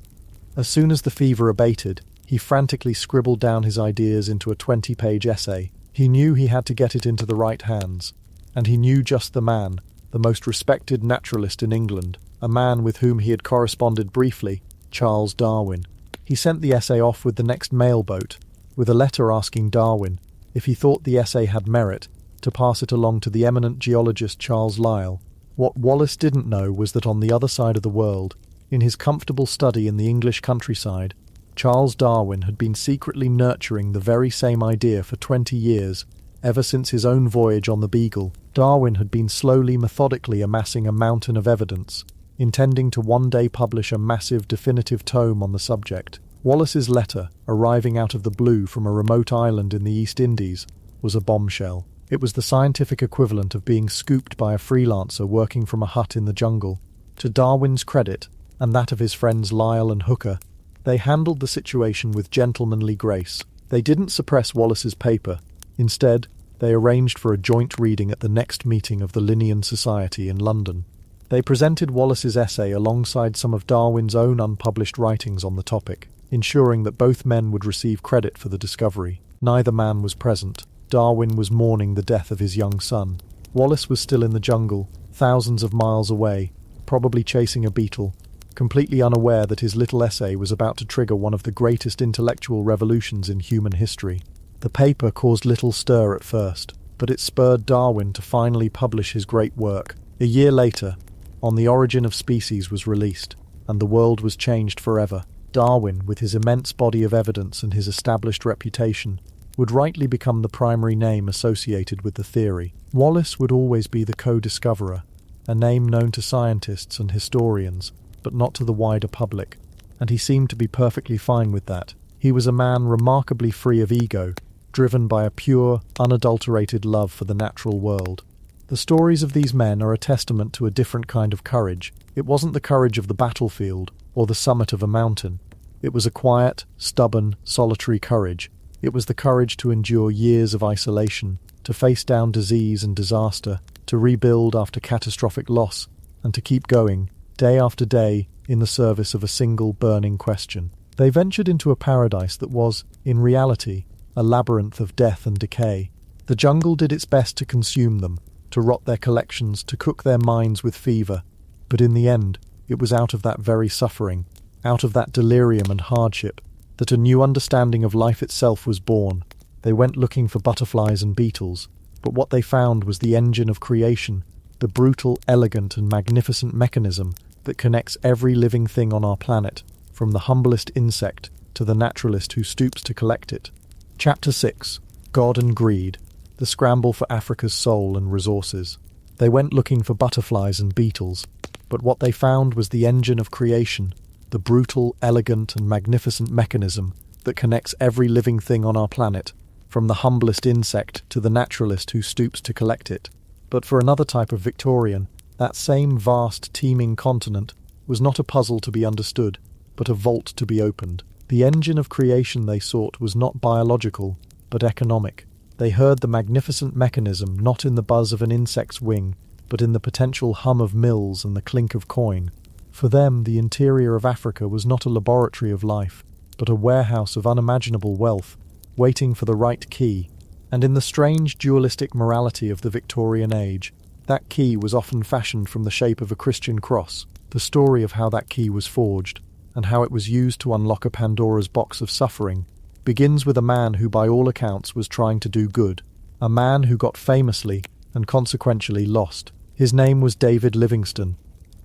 As soon as the fever abated, he frantically scribbled down his ideas into a 20-page essay. He knew he had to get it into the right hands, and he knew just the man, the most respected naturalist in England, a man with whom he had corresponded briefly, Charles Darwin. He sent the essay off with the next mailboat, with a letter asking Darwin, if he thought the essay had merit, to pass it along to the eminent geologist Charles Lyell. What Wallace didn't know was that on the other side of the world, in his comfortable study in the English countryside, Charles Darwin had been secretly nurturing the very same idea for 20 years. Ever since his own voyage on the Beagle, Darwin had been slowly, methodically amassing a mountain of evidence, intending to one day publish a massive, definitive tome on the subject. Wallace's letter, arriving out of the blue from a remote island in the East Indies, was a bombshell. It was the scientific equivalent of being scooped by a freelancer working from a hut in the jungle. To Darwin's credit, and that of his friends Lyell and Hooker, they handled the situation with gentlemanly grace. They didn't suppress Wallace's paper. Instead, they arranged for a joint reading at the next meeting of the Linnean Society in London. They presented Wallace's essay alongside some of Darwin's own unpublished writings on the topic, ensuring that both men would receive credit for the discovery. Neither man was present. Darwin was mourning the death of his young son. Wallace was still in the jungle, thousands of miles away, probably chasing a beetle, completely unaware that his little essay was about to trigger one of the greatest intellectual revolutions in human history. The paper caused little stir at first, but it spurred Darwin to finally publish his great work. A year later, On the Origin of Species was released, and the world was changed forever. Darwin, with his immense body of evidence and his established reputation, would rightly become the primary name associated with the theory. Wallace would always be the co-discoverer, a name known to scientists and historians, but not to the wider public, and he seemed to be perfectly fine with that. He was a man remarkably free of ego, driven by a pure, unadulterated love for the natural world. The stories of these men are a testament to a different kind of courage. It wasn't the courage of the battlefield or the summit of a mountain. It was a quiet, stubborn, solitary courage. It was the courage to endure years of isolation, to face down disease and disaster, to rebuild after catastrophic loss, and to keep going, day after day, in the service of a single burning question. They ventured into a paradise that was, in reality, a labyrinth of death and decay. The jungle did its best to consume them, to rot their collections, to cook their minds with fever. But in the end, it was out of that very suffering, out of that delirium and hardship, that a new understanding of life itself was born. They went looking for butterflies and beetles, but what they found was the engine of creation, the brutal, elegant and magnificent mechanism that connects every living thing on our planet, from the humblest insect to the naturalist who stoops to collect it. Chapter 6. God and Greed. The Scramble for Africa's Soul and Resources. They went looking for butterflies and beetles, but what they found was the engine of creation, the brutal, elegant and magnificent mechanism that connects every living thing on our planet, from the humblest insect to the naturalist who stoops to collect it. But for another type of Victorian, that same vast, teeming continent was not a puzzle to be understood, but a vault to be opened. The engine of creation they sought was not biological, but economic. They heard the magnificent mechanism not in the buzz of an insect's wing, but in the potential hum of mills and the clink of coin. For them, the interior of Africa was not a laboratory of life, but a warehouse of unimaginable wealth, waiting for the right key. And in the strange dualistic morality of the Victorian age, that key was often fashioned from the shape of a Christian cross. The story of how that key was forged, and how it was used to unlock a Pandora's box of suffering, begins with a man who by all accounts was trying to do good, a man who got famously and consequentially lost. His name was David Livingstone.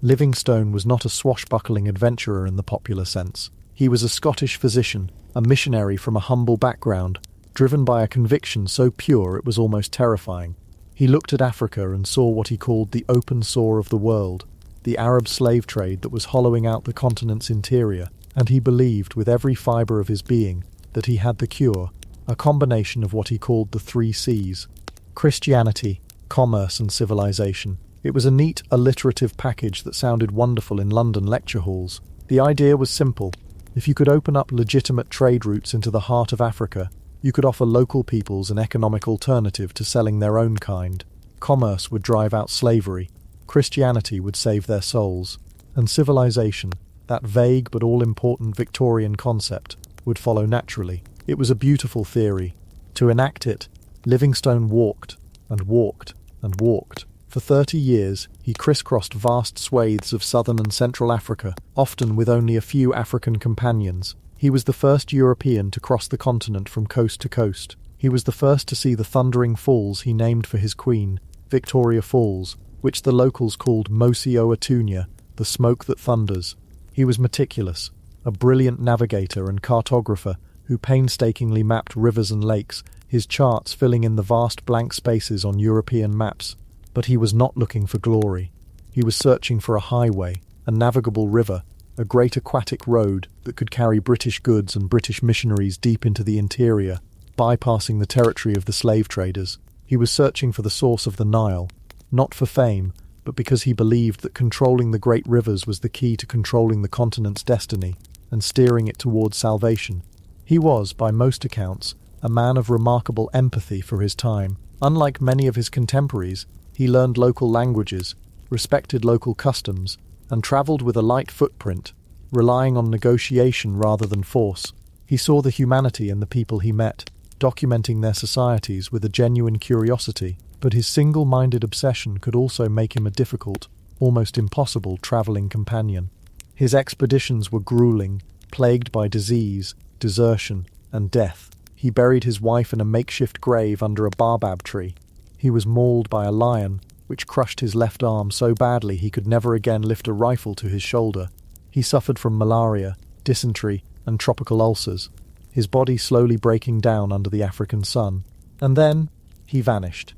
Livingstone was not a swashbuckling adventurer in the popular sense. He was a Scottish physician, a missionary from a humble background, driven by a conviction so pure it was almost terrifying. He looked at Africa and saw what he called the open sore of the world, the Arab slave trade that was hollowing out the continent's interior, and he believed with every fibre of his being that he had the cure, a combination of what he called the 3 C's: Christianity, commerce and civilization. It was a neat, alliterative package that sounded wonderful in London lecture halls. The idea was simple. If you could open up legitimate trade routes into the heart of Africa, you could offer local peoples an economic alternative to selling their own kind. Commerce would drive out slavery, Christianity would save their souls, and civilization, that vague but all-important Victorian concept, would follow naturally. It was a beautiful theory. To enact it, Livingstone walked and walked and walked. For 30 years, he crisscrossed vast swathes of southern and central Africa, often with only a few African companions. He was the first European to cross the continent from coast to coast. He was the first to see the thundering falls he named for his queen, Victoria Falls, which the locals called Mosi Oatunya, the smoke that thunders. He was meticulous, a brilliant navigator and cartographer who painstakingly mapped rivers and lakes, his charts filling in the vast blank spaces on European maps. But he was not looking for glory. He was searching for a highway, a navigable river, a great aquatic road that could carry British goods and British missionaries deep into the interior, bypassing the territory of the slave traders. He was searching for the source of the Nile, not for fame, but because he believed that controlling the great rivers was the key to controlling the continent's destiny and steering it towards salvation. He was, by most accounts, a man of remarkable empathy for his time. Unlike many of his contemporaries, he learned local languages, respected local customs, and travelled with a light footprint, relying on negotiation rather than force. He saw the humanity in the people he met, documenting their societies with a genuine curiosity, but his single-minded obsession could also make him a difficult, almost impossible travelling companion. His expeditions were grueling, plagued by disease, desertion, and death. He buried his wife in a makeshift grave under a baobab tree. He was mauled by a lion, which crushed his left arm so badly he could never again lift a rifle to his shoulder. He suffered from malaria, dysentery, and tropical ulcers, his body slowly breaking down under the African sun. And then, he vanished.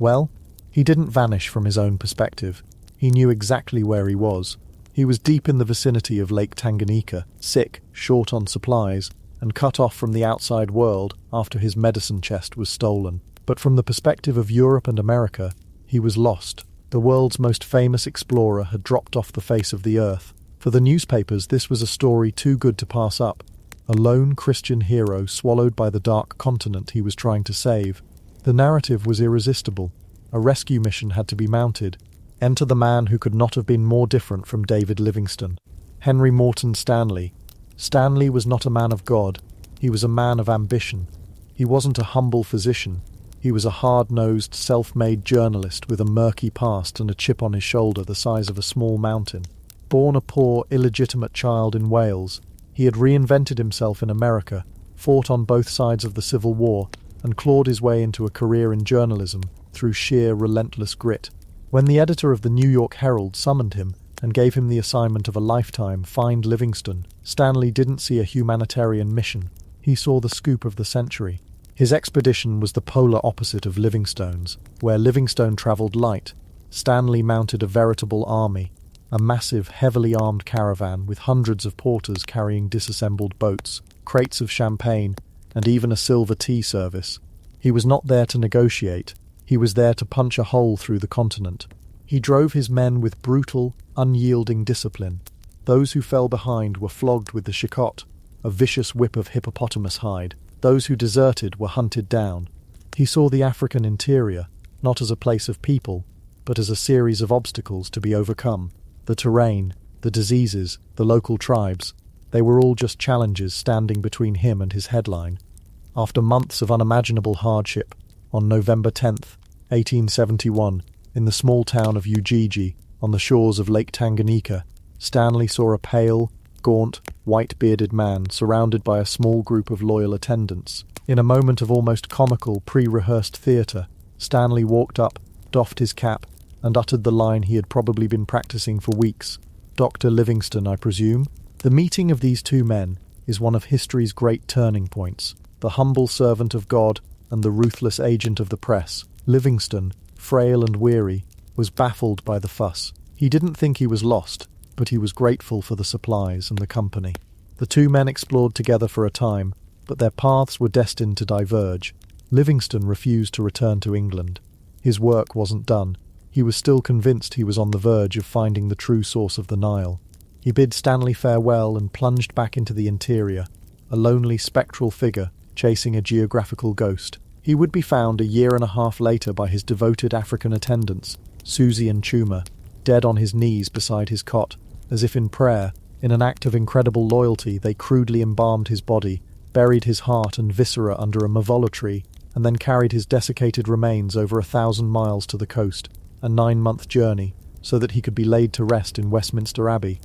Well, he didn't vanish from his own perspective. He knew exactly where he was. He was deep in the vicinity of Lake Tanganyika, sick, short on supplies, and cut off from the outside world after his medicine chest was stolen. But from the perspective of Europe and America, he was lost. The world's most famous explorer had dropped off the face of the earth. For the newspapers, this was a story too good to pass up. A lone Christian hero swallowed by the dark continent he was trying to save. The narrative was irresistible. A rescue mission had to be mounted. Enter the man who could not have been more different from David Livingstone. Henry Morton Stanley. Stanley was not a man of God. He was a man of ambition. He wasn't a humble physician. He was a hard-nosed, self-made journalist with a murky past and a chip on his shoulder the size of a small mountain. Born a poor, illegitimate child in Wales, he had reinvented himself in America, fought on both sides of the Civil War, and clawed his way into a career in journalism through sheer, relentless grit. When the editor of the New York Herald summoned him and gave him the assignment of a lifetime, Find Livingstone, Stanley didn't see a humanitarian mission. He saw the scoop of the century. His expedition was the polar opposite of Livingstone's. Where Livingstone travelled light, Stanley mounted a veritable army, a massive, heavily armed caravan with hundreds of porters carrying disassembled boats, crates of champagne, and even a silver tea service. He was not there to negotiate. He was there to punch a hole through the continent. He drove his men with brutal, unyielding discipline. Those who fell behind were flogged with the shikot, a vicious whip of hippopotamus hide. Those who deserted were hunted down. He saw the African interior, not as a place of people, but as a series of obstacles to be overcome. The terrain, the diseases, the local tribes, they were all just challenges standing between him and his headline. After months of unimaginable hardship, on November 10th, 1871, in the small town of Ujiji, on the shores of Lake Tanganyika, Stanley saw a pale, gaunt, white-bearded man surrounded by a small group of loyal attendants. In a moment of almost comical, pre-rehearsed theatre, Stanley walked up, doffed his cap, and uttered the line he had probably been practicing for weeks. "Dr. Livingstone, I presume?" The meeting of these two men, is one of history's great turning points. The humble servant of God and the ruthless agent of the press, Livingstone, frail and weary, was baffled by the fuss. He didn't think he was lost, but he was grateful for the supplies and the company. The two men explored together for a time, but their paths were destined to diverge. Livingstone refused to return to England. His work wasn't done. He was still convinced he was on the verge of finding the true source of the Nile. He bid Stanley farewell and plunged back into the interior, a lonely spectral figure chasing a geographical ghost. He would be found a year and a half later by his devoted African attendants, Susie and Chuma, dead on his knees beside his cot. As if in prayer, in an act of incredible loyalty, they crudely embalmed his body, buried his heart and viscera under a mavola tree, and then carried his desiccated remains over 1,000 miles to the coast, a 9-month journey, so that he could be laid to rest in Westminster Abbey.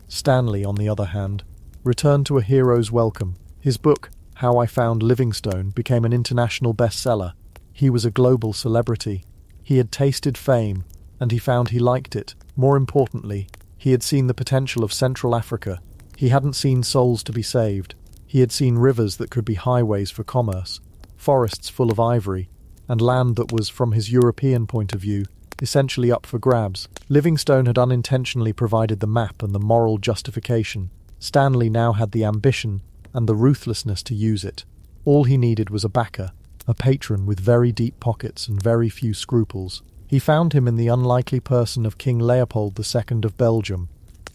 Stanley, on the other hand, returned to a hero's welcome. His book, How I Found Livingstone, became an international bestseller. He was a global celebrity. He had tasted fame, and he found he liked it. More importantly, he had seen the potential of Central Africa. He hadn't seen souls to be saved. He had seen rivers that could be highways for commerce, forests full of ivory, and land that was, from his European point of view, essentially up for grabs. Livingstone had unintentionally provided the map and the moral justification. Stanley now had the ambition and the ruthlessness to use it. All he needed was a backer, a patron with very deep pockets and very few scruples. He found him in the unlikely person of King Leopold II of Belgium.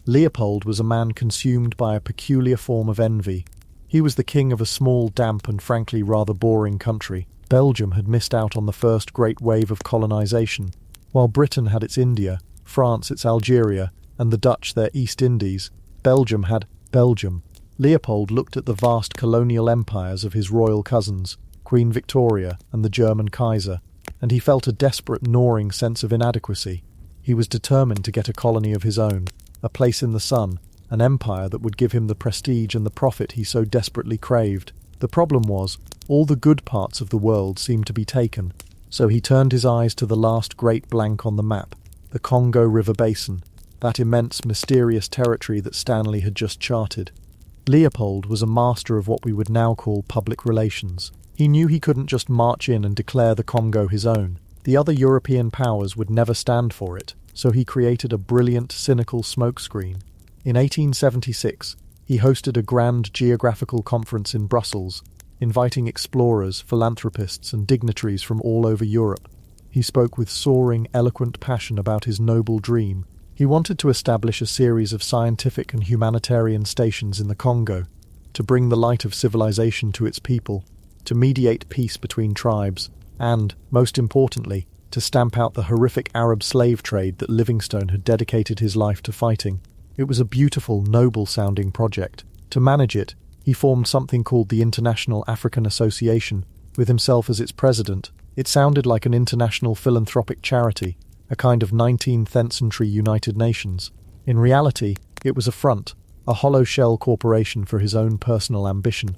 Leopold was a man consumed by a peculiar form of envy. He was the king of a small, damp and frankly rather boring country. Belgium had missed out on the first great wave of colonization. While Britain had its India, France its Algeria, and the Dutch their East Indies, Belgium had Belgium. Leopold looked at the vast colonial empires of his royal cousins, Queen Victoria and the German Kaiser, and he felt a desperate gnawing sense of inadequacy. He was determined to get a colony of his own, a place in the sun, an empire that would give him the prestige and the profit he so desperately craved. The problem was, all the good parts of the world seemed to be taken, so he turned his eyes to the last great blank on the map, the Congo River Basin, that immense, mysterious territory that Stanley had just charted. Leopold was a master of what we would now call public relations. He knew he couldn't just march in and declare the Congo his own. The other European powers would never stand for it, so he created a brilliant, cynical smokescreen. In 1876, he hosted a grand geographical conference in Brussels, inviting explorers, philanthropists, and dignitaries from all over Europe. He spoke with soaring, eloquent passion about his noble dream. He wanted to establish a series of scientific and humanitarian stations in the Congo, to bring the light of civilization to its people, to mediate peace between tribes, and, most importantly, to stamp out the horrific Arab slave trade that Livingstone had dedicated his life to fighting. It was a beautiful, noble-sounding project. To manage it, he formed something called the International African Association, with himself as its president. It sounded like an international philanthropic charity, a kind of 19th century United Nations. In reality, it was a front, a hollow shell corporation for his own personal ambition.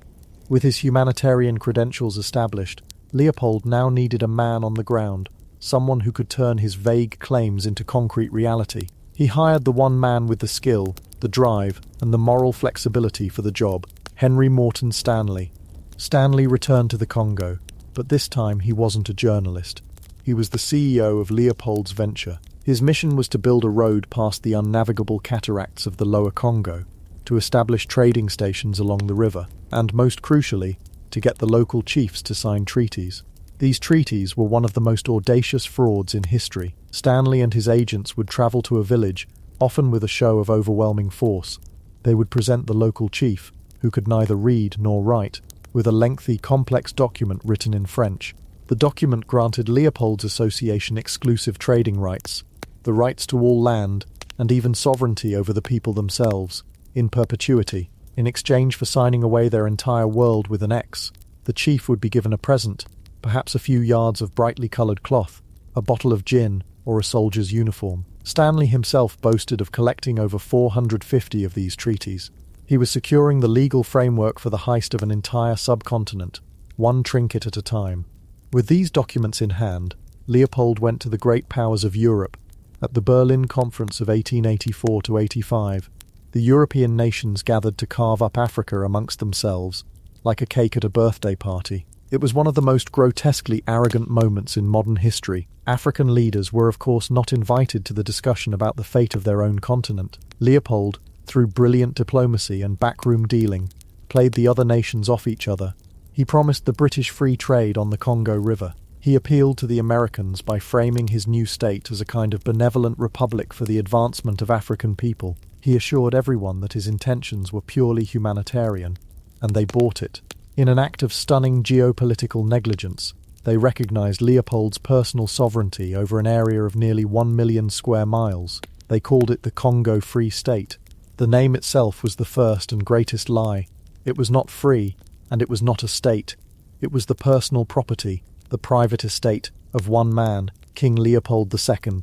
With his humanitarian credentials established, Leopold now needed a man on the ground, someone who could turn his vague claims into concrete reality. He hired the one man with the skill, the drive, and the moral flexibility for the job, Henry Morton Stanley. Stanley returned to the Congo, but this time he wasn't a journalist. He was the CEO of Leopold's venture. His mission was to build a road past the unnavigable cataracts of the Lower Congo, to establish trading stations along the river, and most crucially, to get the local chiefs to sign treaties. These treaties were one of the most audacious frauds in history. Stanley and his agents would travel to a village, often with a show of overwhelming force. They would present the local chief, who could neither read nor write, with a lengthy, complex document written in French. The document granted Leopold's association exclusive trading rights, the rights to all land, and even sovereignty over the people themselves, in perpetuity. In exchange for signing away their entire world with an X, the chief would be given a present, perhaps a few yards of brightly coloured cloth, a bottle of gin, or a soldier's uniform. Stanley himself boasted of collecting over 450 of these treaties. He was securing the legal framework for the heist of an entire subcontinent, one trinket at a time. With these documents in hand, Leopold went to the great powers of Europe. At the Berlin Conference of 1884-85, The European nations gathered to carve up Africa amongst themselves, like a cake at a birthday party. It was one of the most grotesquely arrogant moments in modern history. African leaders were of course not invited to the discussion about the fate of their own continent. Leopold, through brilliant diplomacy and backroom dealing, played the other nations off each other. He promised the British free trade on the Congo River. He appealed to the Americans by framing his new state as a kind of benevolent republic for the advancement of African people. He assured everyone that his intentions were purely humanitarian, and they bought it. In an act of stunning geopolitical negligence, they recognized Leopold's personal sovereignty over an area of nearly 1 million square miles. They called it the Congo Free State. The name itself was the first and greatest lie. It was not free, and it was not a state. It was the personal property, the private estate, of one man, King Leopold II.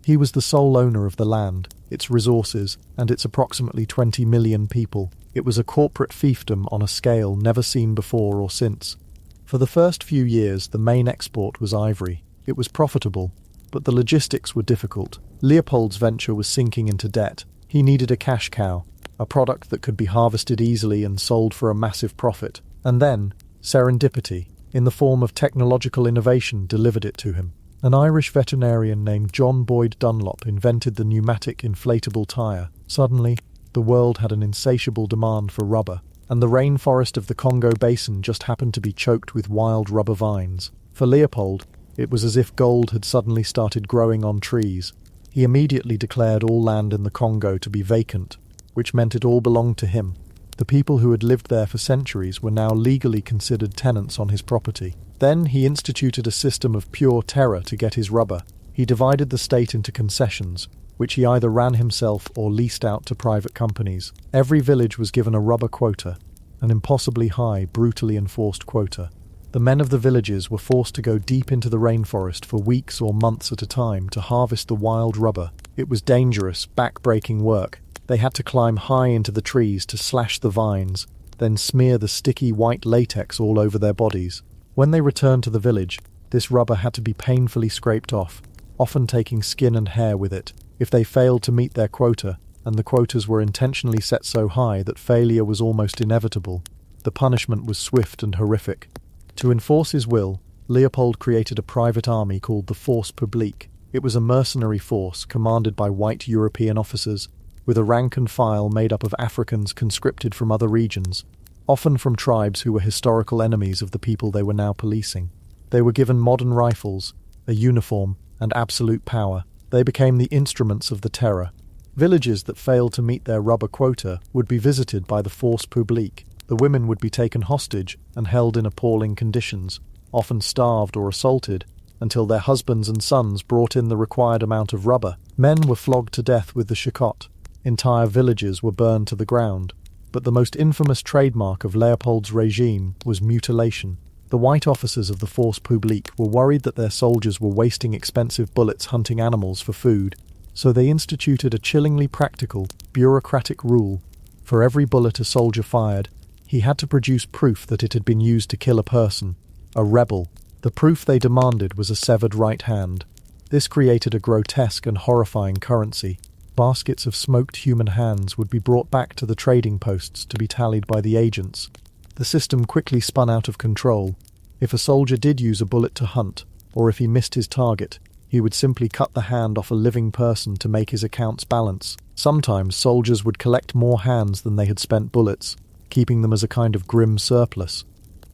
He was the sole owner of the land, its resources, and its approximately 20 million people. It was a corporate fiefdom on a scale never seen before or since. For the first few years, the main export was ivory. It was profitable, but the logistics were difficult. Leopold's venture was sinking into debt. He needed a cash cow, a product that could be harvested easily and sold for a massive profit. And then, serendipity, in the form of technological innovation, delivered it to him. An Irish veterinarian named John Boyd Dunlop invented the pneumatic inflatable tyre. Suddenly, the world had an insatiable demand for rubber, and the rainforest of the Congo Basin just happened to be choked with wild rubber vines. For Leopold, it was as if gold had suddenly started growing on trees. He immediately declared all land in the Congo to be vacant, which meant it all belonged to him. The people who had lived there for centuries were now legally considered tenants on his property. Then he instituted a system of pure terror to get his rubber. He divided the state into concessions, which he either ran himself or leased out to private companies. Every village was given a rubber quota, an impossibly high, brutally enforced quota. The men of the villages were forced to go deep into the rainforest for weeks or months at a time to harvest the wild rubber. It was dangerous, back-breaking work. They had to climb high into the trees to slash the vines, then smear the sticky white latex all over their bodies. When they returned to the village, this rubber had to be painfully scraped off, often taking skin and hair with it. If they failed to meet their quota, and the quotas were intentionally set so high that failure was almost inevitable, the punishment was swift and horrific. To enforce his will, Leopold created a private army called the Force Publique. It was a mercenary force commanded by white European officers, with a rank and file made up of Africans conscripted from other regions, often from tribes who were historical enemies of the people they were now policing. They were given modern rifles, a uniform, and absolute power. They became the instruments of the terror. Villages that failed to meet their rubber quota would be visited by the Force Publique. The women would be taken hostage and held in appalling conditions, often starved or assaulted, until their husbands and sons brought in the required amount of rubber. Men were flogged to death with the shakot. Entire villages were burned to the ground. But the most infamous trademark of Leopold's regime was mutilation. The white officers of the Force Publique were worried that their soldiers were wasting expensive bullets hunting animals for food, so they instituted a chillingly practical, bureaucratic rule. For every bullet a soldier fired, he had to produce proof that it had been used to kill a person, a rebel. The proof they demanded was a severed right hand. This created a grotesque and horrifying currency. Baskets of smoked human hands would be brought back to the trading posts to be tallied by the agents. The system quickly spun out of control. If a soldier did use a bullet to hunt, or if he missed his target, he would simply cut the hand off a living person to make his accounts balance. Sometimes soldiers would collect more hands than they had spent bullets, keeping them as a kind of grim surplus.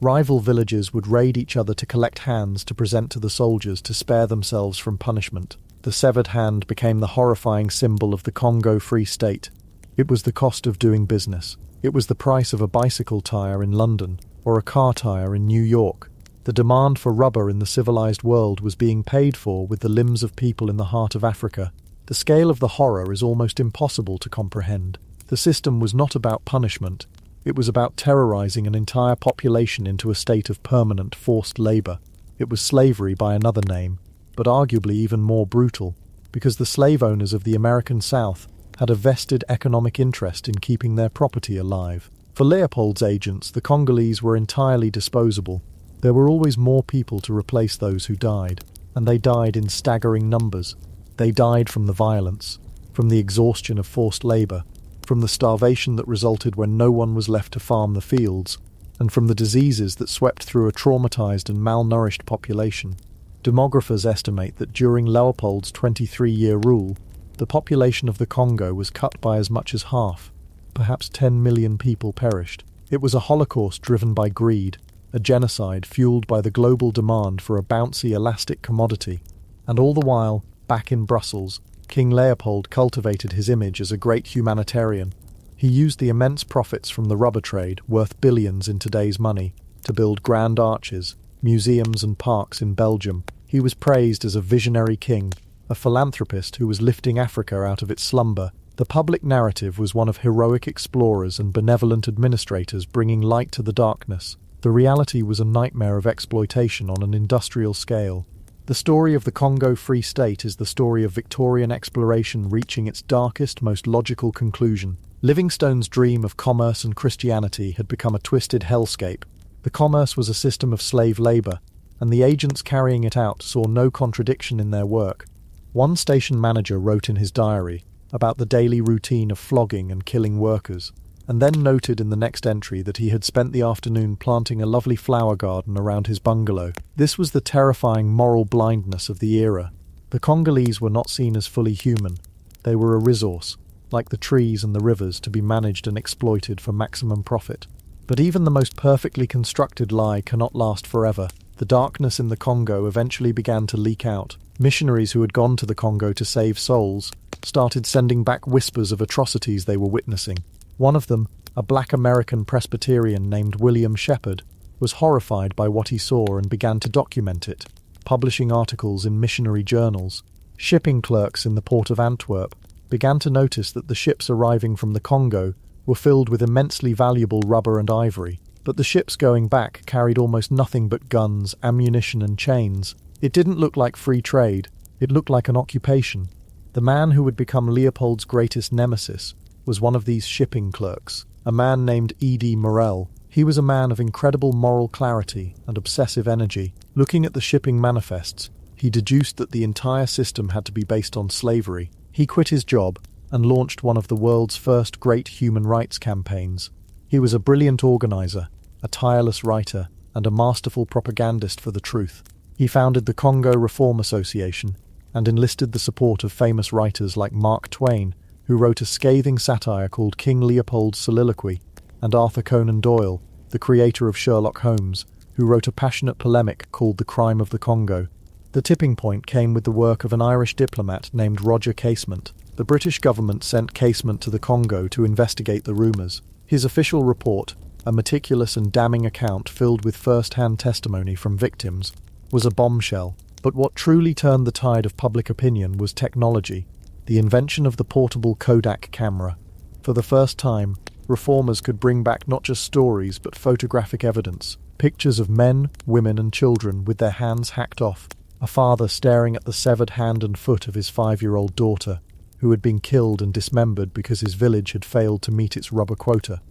Rival villages would raid each other to collect hands to present to the soldiers to spare themselves from punishment. The severed hand became the horrifying symbol of the Congo Free State. It was the cost of doing business. It was the price of a bicycle tire in London, or a car tire in New York. The demand for rubber in the civilized world was being paid for with the limbs of people in the heart of Africa. The scale of the horror is almost impossible to comprehend. The system was not about punishment. It was about terrorizing an entire population into a state of permanent forced labor. It was slavery by another name, but arguably even more brutal, because the slave owners of the American South had a vested economic interest in keeping their property alive. For Leopold's agents, the Congolese were entirely disposable. There were always more people to replace those who died, and they died in staggering numbers. They died from the violence, from the exhaustion of forced labor, from the starvation that resulted when no one was left to farm the fields, and from the diseases that swept through a traumatized and malnourished population. Demographers estimate that during Leopold's 23-year rule, the population of the Congo was cut by as much as half. Perhaps 10 million people perished. It was a holocaust driven by greed, a genocide fueled by the global demand for a bouncy, elastic commodity. And all the while, back in Brussels, King Leopold cultivated his image as a great humanitarian. He used the immense profits from the rubber trade, worth billions in today's money, to build grand arches, museums and parks in Belgium. He was praised as a visionary king, a philanthropist who was lifting Africa out of its slumber. The public narrative was one of heroic explorers and benevolent administrators bringing light to the darkness. The reality was a nightmare of exploitation on an industrial scale. The story of the Congo Free State is the story of Victorian exploration reaching its darkest, most logical conclusion. Livingstone's dream of commerce and Christianity had become a twisted hellscape. The commerce was a system of slave labor, and the agents carrying it out saw no contradiction in their work. One station manager wrote in his diary about the daily routine of flogging and killing workers, and then noted in the next entry that he had spent the afternoon planting a lovely flower garden around his bungalow. This was the terrifying moral blindness of the era. The Congolese were not seen as fully human. They were a resource, like the trees and the rivers, to be managed and exploited for maximum profit. But even the most perfectly constructed lie cannot last forever. The darkness in the Congo eventually began to leak out. Missionaries who had gone to the Congo to save souls started sending back whispers of atrocities they were witnessing. One of them, a black American Presbyterian named William Shepherd, was horrified by what he saw and began to document it, publishing articles in missionary journals. Shipping clerks in the port of Antwerp began to notice that the ships arriving from the Congo were filled with immensely valuable rubber and ivory, but the ships going back carried almost nothing but guns, ammunition and chains. It didn't look like free trade, it looked like an occupation. The man who would become Leopold's greatest nemesis was one of these shipping clerks, a man named E.D. Morel. He was a man of incredible moral clarity and obsessive energy. Looking at the shipping manifests, he deduced that the entire system had to be based on slavery. He quit his job and launched one of the world's first great human rights campaigns. He was a brilliant organizer, a tireless writer, and a masterful propagandist for the truth. He founded the Congo Reform Association and enlisted the support of famous writers like Mark Twain, who wrote a scathing satire called King Leopold's Soliloquy, and Arthur Conan Doyle, the creator of Sherlock Holmes, who wrote a passionate polemic called The Crime of the Congo. The tipping point came with the work of an Irish diplomat named Roger Casement. The British government sent Casement to the Congo to investigate the rumours. His official report, a meticulous and damning account filled with first-hand testimony from victims, was a bombshell. But what truly turned the tide of public opinion was technology, the invention of the portable Kodak camera. For the first time, reformers could bring back not just stories but photographic evidence, pictures of men, women and children with their hands hacked off, a father staring at the severed hand and foot of his 5-year-old daughter, who had been killed and dismembered because his village had failed to meet its rubber quota.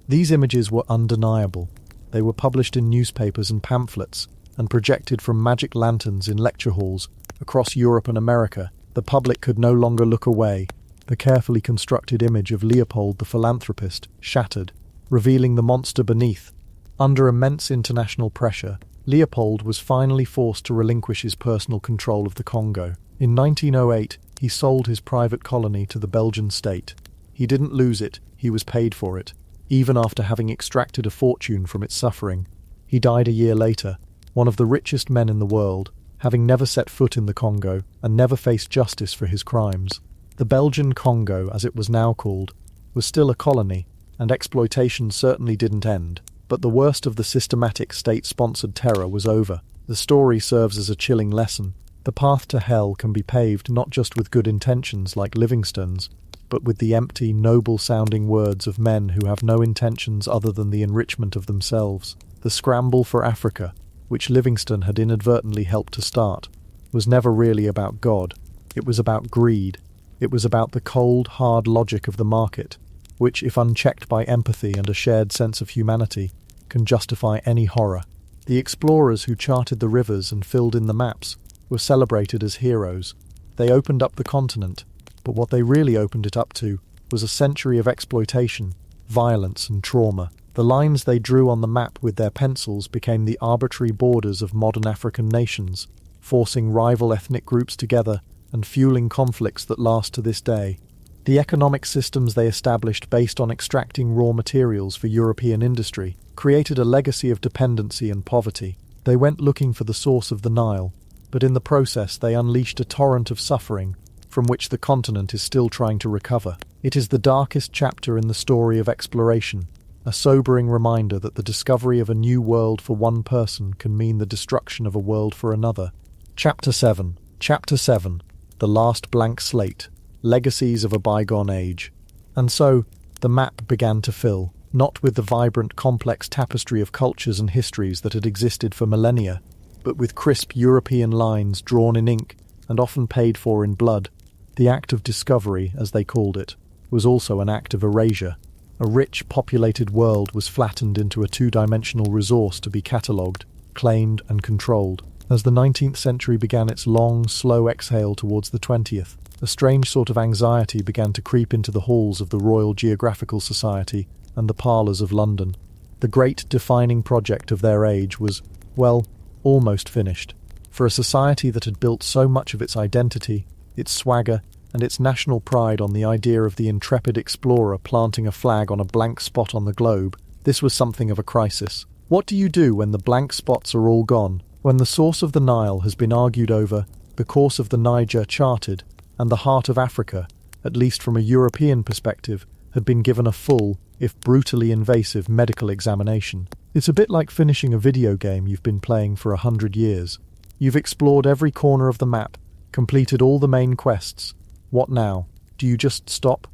These images were undeniable. They were published in newspapers and pamphlets, and projected from magic lanterns in lecture halls across Europe and America. The public could no longer look away. The carefully constructed image of Leopold the philanthropist shattered, revealing the monster beneath. Under immense international pressure, Leopold was finally forced to relinquish his personal control of the Congo. In 1908, he sold his private colony to the Belgian state. He didn't lose it, he was paid for it, even after having extracted a fortune from its suffering. He died a year later, one of the richest men in the world, having never set foot in the Congo and never faced justice for his crimes. The Belgian Congo, as it was now called, was still a colony, and exploitation certainly didn't end, but the worst of the systematic state-sponsored terror was over. The story serves as a chilling lesson. The path to hell can be paved not just with good intentions like Livingstone's, but with the empty, noble-sounding words of men who have no intentions other than the enrichment of themselves. The scramble for Africa, which Livingstone had inadvertently helped to start, was never really about God. It was about greed. It was about the cold, hard logic of the market, which, if unchecked by empathy and a shared sense of humanity, can justify any horror. The explorers who charted the rivers and filled in the maps were celebrated as heroes. They opened up the continent, but what they really opened it up to was a century of exploitation, violence, and trauma. The lines they drew on the map with their pencils became the arbitrary borders of modern African nations, forcing rival ethnic groups together and fueling conflicts that last to this day. The economic systems they established based on extracting raw materials for European industry created a legacy of dependency and poverty. They went looking for the source of the Nile, but in the process they unleashed a torrent of suffering from which the continent is still trying to recover. It is the darkest chapter in the story of exploration, a sobering reminder that the discovery of a new world for one person can mean the destruction of a world for another. Chapter 7. Chapter 7. The Last Blank Slate. Legacies of a Bygone Age. And so, the map began to fill, not with the vibrant, complex tapestry of cultures and histories that had existed for millennia, but with crisp European lines drawn in ink and often paid for in blood. The act of discovery, as they called it, was also an act of erasure. A rich, populated world was flattened into a two-dimensional resource to be catalogued, claimed, and controlled. As the 19th century began its long, slow exhale towards the 20th, a strange sort of anxiety began to creep into the halls of the Royal Geographical Society and the parlours of London. The great defining project of their age was, well, almost finished. For a society that had built so much of its identity, its swagger, and its national pride on the idea of the intrepid explorer planting a flag on a blank spot on the globe, this was something of a crisis. What do you do when the blank spots are all gone? When the source of the Nile has been argued over, the course of the Niger charted, and the heart of Africa, at least from a European perspective, had been given a full, if brutally invasive, medical examination. It's a bit like finishing a video game you've been playing for 100 years. You've explored every corner of the map, completed all the main quests. What now? Do you just stop?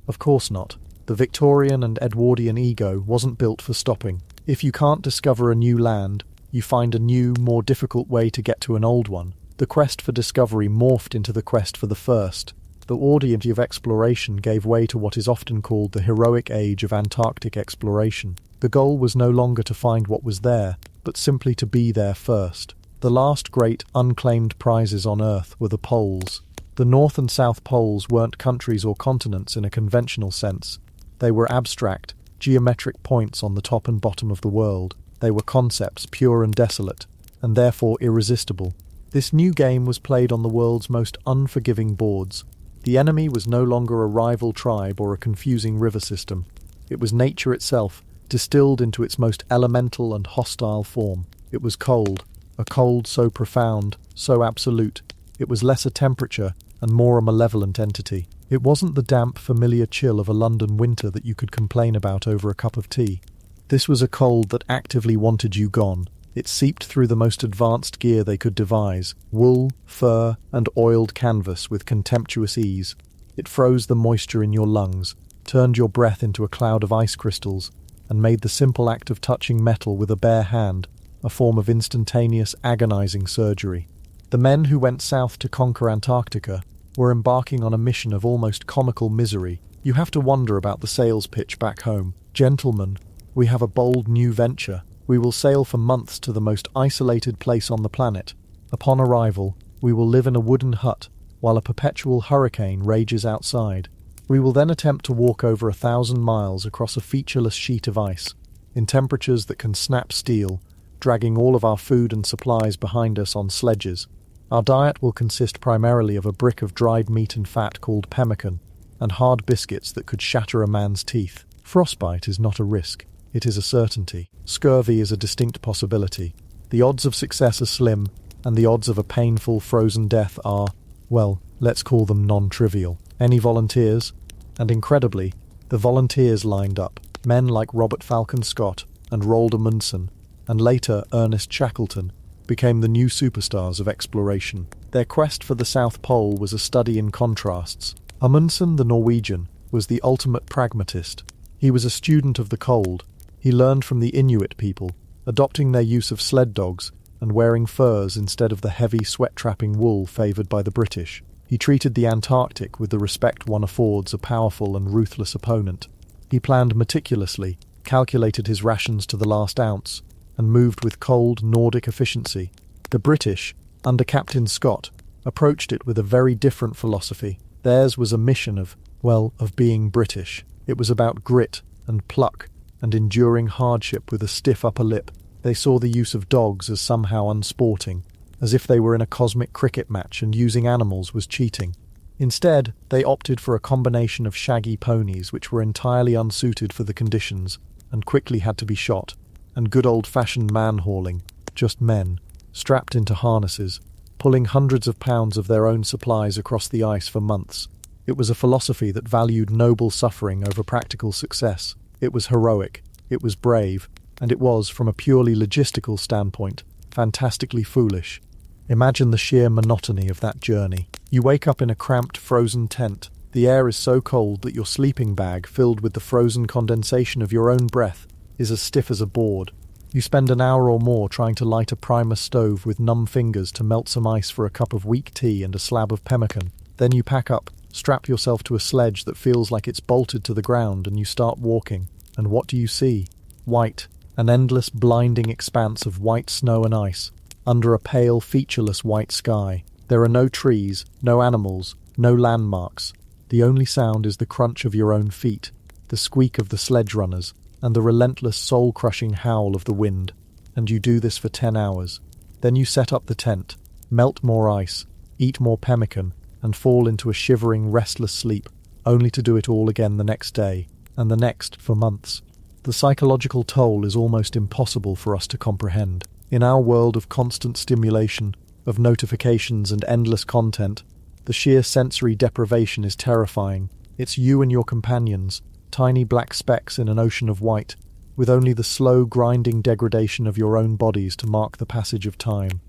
Of course not. The Victorian and Edwardian ego wasn't built for stopping. If you can't discover a new land, you find a new, more difficult way to get to an old one. The quest for discovery morphed into the quest for the first. The odyssey of exploration gave way to what is often called the heroic age of Antarctic exploration. The goal was no longer to find what was there, but simply to be there first. The last great unclaimed prizes on Earth were the poles. The North and South Poles weren't countries or continents in a conventional sense. They were abstract, geometric points on the top and bottom of the world. They were concepts, pure and desolate, and therefore irresistible. This new game was played on the world's most unforgiving boards. The enemy was no longer a rival tribe or a confusing river system. It was nature itself, distilled into its most elemental and hostile form. It was cold, a cold so profound, so absolute. It was less a temperature and more a malevolent entity. It wasn't the damp, familiar chill of a London winter that you could complain about over a cup of tea. This was a cold that actively wanted you gone. It seeped through the most advanced gear they could devise, wool, fur, and oiled canvas with contemptuous ease. It froze the moisture in your lungs, turned your breath into a cloud of ice crystals, and made the simple act of touching metal with a bare hand a form of instantaneous, agonizing surgery. The men who went south to conquer Antarctica were embarking on a mission of almost comical misery. You have to wonder about the sales pitch back home. Gentlemen, we have a bold new venture. We will sail for months to the most isolated place on the planet. Upon arrival, we will live in a wooden hut while a perpetual hurricane rages outside. We will then attempt to walk over 1,000 miles across a featureless sheet of ice, in temperatures that can snap steel, dragging all of our food and supplies behind us on sledges. Our diet will consist primarily of a brick of dried meat and fat called pemmican, and hard biscuits that could shatter a man's teeth. Frostbite is not a risk. It is a certainty. Scurvy is a distinct possibility. The odds of success are slim, and the odds of a painful, frozen death are, well, let's call them non-trivial. Any volunteers? And incredibly, the volunteers lined up. Men like Robert Falcon Scott and Roald Amundsen, and later Ernest Shackleton, became the new superstars of exploration. Their quest for the South Pole was a study in contrasts. Amundsen, the Norwegian, was the ultimate pragmatist. He was a student of the cold. He learned from the Inuit people, adopting their use of sled dogs and wearing furs instead of the heavy, sweat-trapping wool favoured by the British. He treated the Antarctic with the respect one affords a powerful and ruthless opponent. He planned meticulously, calculated his rations to the last ounce, and moved with cold Nordic efficiency. The British, under Captain Scott, approached it with a very different philosophy. Theirs was a mission of Well, of being British. It was about grit and pluck and enduring hardship with a stiff upper lip. They saw the use of dogs as somehow unsporting, as if they were in a cosmic cricket match and using animals was cheating. Instead, they opted for a combination of shaggy ponies which were entirely unsuited for the conditions and quickly had to be shot, and good old-fashioned man-hauling, just men, strapped into harnesses, pulling hundreds of pounds of their own supplies across the ice for months. It was a philosophy that valued noble suffering over practical success. It was heroic, it was brave, and it was, from a purely logistical standpoint, fantastically foolish. Imagine the sheer monotony of that journey. You wake up in a cramped, frozen tent. The air is so cold that your sleeping bag, filled with the frozen condensation of your own breath, is as stiff as a board. You spend an hour or more trying to light a primer stove with numb fingers to melt some ice for a cup of weak tea and a slab of pemmican. Then you pack up, strap yourself to a sledge that feels like it's bolted to the ground, and you start walking. And what do you see? White, an endless blinding expanse of white snow and ice, under a pale, featureless white sky. There are no trees, no animals, no landmarks. The only sound is the crunch of your own feet, the squeak of the sledge runners, and the relentless soul-crushing howl of the wind. And you do this for 10 hours. Then you set up the tent, melt more ice, eat more pemmican, and fall into a shivering, restless sleep, only to do it all again the next day, and the next for months. The psychological toll is almost impossible for us to comprehend. In our world of constant stimulation, of notifications and endless content, the sheer sensory deprivation is terrifying. It's you and your companions, tiny black specks in an ocean of white, with only the slow, grinding degradation of your own bodies to mark the passage of time.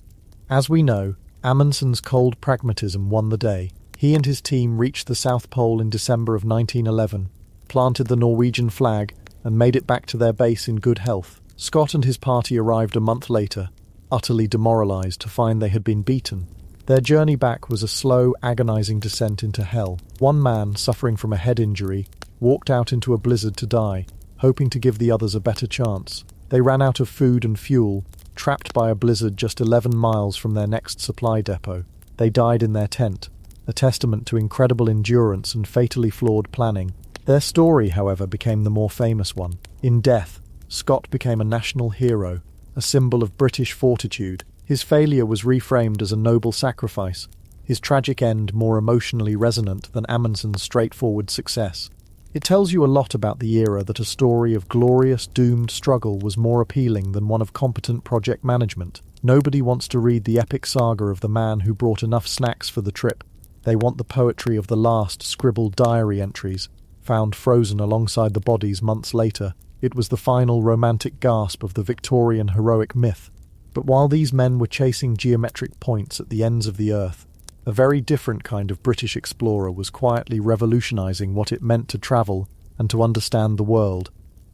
As we know, Amundsen's cold pragmatism won the day. He and his team reached the South Pole in December of 1911, planted the Norwegian flag, and made it back to their base in good health. Scott and his party arrived a month later, utterly demoralized to find they had been beaten. Their journey back was a slow, agonizing descent into hell. One man, suffering from a head injury, walked out into a blizzard to die, hoping to give the others a better chance. They ran out of food and fuel, trapped by a blizzard just 11 miles from their next supply depot. They died in their tent, a testament to incredible endurance and fatally flawed planning. Their story, however, became the more famous one. In death, Scott became a national hero, a symbol of British fortitude. His failure was reframed as a noble sacrifice, his tragic end more emotionally resonant than Amundsen's straightforward success. It tells you a lot about the era that a story of glorious, doomed struggle was more appealing than one of competent project management. Nobody wants to read the epic saga of the man who brought enough snacks for the trip. They want the poetry of the last scribbled diary entries, found frozen alongside the bodies months later. It was the final romantic gasp of the Victorian heroic myth. But while these men were chasing geometric points at the ends of the earth, a very different kind of British explorer was quietly revolutionizing what it meant to travel and to understand the world,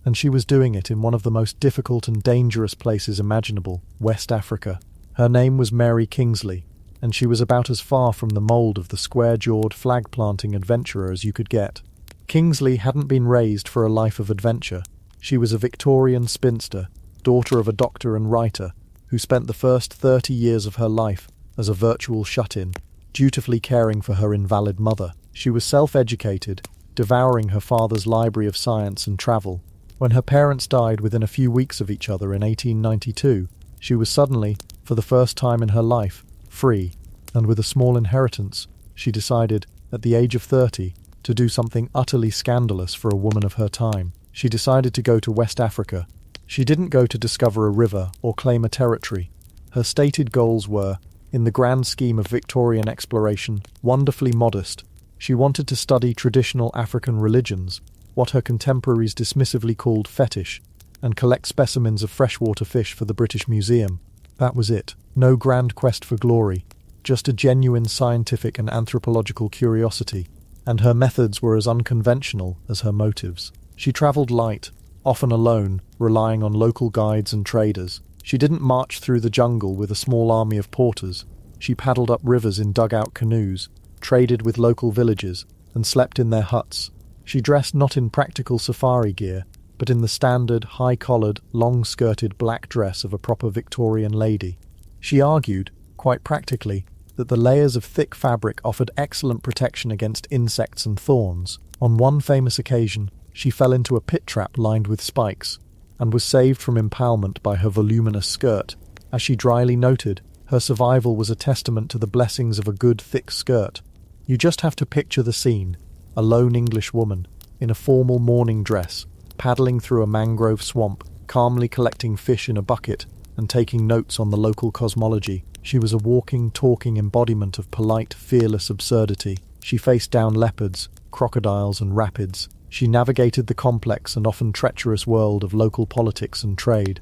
and she was doing it in one of the most difficult and dangerous places imaginable, West Africa. Her name was Mary Kingsley, and she was about as far from the mould of the square-jawed, flag-planting adventurer as you could get. Kingsley hadn't been raised for a life of adventure. She was a Victorian spinster, daughter of a doctor and writer, who spent the first 30 years of her life as a virtual shut-in, dutifully caring for her invalid mother. She was self-educated, devouring her father's library of science and travel. When her parents died within a few weeks of each other in 1892, she was suddenly, for the first time in her life, free, and with a small inheritance, she decided, at the age of 30, to do something utterly scandalous for a woman of her time. She decided to go to West Africa. She didn't go to discover a river or claim a territory. Her stated goals were, in the grand scheme of Victorian exploration, wonderfully modest. She wanted to study traditional African religions, what her contemporaries dismissively called fetish, and collect specimens of freshwater fish for the British Museum. That was it. No grand quest for glory, just a genuine scientific and anthropological curiosity. And her methods were as unconventional as her motives. She travelled light, often alone, relying on local guides and traders. She didn't march through the jungle with a small army of porters. She paddled up rivers in dugout canoes, traded with local villagers, and slept in their huts. She dressed not in practical safari gear, but in the standard, high-collared, long-skirted black dress of a proper Victorian lady. She argued, quite practically, that the layers of thick fabric offered excellent protection against insects and thorns. On one famous occasion, she fell into a pit trap lined with spikes, and was saved from impalement by her voluminous skirt. As she dryly noted, her survival was a testament to the blessings of a good thick skirt. You just have to picture the scene: a lone English woman, in a formal morning dress, paddling through a mangrove swamp, calmly collecting fish in a bucket, and taking notes on the local cosmology. She was a walking, talking embodiment of polite, fearless absurdity. She faced down leopards, crocodiles, and rapids. She navigated the complex and often treacherous world of local politics and trade.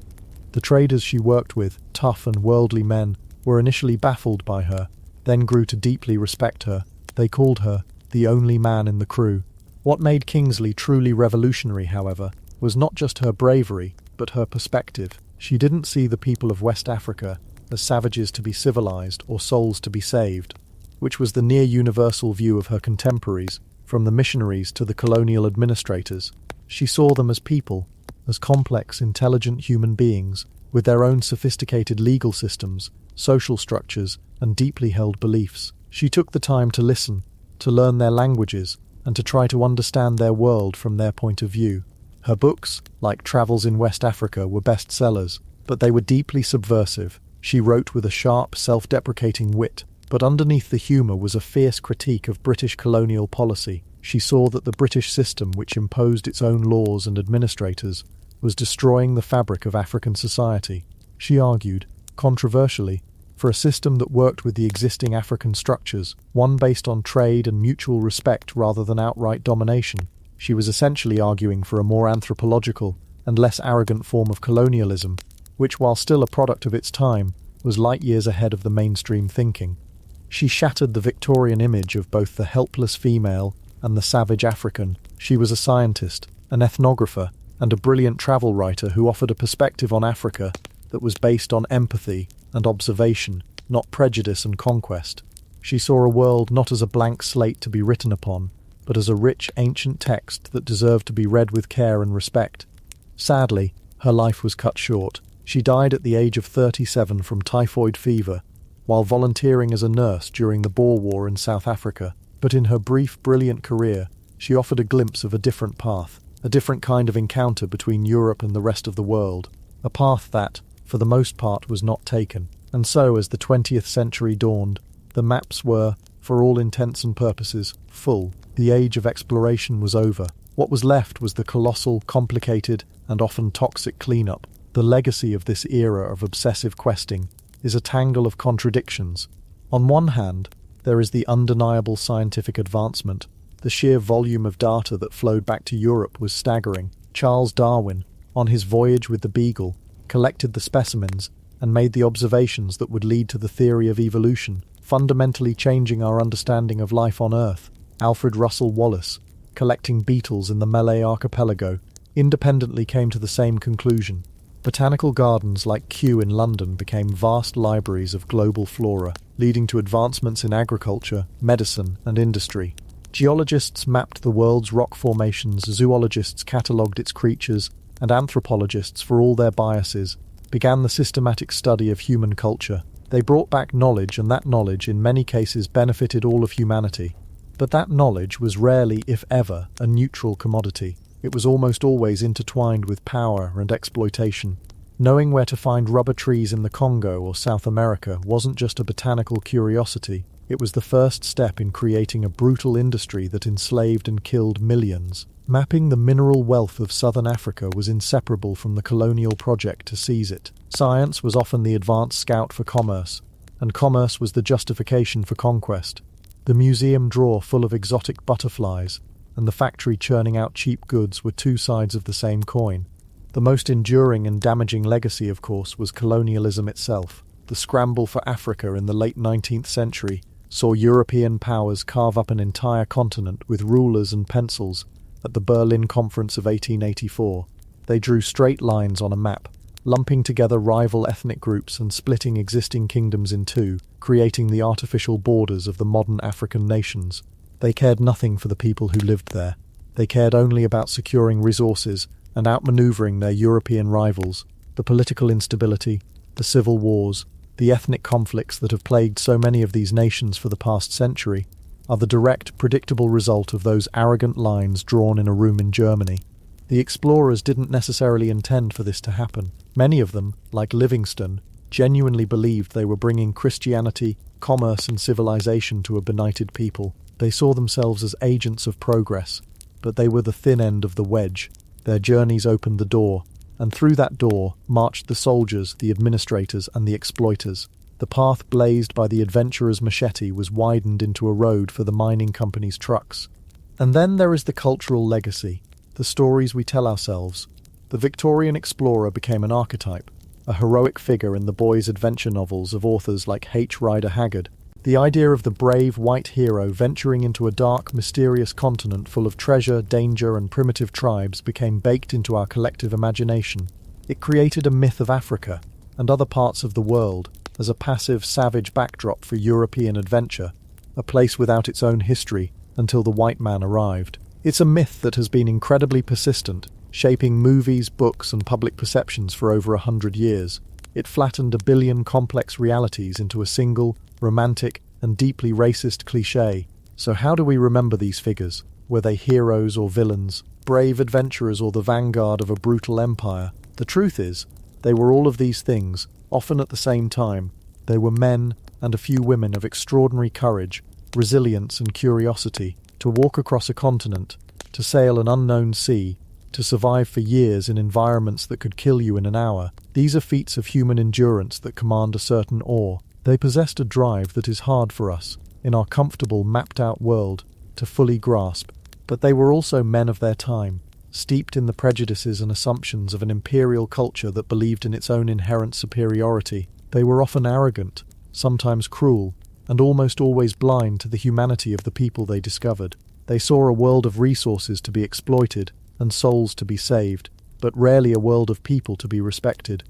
The traders she worked with, tough and worldly men, were initially baffled by her, then grew to deeply respect her. They called her the only man in the crew. What made Kingsley truly revolutionary, however, was not just her bravery, but her perspective. She didn't see the people of West Africa as savages to be civilized or souls to be saved, which was the near-universal view of her contemporaries, from the missionaries to the colonial administrators. She saw them as people, as complex, intelligent human beings, with their own sophisticated legal systems, social structures, and deeply held beliefs. She took the time to listen, to learn their languages, and to try to understand their world from their point of view. Her books, like Travels in West Africa, were bestsellers, but they were deeply subversive. She wrote with a sharp, self-deprecating wit, but underneath the humour was a fierce critique of British colonial policy. She saw that the British system, which imposed its own laws and administrators, was destroying the fabric of African society. She argued, controversially, for a system that worked with the existing African structures, one based on trade and mutual respect rather than outright domination. She was essentially arguing for a more anthropological and less arrogant form of colonialism, which, while still a product of its time, was light years ahead of the mainstream thinking. She shattered the Victorian image of both the helpless female and the savage African. She was a scientist, an ethnographer, and a brilliant travel writer who offered a perspective on Africa that was based on empathy and observation, not prejudice and conquest. She saw a world not as a blank slate to be written upon, but as a rich, ancient text that deserved to be read with care and respect. Sadly, her life was cut short. She died at the age of 37 from typhoid fever, while volunteering as a nurse during the Boer War in South Africa. But in her brief, brilliant career, she offered a glimpse of a different path, a different kind of encounter between Europe and the rest of the world, a path that, for the most part, was not taken. And so, as the 20th century dawned, the maps were, for all intents and purposes, full. The age of exploration was over. What was left was the colossal, complicated, and often toxic cleanup. The legacy of this era of obsessive questing is a tangle of contradictions. On one hand, there is the undeniable scientific advancement. The sheer volume of data that flowed back to Europe was staggering. Charles Darwin, on his voyage with the Beagle, collected the specimens and made the observations that would lead to the theory of evolution, fundamentally changing our understanding of life on Earth. Alfred Russel Wallace, collecting beetles in the Malay archipelago, independently came to the same conclusion. Botanical gardens like Kew in London became vast libraries of global flora, leading to advancements in agriculture, medicine, and industry. Geologists mapped the world's rock formations, zoologists catalogued its creatures, and anthropologists, for all their biases, began the systematic study of human culture. They brought back knowledge, and that knowledge in many cases benefited all of humanity. But that knowledge was rarely, if ever, a neutral commodity. It was almost always intertwined with power and exploitation. Knowing where to find rubber trees in the Congo or South America wasn't just a botanical curiosity, it was the first step in creating a brutal industry that enslaved and killed millions. Mapping the mineral wealth of southern Africa was inseparable from the colonial project to seize it. Science was often the advance scout for commerce, and commerce was the justification for conquest. The museum drawer full of exotic butterflies and the factory churning out cheap goods were two sides of the same coin. The most enduring and damaging legacy, of course, was colonialism itself. The scramble for Africa in the late 19th century saw European powers carve up an entire continent with rulers and pencils. At the Berlin Conference of 1884, they drew straight lines on a map, lumping together rival ethnic groups and splitting existing kingdoms in two, creating the artificial borders of the modern African nations. They cared nothing for the people who lived there. They cared only about securing resources and outmaneuvering their European rivals. The political instability, the civil wars, The ethnic conflicts that have plagued so many of these nations for the past century are the direct, predictable result of those arrogant lines drawn in a room in Germany. The explorers didn't necessarily intend for this to happen. Many of them, like Livingstone, genuinely believed they were bringing Christianity, commerce and civilization to a benighted people. They saw themselves as agents of progress, but they were the thin end of the wedge. Their journeys opened the door, and through that door marched the soldiers, the administrators and the exploiters. The path blazed by the adventurer's machete was widened into a road for the mining company's trucks. And then there is the cultural legacy, the stories we tell ourselves. The Victorian explorer became an archetype, a heroic figure in the boys' adventure novels of authors like H. Rider Haggard. The idea of the brave white hero venturing into a dark, mysterious continent full of treasure, danger and primitive tribes became baked into our collective imagination. It created a myth of Africa and other parts of the world as a passive, savage backdrop for European adventure, a place without its own history until the white man arrived. It's a myth that has been incredibly persistent, shaping movies, books and public perceptions for over 100 years. It flattened a billion complex realities into a single, romantic and deeply racist cliché. So how do we remember these figures? Were they heroes or villains, brave adventurers or the vanguard of a brutal empire? The truth is, they were all of these things, often at the same time. They were men and a few women of extraordinary courage, resilience and curiosity, to walk across a continent, to sail an unknown sea, to survive for years in environments that could kill you in an hour. These are feats of human endurance that command a certain awe. They possessed a drive that is hard for us, in our comfortable, mapped-out world, to fully grasp. But they were also men of their time, steeped in the prejudices and assumptions of an imperial culture that believed in its own inherent superiority. They were often arrogant, sometimes cruel, and almost always blind to the humanity of the people they discovered. They saw a world of resources to be exploited and souls to be saved, but rarely a world of people to be respected.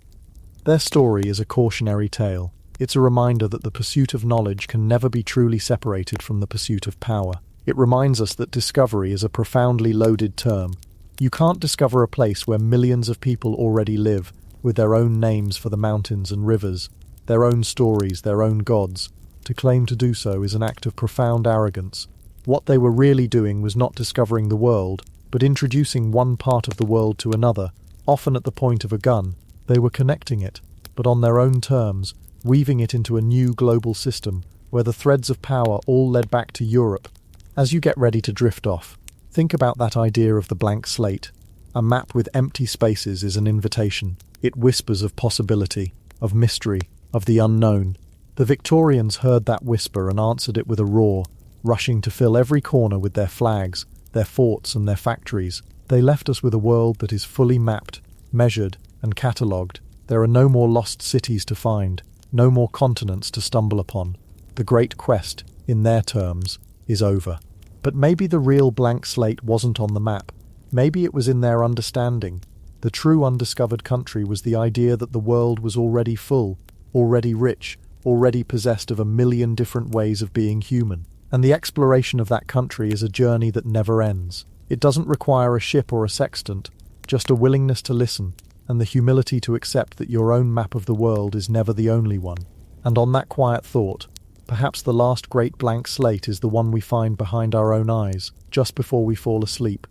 Their story is a cautionary tale. It's a reminder that the pursuit of knowledge can never be truly separated from the pursuit of power. It reminds us that discovery is a profoundly loaded term. You can't discover a place where millions of people already live, with their own names for the mountains and rivers, their own stories, their own gods. To claim to do so is an act of profound arrogance. What they were really doing was not discovering the world, but introducing one part of the world to another, often at the point of a gun. They were connecting it, but on their own terms, weaving it into a new global system, where the threads of power all led back to Europe. As you get ready to drift off, think about that idea of the blank slate. A map with empty spaces is an invitation. It whispers of possibility, of mystery, of the unknown. The Victorians heard that whisper and answered it with a roar, rushing to fill every corner with their flags, their forts and their factories. They left us with a world that is fully mapped, measured and catalogued. There are no more lost cities to find, no more continents to stumble upon. The great quest, in their terms, is over. But maybe the real blank slate wasn't on the map. Maybe it was in their understanding. The true undiscovered country was the idea that the world was already full, already rich, already possessed of a million different ways of being human. And the exploration of that country is a journey that never ends. It doesn't require a ship or a sextant, just a willingness to listen, and the humility to accept that your own map of the world is never the only one. And on that quiet thought, perhaps the last great blank slate is the one we find behind our own eyes, just before we fall asleep.